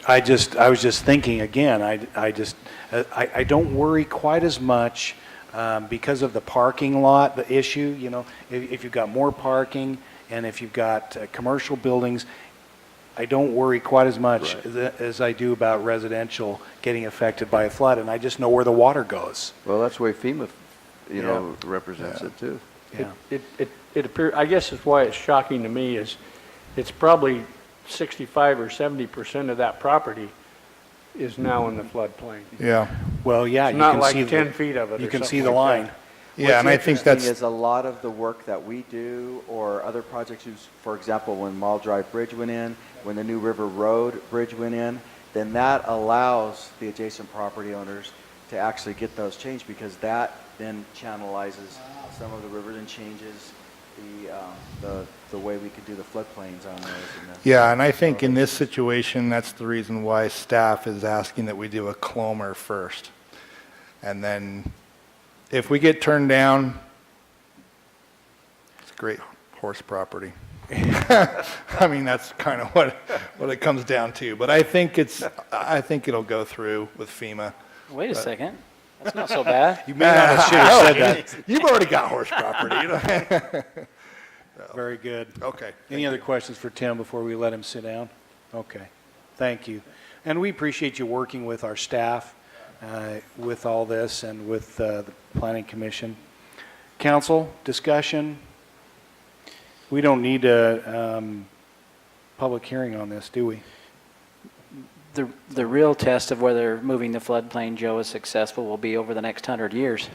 I was just thinking again, I don't worry quite as much because of the parking lot, the issue, if you've got more parking and if you've got commercial buildings, I don't worry quite as much as I do about residential getting affected by a flood, and I just know where the water goes. Well, that's the way FEMA, represents it too. Yeah. It appears, I guess it's why it's shocking to me is it's probably 65 or 70% of that property is now in the floodplain. Yeah. Well, yeah, It's you not can like see 10 feet of it You or can see something the like line. that. Yeah, and I think What's interesting that's is a lot of the work that we do or other projects, for example, when Mall Drive Bridge went in, when the new River Road Bridge went in, then that allows the adjacent property owners to actually get those changed, because that then channelizes some of the rivers and changes the way we could do the floodplains on those. Yeah, and I think in this situation, that's the reason why staff is asking that we do a clomer first. And then if we get turned down, it's great horse property. I mean, that's kind of what it comes down to. But I think it'll go through with FEMA. Wait a second. That's not so bad. You may not have should have said that. You've already got horse property. Very good. Okay. Any other questions for Tim before we let him sit down? Okay. Thank you. And we appreciate you working with our staff with all this and with the Planning Commission. Council, discussion? We don't need a public hearing on this, do we? The real test of whether moving the floodplain, Joe, is successful will be over the next 100 years.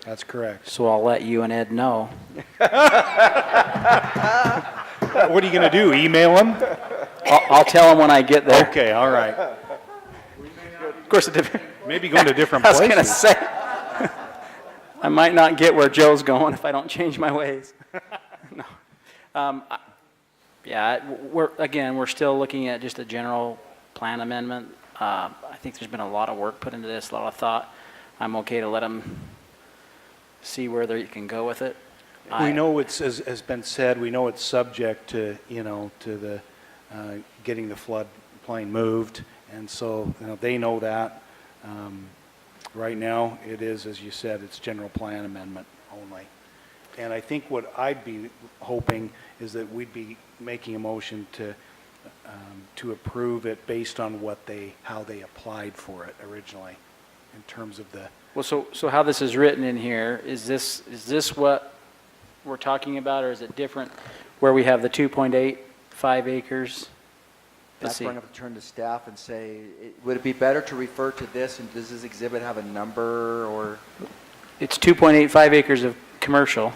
That's correct. So I'll let you and Ed know. What are you going to do, email him? I'll tell him when I get there. Okay, all right. Of course, Maybe going to different I was places. going to say, I might not get where Joe's going if I don't change my ways. No. We're still looking at just a general plan amendment. I think there's been a lot of work put into this, a lot of thought. I'm okay to let them see where they can go with it. We know it's, as has been said, we know it's subject to, to the getting the floodplain moved, and so they know that. Right now, it is, as you said, it's general plan amendment only. And I think what I'd be hoping is that we'd be making a motion to approve it based on how they applied for it originally, in terms of the. Well, so how this is written in here, is this what we're talking about, or is it different where we have the 2.85 acres? That's where I'm going to turn to staff and say, would it be better to refer to this, and does this exhibit have a number, or? It's 2.85 acres of commercial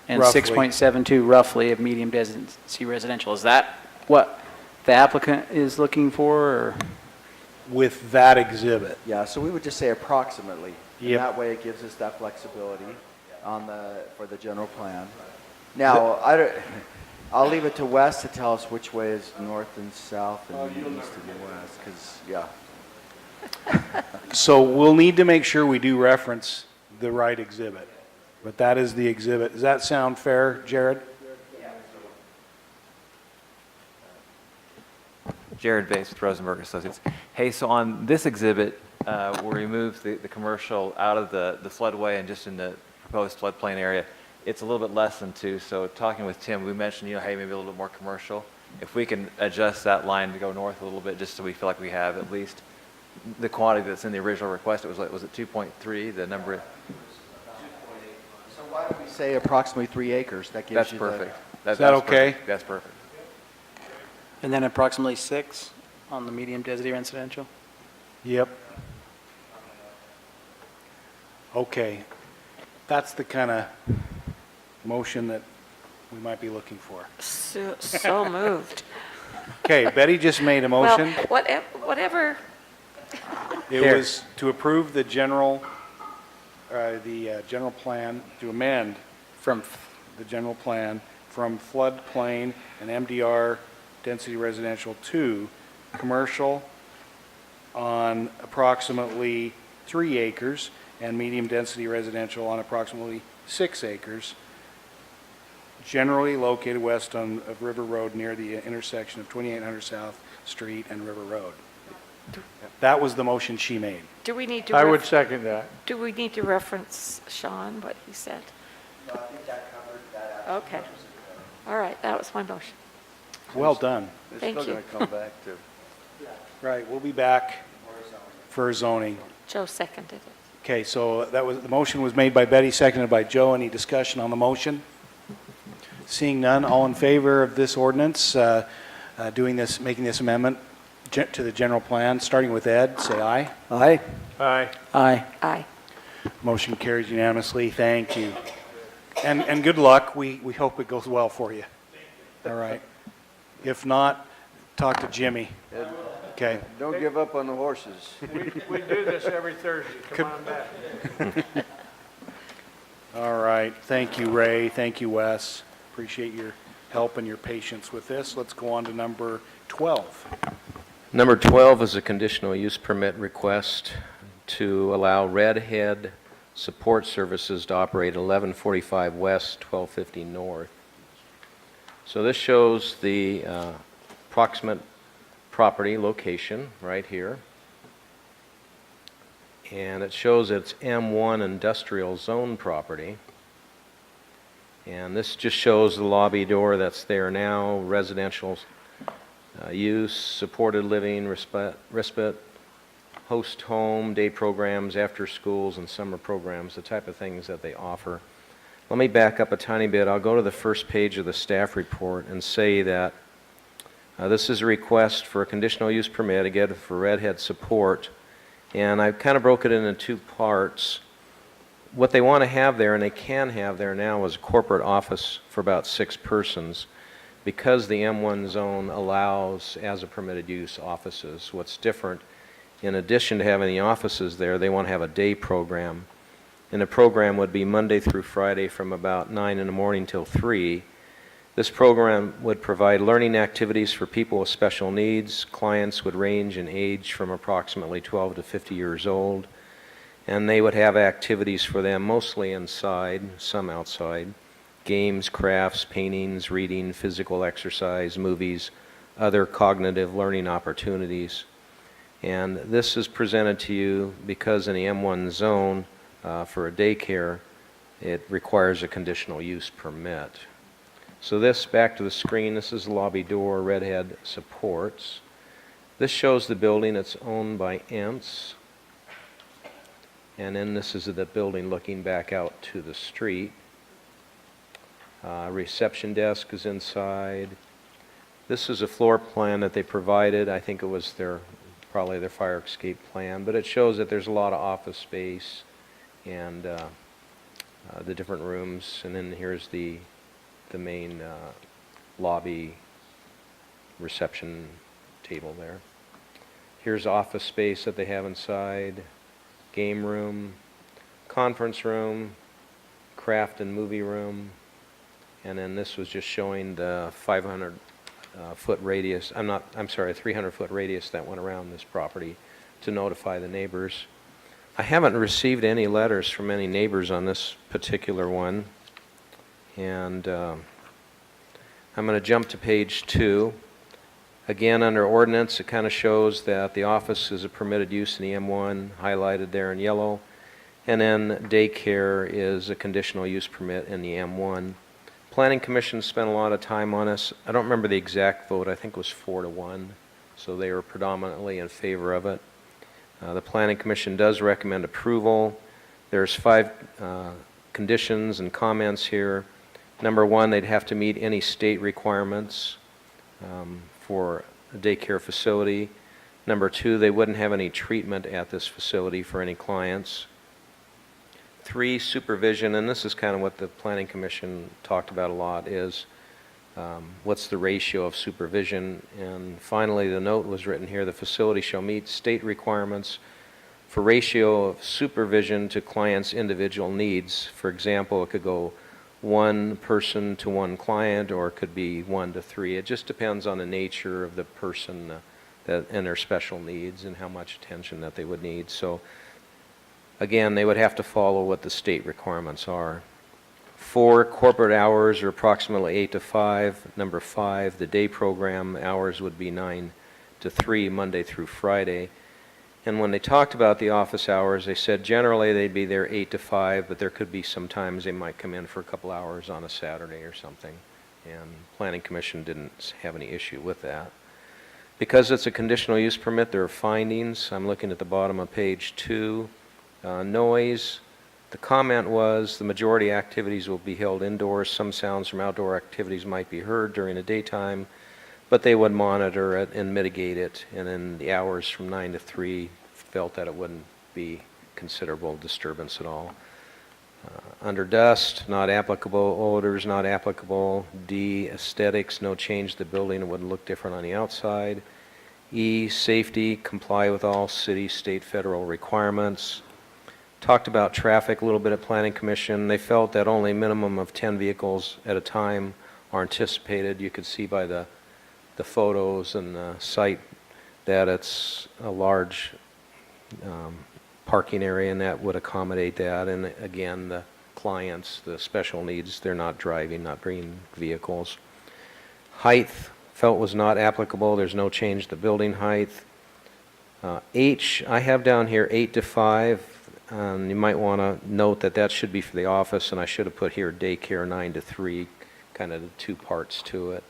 and Roughly. 6.72 roughly of medium density residential. Is that what the applicant is looking for, or? With that exhibit. Yeah, so we would just say approximately. And Yep. that way it gives us that flexibility for the general plan. Now, I'll leave it to Wes to tell us which way is north and south and east and west, because, yeah. So we'll need to make sure we do reference the right exhibit, but that is the exhibit. Does that sound fair, Jared? Jared Bates with Rosenberg Associates. Hey, so on this exhibit, we removed the commercial out of the floodway and just in the proposed floodplain area. It's a little bit less than 2, so talking with Tim, we mentioned, hey, maybe a little bit more commercial. If we can adjust that line to go north a little bit, just so we feel like we have at least the quantity that's in the original request. It was like, was it 2.3, the number? So why don't we say approximately 3 acres? That gives That's you perfect. Is that okay? Perfect. That's perfect. And then approximately 6 on the medium density residential? Yep. Okay. That's the kind of motion that we might be looking for. So moved. Okay, Betty just made a motion. Well, whatever. It was to approve the general plan, to amend from the general plan from floodplain and MDR density residential to commercial on approximately 3 acres and medium density residential on approximately 6 acres, generally located west of River Road near the intersection of 2800 South Street and River Road. That was the motion she made. Do we need to? I would second that. Do we need to reference Sean, what he said? No, I think that covered that. Okay. All right, that was my motion. Well done. It's Thank still you. going to come back to. Right, we'll be back for zoning. Joe seconded it. Okay, so that was, the motion was made by Betty, seconded by Joe. Any discussion on the motion? Seeing none, all in favor of this ordinance, making this amendment to the general plan, starting with Ed, say aye. Aye. Aye. Aye. Aye. Motion carries unanimously. Thank you. And good luck. We hope it goes well for you. All right. If not, talk to Jimmy. Okay. Don't give up on the horses. We do this every Thursday. Come on back. All right. Thank you, Ray. Thank you, Wes. Appreciate your help and your patience with this. Let's go on to number 12. Number 12 is a conditional use permit request to allow Redhead Support Services to operate 1145 West, 1250 North. So this shows the approximate property location right here. And it shows it's M1 industrial zone property. And this just shows the lobby door that's there now, residential use, supported living, respite, host home, day programs, after schools, and summer programs, the type of things that they offer. Let me back up a tiny bit. I'll go to the first page of the staff report and say that this is a request for a conditional use permit, again, for Redhead Support. And I kind of broke it into 2 parts. What they want to have there, and they can have there now, is a corporate office for about 6 persons, because the M1 zone allows, as a permitted use, offices. What's different, in addition to having the offices there, they want to have a day program. And the program would be Monday through Friday from about 9 in the morning till 3. This program would provide learning activities for people with special needs. Clients would range in age from approximately 12 to 50 years old. And they would have activities for them, mostly inside, some outside. Games, crafts, paintings, reading, physical exercise, movies, other cognitive learning opportunities. And this is presented to you because in the M1 zone, for a daycare, it requires a conditional use permit. So this, back to the screen, this is the lobby door Redhead supports. This shows the building. It's owned by ENTS. And then this is the building looking back out to the street. Reception desk is inside. This is a floor plan that they provided. I think it was probably their fire escape plan, but it shows that there's a lot of office space and the different rooms. And then here's the main lobby reception table there. Here's office space that they have inside, game room, conference room, craft and movie room, And then this was just showing the 500-foot radius, I'm sorry, 300-foot radius that went around this property to notify the neighbors. I haven't received any letters from any neighbors on this particular one. And I'm going to jump to page 2. Again, under ordinance, it kind of shows that the office is a permitted use in the M1, highlighted there in yellow. And then daycare is a conditional use permit in the M1. Planning Commission spent a lot of time on this. I don't remember the exact vote. I think it was 4-1. So they were predominantly in favor of it. The Planning Commission does recommend approval. There's 5 conditions and comments here. Number 1, they'd have to meet any state requirements for a daycare facility. Number 2, they wouldn't have any treatment at this facility for any clients. 3, supervision, and this is kind of what the Planning Commission talked about a lot, is what's the ratio of supervision. And finally, the note was written here, the facility shall meet state requirements for ratio of supervision to clients' individual needs. For example, it could go 1 person to 1 client, or it could be 1 to 3. It just depends on the nature of the person and their special needs and how much attention that they would need. So again, they would have to follow what the state requirements are. 4, corporate hours are approximately 8 to 5. Number 5, the day program hours would be 9 to 3, Monday through Friday. And when they talked about the office hours, they said generally they'd be there 8 to 5, but there could be some times they might come in for a couple hours on a Saturday or something. And Planning Commission didn't have any issue with that. Because it's a conditional use permit, there are findings. I'm looking at the bottom of page 2. Noise. The comment was the majority activities will be held indoors. Some sounds from outdoor activities might be heard during the daytime, but they would monitor it and mitigate it. And in the hours from 9 to 3, felt that it wouldn't be considerable disturbance at all. Under dust, not applicable. Odors, not applicable. D, aesthetics, no change to the building. It wouldn't look different on the outside. E, safety, comply with all city, state, federal requirements. Talked about traffic a little bit at Planning Commission. They felt that only a minimum of 10 vehicles at a time are anticipated. You could see by the photos and the site that it's a large parking area, and that would accommodate that. And again, the clients, the special needs, they're not driving, not bringing vehicles. Height felt was not applicable. There's no change to building height. H, I have down here 8 to 5. You might want to note that that should be for the office, and I should have put here daycare 9 to 3, kind of the 2 parts to it.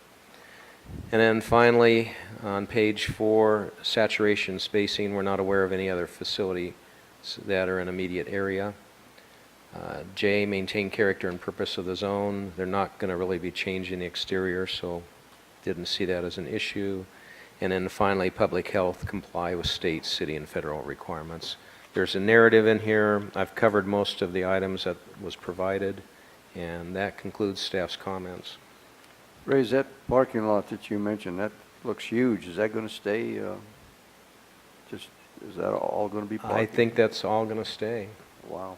And then finally, on page 4, saturation spacing, we're not aware of any other facility that are in immediate area. J, maintain character and purpose of the zone. They're not going to really be changing the exterior, so didn't see that as an issue. And then finally, public health, comply with state, city, and federal requirements. There's a narrative in here. I've covered most of the items that was provided, and that concludes staff's comments. Ray, is that parking lot that you mentioned, that looks huge. Is that going to stay, is that all going to be parking? I think that's all going to stay. Wow.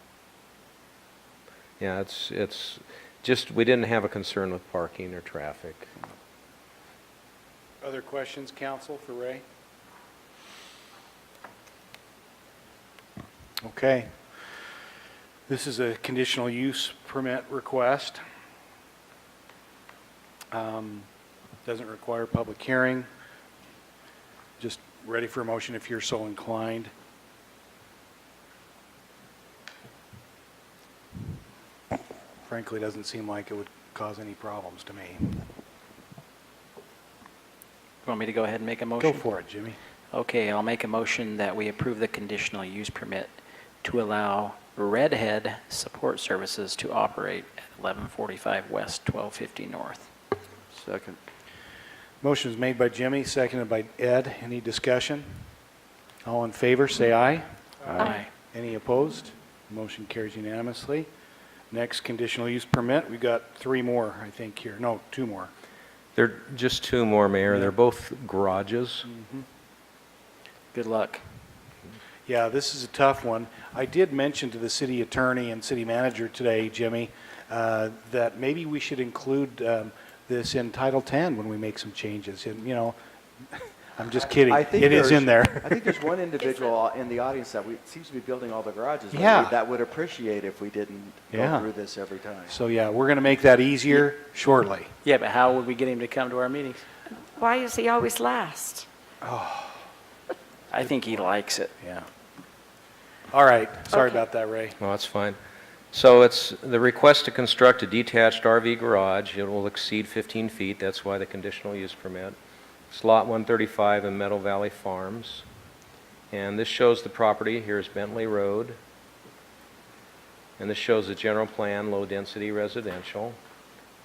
Yeah, it's just, we didn't have a concern with parking or traffic. Other questions, council, for Ray? Okay. This is a conditional use permit request. Doesn't require public hearing. Just ready for a motion if you're so inclined. Frankly, doesn't seem like it would cause any problems to me. Want me to go ahead and make a motion? Go for it, Jimmy. Okay, I'll make a motion that we approve the conditional use permit to allow Redhead Support Services to operate at 1145 West, 1250 North. Second. Motion is made by Jimmy, seconded by Ed. Any discussion? All in favor, say aye. Aye. Any opposed? Motion carries unanimously. Next conditional use permit, we've got 3 more, I think, here. No, 2 more. They're just 2 more, Mayor. They're both garages. Good luck. Yeah, this is a tough one. I did mention to the city attorney and city manager today, Jimmy, that maybe we should include this in Title 10 when we make some changes. And, you know, I'm just kidding. I think It is in there. I think there's one individual in the audience that seems to be building all the garages. lately Yeah. That would appreciate if we didn't Yeah. go through this every time. So, yeah, we're going to make that easier shortly. Yeah, but how would we get him to come to our meetings? Why is he always last? I think he likes it. Yeah. All right. Sorry Okay. about that, Ray. Well, that's fine. So it's the request to construct a detached RV garage. It will exceed 15 feet. That's why the conditional use permit. It's lot 135 in Meadow Valley Farms. And this shows the property. Here's Bentley Road. And this shows the general plan, low-density residential.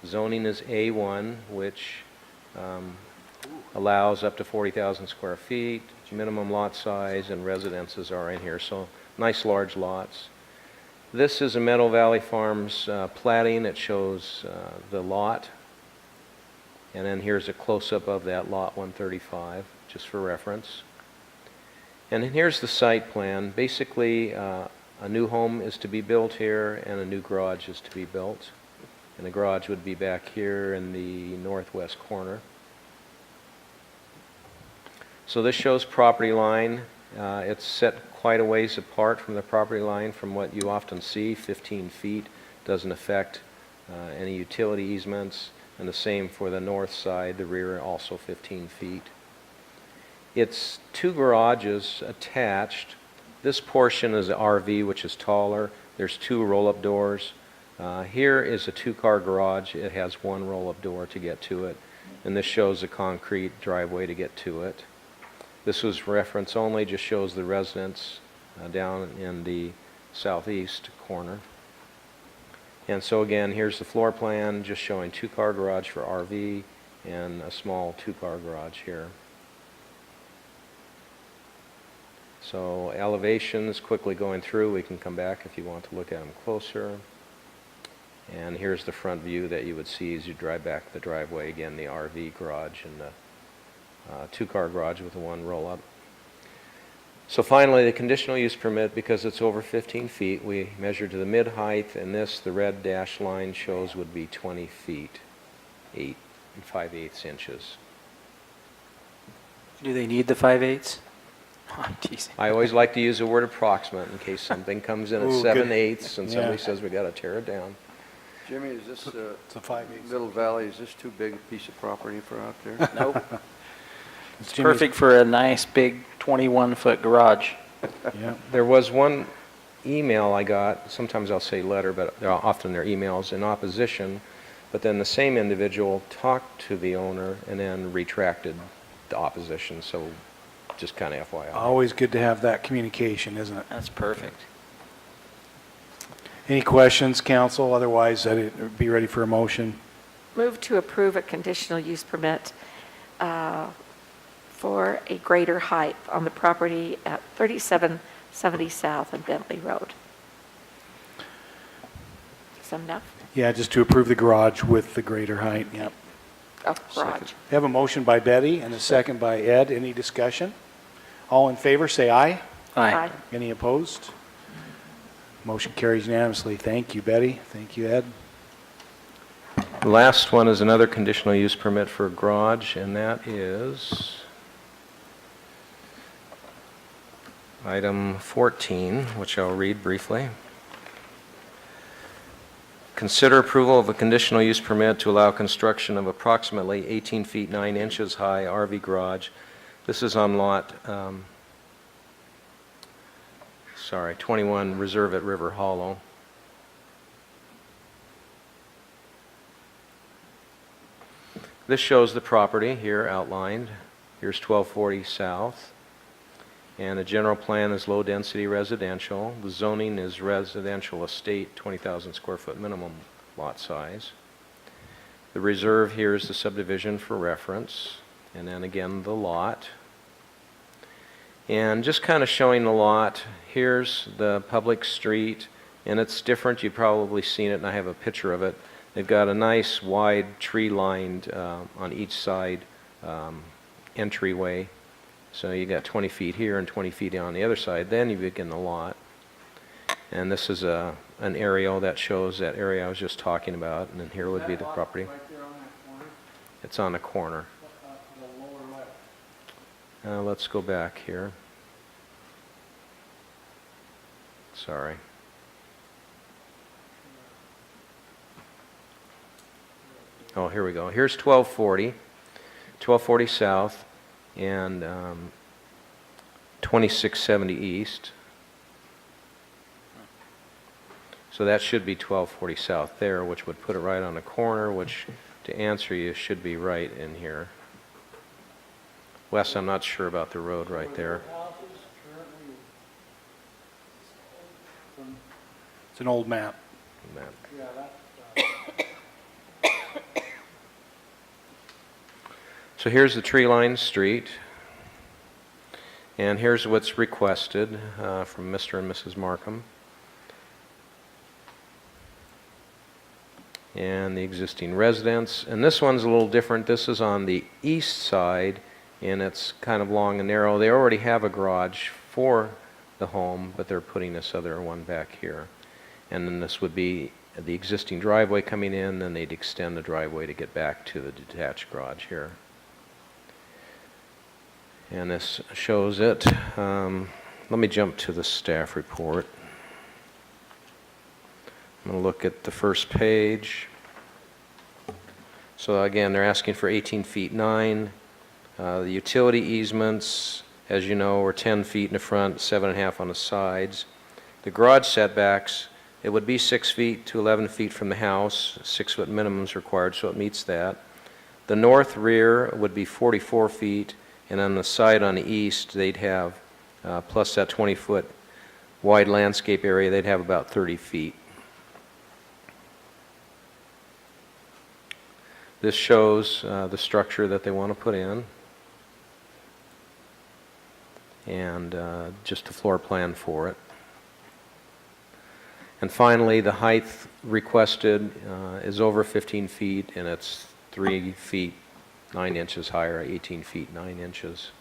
Zoning is A1, which allows up to 40,000 square feet. Minimum lot size and residences are in here, so nice large lots. This is a Meadow Valley Farms platting. It shows the lot. And then here's a close-up of that lot 135, just for reference. And then here's the site plan. Basically, a new home is to be built here and a new garage is to be built. And the garage would be back here in the northwest corner. So this shows property line. It's set quite a ways apart from the property line from what you often see, 15 feet. Doesn't affect any utility easements. And the same for the north side, the rear also 15 feet. It's two garages attached. This portion is an RV, which is taller. There's two roll-up doors. Here is a two-car garage. It has one roll-up door to get to it. And this shows a concrete driveway to get to it. This was reference only, just shows the residence down in the southeast corner. And so again, here's the floor plan, just showing two-car garage for RV and a small two-car garage here. So elevations, quickly going through, we can come back if you want to look at them closer. And here's the front view that you would see as you drive back the driveway. Again, the RV garage and the two-car garage with the one roll-up. So finally, the conditional use permit, because it's over 15 feet, we measure to the mid-height, and this, the red dashed line shows, would be 20 feet, 8 5/8 inches. Do they need the 5/8? I'm teasing. I always like to use the word approximate in case something comes in at Ooh, 7/8 and yeah. somebody says we got to tear it down. Jimmy, is this, It's a 5/8. Middle Valley, is this too big a piece of property for out there? Nope. It's Jimmy's- perfect for a nice big 21-foot garage. Yeah. There was one email I got, sometimes I'll say letter, but often they're emails in opposition, but then the same individual talked to the owner and then retracted the opposition, so just kind of FYI. Always good to have that communication, isn't it? That's perfect. Any questions, council? Otherwise, I'd be ready for a motion. Move to approve a conditional use permit for a greater height on the property at 3770 South and Bentley Road. Is that enough? Yeah, just to approve the garage with the greater height, yep. Oh, garage. We have a motion by Betty and a second by Ed. Any discussion? All in favor, say aye. Aye. Any opposed? Motion carries unanimously. Thank you, Betty. Thank you, Ed. The last one is another conditional use permit for a garage, and that is item 14, which I'll read briefly. Consider approval of a conditional use permit to allow construction of approximately 18 feet 9 inches high RV garage. This is on lot 21 Reserve at River Hollow. This shows the property here outlined. Here's 1240 South. And the general plan is low-density residential. The zoning is residential estate, 20,000 square foot minimum lot size. The reserve here is the subdivision for reference. And then again, the lot. And just kind of showing the lot, here's the public street, and it's different. You've probably seen it, and I have a picture of it. They've got a nice wide tree-lined on each side entryway. So you got 20 feet here and 20 feet on the other side. Then you begin the lot. And this is an aerial that shows that area I was just talking about, and then here would be the property. Right there on that corner, It's on a corner. the lower left. Let's go back here. Sorry. Oh, here we go. Here's 1240 south, and 2670 east. So that should be 1240 south there, which would put it right on the corner, which, to answer you, should be right in here. Wes, I'm not sure about the road right there. It's an old map. Yeah, that's, So here's the tree-lined street, and here's what's requested from Mr. and Mrs. Markham. And the existing residence. And this one's a little different. This is on the east side, and it's kind of long and narrow. They already have a garage for the home, but they're putting this other one back here. And then this would be the existing driveway coming in, then they'd extend the driveway to get back to the detached garage here. And this shows it. Let me jump to the staff report. I'm going to look at the first page. So again, they're asking for 18 feet 9. The utility easements, as you know, are 10 feet in the front, 7.5 on the sides. The garage setbacks, it would be 6 feet to 11 feet from the house. 6-foot minimum is required, so it meets that. The north rear would be 44 feet, and on the side on the east, they'd have, plus that 20-foot wide landscape area, they'd have about 30 feet. This shows the structure that they want to put in, and just a floor plan for it. And finally, the height requested is over 15 feet, and it's 3 feet 9 inches higher, 18 feet 9 inches.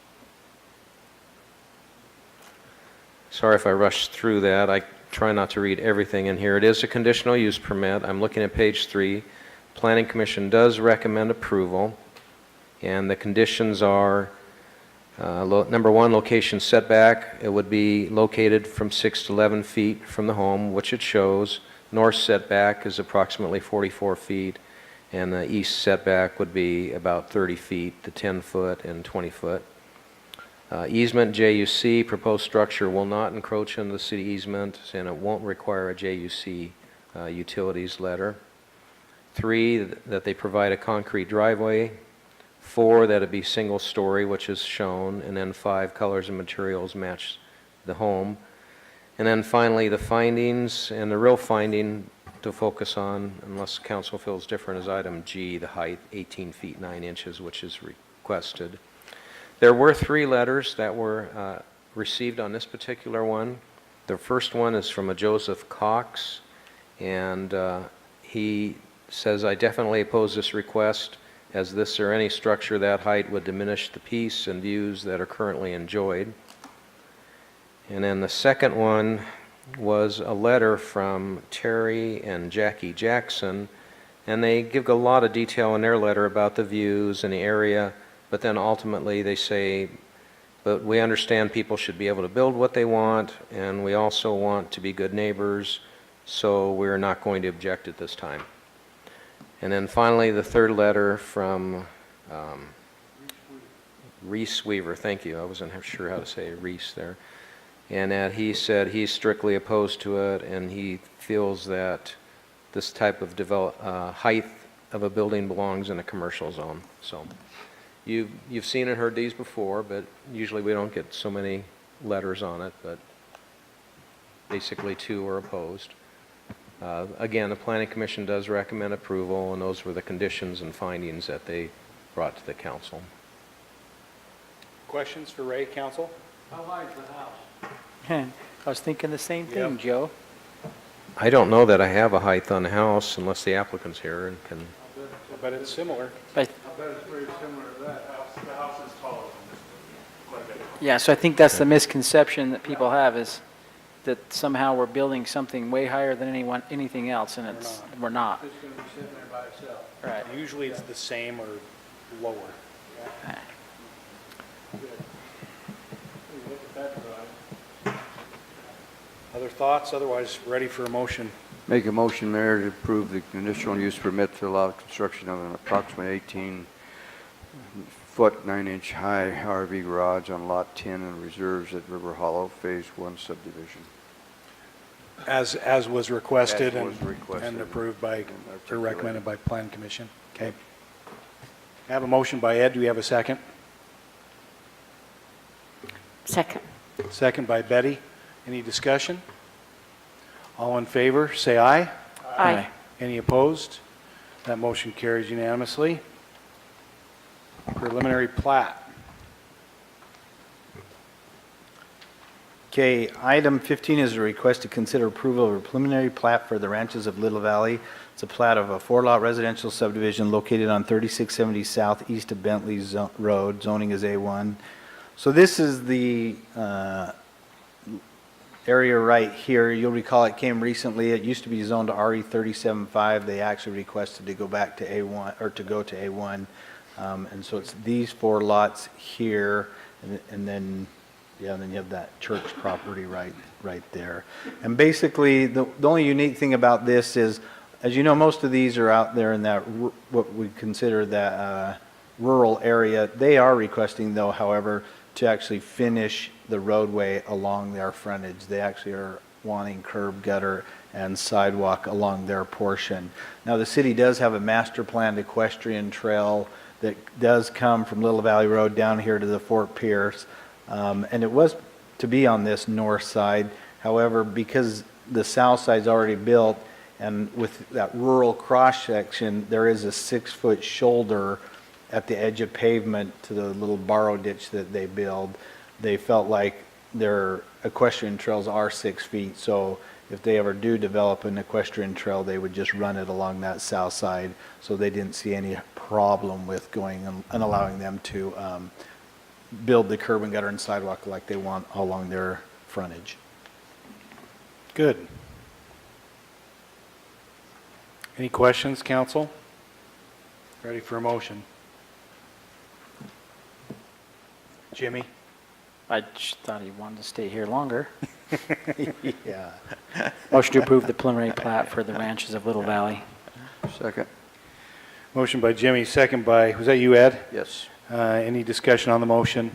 Sorry if I rushed through that. I try not to read everything in here. It is a conditional use permit. I'm looking at page 3. Planning Commission does recommend approval, and the conditions are number 1, location setback. It would be located from 6 to 11 feet from the home, which it shows. North setback is approximately 44 feet, and the east setback would be about 30 feet to 10 foot and 20 foot. Easement JUC, proposed structure will not encroach into the city easement, and it won't require a JUC utilities letter. 3, that they provide a concrete driveway. 4, that it be single story, which is shown. And then 5, colors and materials match the home. And then finally, the findings, and the real finding to focus on, unless council feels different, is item G, the height, 18 feet 9 inches, which is requested. There were 3 letters that were received on this particular one. The first one is from a Joseph Cox, and he says, I definitely oppose this request, as this or any structure that height would diminish the peace and views that are currently enjoyed. And then the second one was a letter from Terry and Jackie Jackson, and they give a lot of detail in their letter about the views and the area, but then ultimately they say, but we understand people should be able to build what they want, and we also want to be good neighbors, so we're not going to object at this time. And then finally, the third letter from Reese Weaver. Thank you. I wasn't sure how to say Reese there. And that he said he's strictly opposed to it, and he feels that this type of height of a building belongs in a commercial zone. So you've seen and heard these before, but usually we don't get so many letters on it, but basically 2 are opposed. Again, the Planning Commission does recommend approval, and those were the conditions and findings that they brought to the council. Questions for Ray, council? how high is the house? I was thinking the same thing, Joe. I don't know that I have a height on the house unless the applicant's here and can. I bet it's similar. I bet it's pretty similar to that house. The house is taller than this, quite a bit. Yeah, so I think that's the misconception that people have is that somehow we're building something way higher than anything else, and we're not. It's going to be sitting there by itself. Right. Usually it's the same or lower. Good. We look at that drawing. Other thoughts? Otherwise, ready for a motion. Make a motion, Mayor, to approve the conditional use permit to allow construction of an approximately 18-foot, 9-inch high RV garage on Lot 10 and reserves at River Hollow, Phase 1 subdivision. As was requested As was and requested and approved by, or articulated. recommended by Plan Commission. Okay. I have a motion by Ed. Do we have a second? Second. Second by Betty. Any discussion? All in favor, say aye. Aye. Any opposed? That motion carries unanimously. Preliminary plat. Okay, item 15 is a request to consider approval of a preliminary plat for the Ranches of Little Valley. It's a plat of a 4-lot residential subdivision located on 3670 South east of Bentley Road. Zoning is A1. So this is the area right here. You'll recall it came recently. It used to be zoned to RE 37.5. They actually requested to go back to A1, or to go to A1. And so it's these 4 lots here, and then, yeah, and then you have that church property right there. And basically, the only unique thing about this is, as you know, most of these are out there in that, what we consider that rural area. They are requesting, though, however, to actually finish the roadway along their frontage. They actually are wanting curb, gutter, and sidewalk along their portion. Now, the city does have a master planned equestrian trail that does come from Little Valley Road down here to the Fort Pierce. And it was to be on this north side. However, because the south side's already built, and with that rural cross section, there is a 6-foot shoulder at the edge of pavement to the little borrow ditch that they build. They felt like their equestrian trails are 6 feet, so if they ever do develop an equestrian trail, they would just run it along that south side. So they didn't see any problem with going and allowing them to build the curb and gutter and sidewalk like they want along their frontage. Good. Any questions, council? Ready for a motion? Jimmy? I just thought he wanted to stay here longer. Yeah. Motion to approve the preliminary plat for the Ranches of Little Valley. Second. Motion by Jimmy, second by, was that you, Ed? Yes. Any discussion on the motion?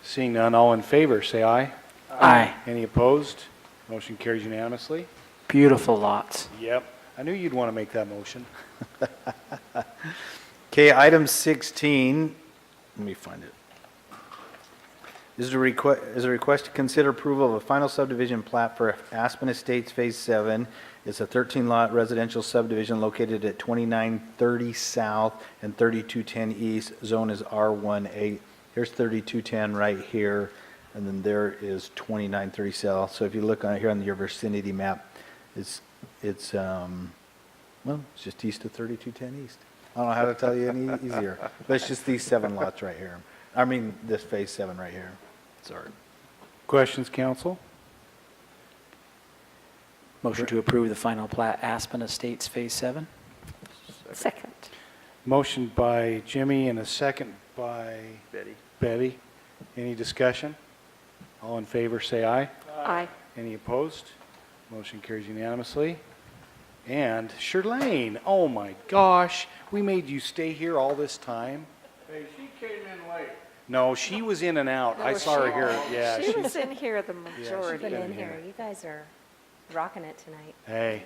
Seeing none, all in favor, say aye. Aye. Any opposed? Motion carries unanimously. Beautiful lots. Yep. I knew you'd want to make that motion. Okay, item 16, let me find it. Is a request to consider approval of a final subdivision plat for Aspen Estates Phase 7. It's a 13-lot residential subdivision located at 2930 South and 3210 East. Zone is R18. Here's 3210 right here, and then there is 2930 South. So if you look on here on your vicinity map, it's well, it's just east of 3210 East. I don't know how to tell you any easier, but it's just these 7 lots right here. I mean, this Phase 7 right here. Sorry. Questions, council? Motion to approve the final plat Aspen Estates Phase 7. Second. Motion by Jimmy and a second by Betty. Any discussion? All in favor, say aye. Aye. Any opposed? Motion carries unanimously. And Shirlane, oh my gosh, we made you stay here all this time? Hey, she came in late. No, she was in and out. I saw her here. Yeah, She was in here the she's majority. been Been in in here. here. You guys are rocking it tonight. Hey,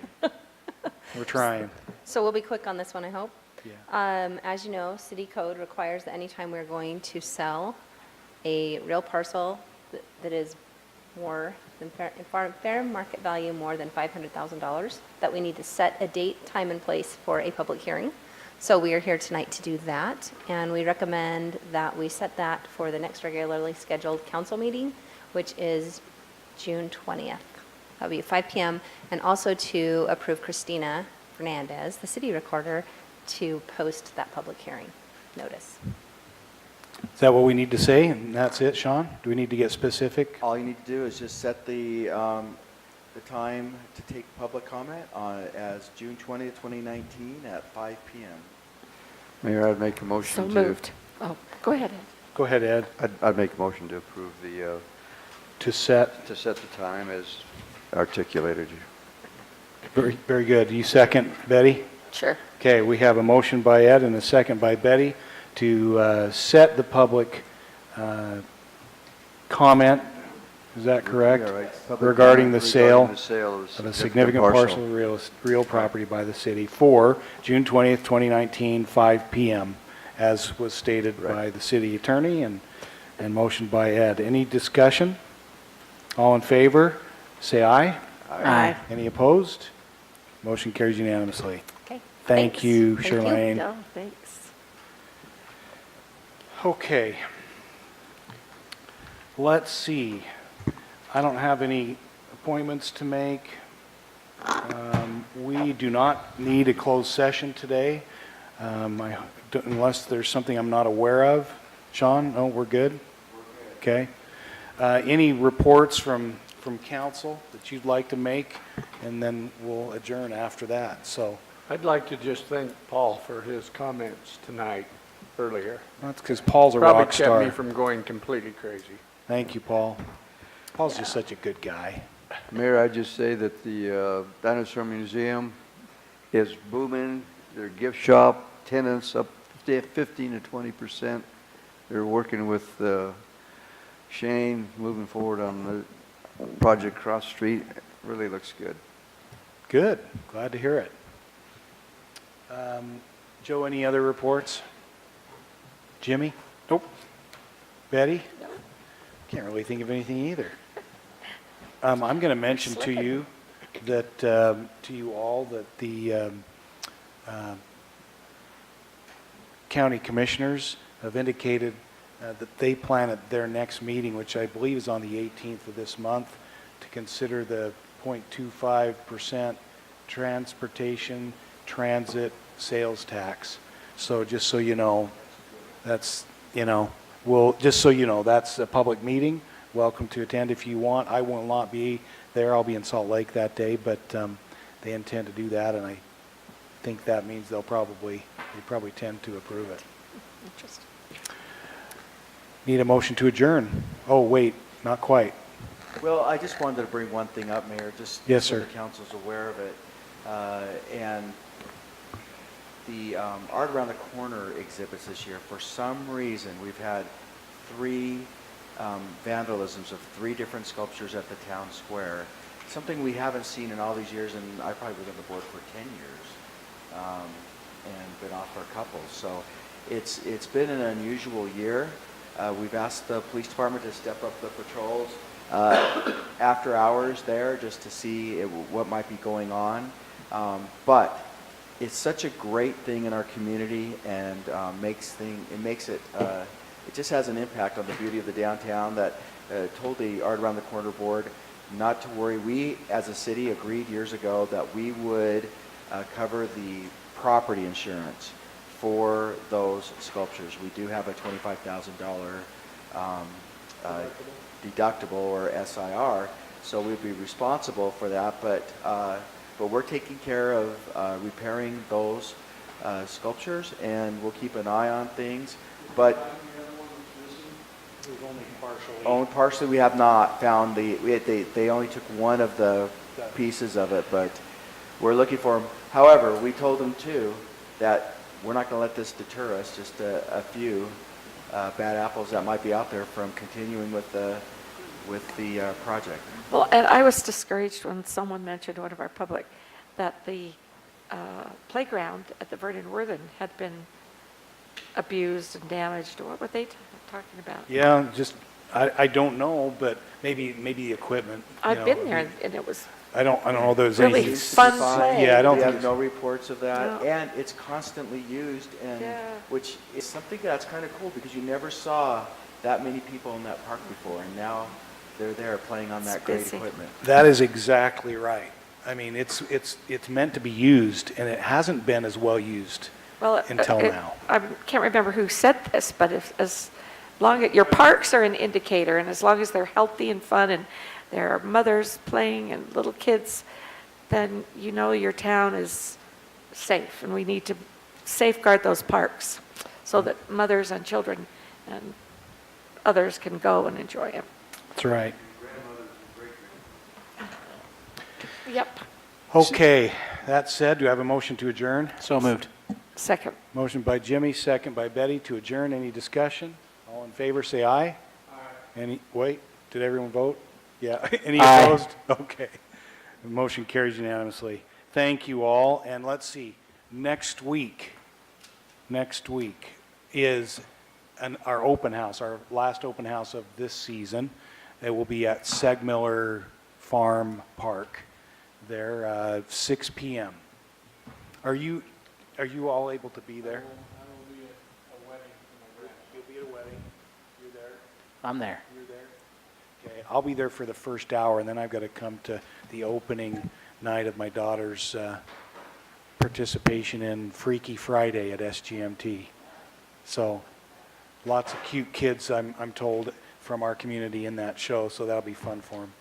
we're trying. So we'll be quick on this one, I hope. Yeah. As you know, city code requires that anytime we're going to sell a real parcel that is more than fair market value, more than $500,000, that we need to set a date, time, and place for a public hearing. So we are here tonight to do that, and we recommend that we set that for the next regularly scheduled council meeting, which is June 20th. That'll be at 5 p.m., and also to approve Christina Fernandez, the city recorder, to post that public hearing notice. Is that what we need to say? And that's it, Sean? Do we need to get specific? All you need to do is just set the time to take public comment as June 20th, 2019 at 5 p.m. Mayor, I'd make a motion So to... moved. Oh, go ahead, Ed. Go ahead, Ed. I'd make a motion to approve the, To set. to set the time as articulated. Very, very good. You second, Betty? Sure. Okay, we have a motion by Ed and a second by Betty to set the public comment, is that correct? Yeah, right. Public Regarding the comment sale regarding the sale of a significant parcel of real property by the city for June 20th, 2019, 5 p.m., as was stated by the city attorney and motion by Ed. Any discussion? All in favor, say aye. Aye. Any opposed? Motion carries unanimously. Okay. Thank Thanks. you, Thank you. Charlene. No, thanks. Okay. Let's see. I don't have any appointments to make. We do not need a closed session today, unless there's something I'm not aware of. Sean, no, we're good? Okay. Any reports from council that you'd like to make? And then we'll adjourn after that, so. I'd like to just thank Paul for his comments tonight, earlier. That's because Paul's a rock star. Probably kept me from going completely crazy. Thank you, Paul. Paul's just such a good guy. Mayor, I'd just say that the Dinosaur Museum is booming. Their gift shop tenants up 15 to 20%. They're working with Shane, moving forward on the project across the street. It really looks good. Good. Glad to hear it. Joe, any other reports? Jimmy? Nope. Betty? No. Can't really think of anything either. I'm going to mention to you that, to you all, that the county commissioners have indicated that they plan at their next meeting, which I believe is on the 18th of this month, to consider the 0.25% transportation transit sales tax. So just so you know, that's, just so you know, that's a public meeting. Welcome to attend if you want. I will not be there. I'll be in Salt Lake that day, but they intend to do that, and I think that means they probably tend to approve it. Interesting. Need a motion to adjourn. Oh, wait, not quite. Well, I just wanted to bring one thing up, Mayor, just Yes, so sir. the council's aware of it. And the Art Around the Corner exhibits this year, for some reason, we've had 3 vandalisms of 3 different sculptures at the town square. Something we haven't seen in all these years, and I've probably been on the board for 10 years and been off for a couple. So it's been an unusual year. We've asked the police department to step up the patrols after hours there just to see what might be going on. But it's such a great thing in our community, and it just has an impact on the beauty of the downtown that told the Art Around the Corner board not to worry. We, as a city, agreed years ago that we would cover the property insurance for those sculptures. We do have a $25,000 deductible or SIR, so we'd be responsible for that. But we're taking care of repairing those sculptures, and we'll keep an eye on things. But partially we have not found they only took one of the pieces of it, but we're looking for them. However, we told them too that we're not going to let this deter us, just a few bad apples that might be out there from continuing with the project. Well, and I was discouraged when someone mentioned, one of our public, that the playground at the Vernon Worthen had been abused and damaged. What were they talking about? Yeah, just, I don't know, but maybe the equipment. I've been there, and it was I don't know if there's really anything. fun play. Yeah, I don't We think have no reports of that, No. and it's constantly used, and Yeah. which is something that's kind of cool because you never saw that many people in that park before, and now they're there playing on that great busy. equipment. That is exactly right. I mean, it's meant to be used, and it hasn't been as well used Well, until now. I can't remember who said this, but if, as long as, your parks are an indicator, and as long as they're healthy and fun, and there are mothers playing and little kids, then you know your town is safe, and we need to safeguard those parks so that mothers and children and others can go and enjoy them. That's right. Yep. Okay, that said, do I have a motion to adjourn? So moved. Second. Motion by Jimmy, second by Betty to adjourn. Any discussion? All in favor, say aye. Aye. Any, wait, did everyone vote? Yeah, any Aye. opposed? Okay. The motion carries unanimously. Thank you all, and let's see, next week is our open house, our last open house of this season. It will be at Segmiller Farm Park there, 6 p.m. Are you all able to be there? I will be at a wedding for my grandson. You'll be at a wedding. You're there? I'm there. You're there? Okay, I'll be there for the first hour, and then I've got to come to the opening night of my daughter's participation in Freaky Friday at SGMT. So, lots of cute kids, I'm told, from our community in that show, so that'll be fun for them.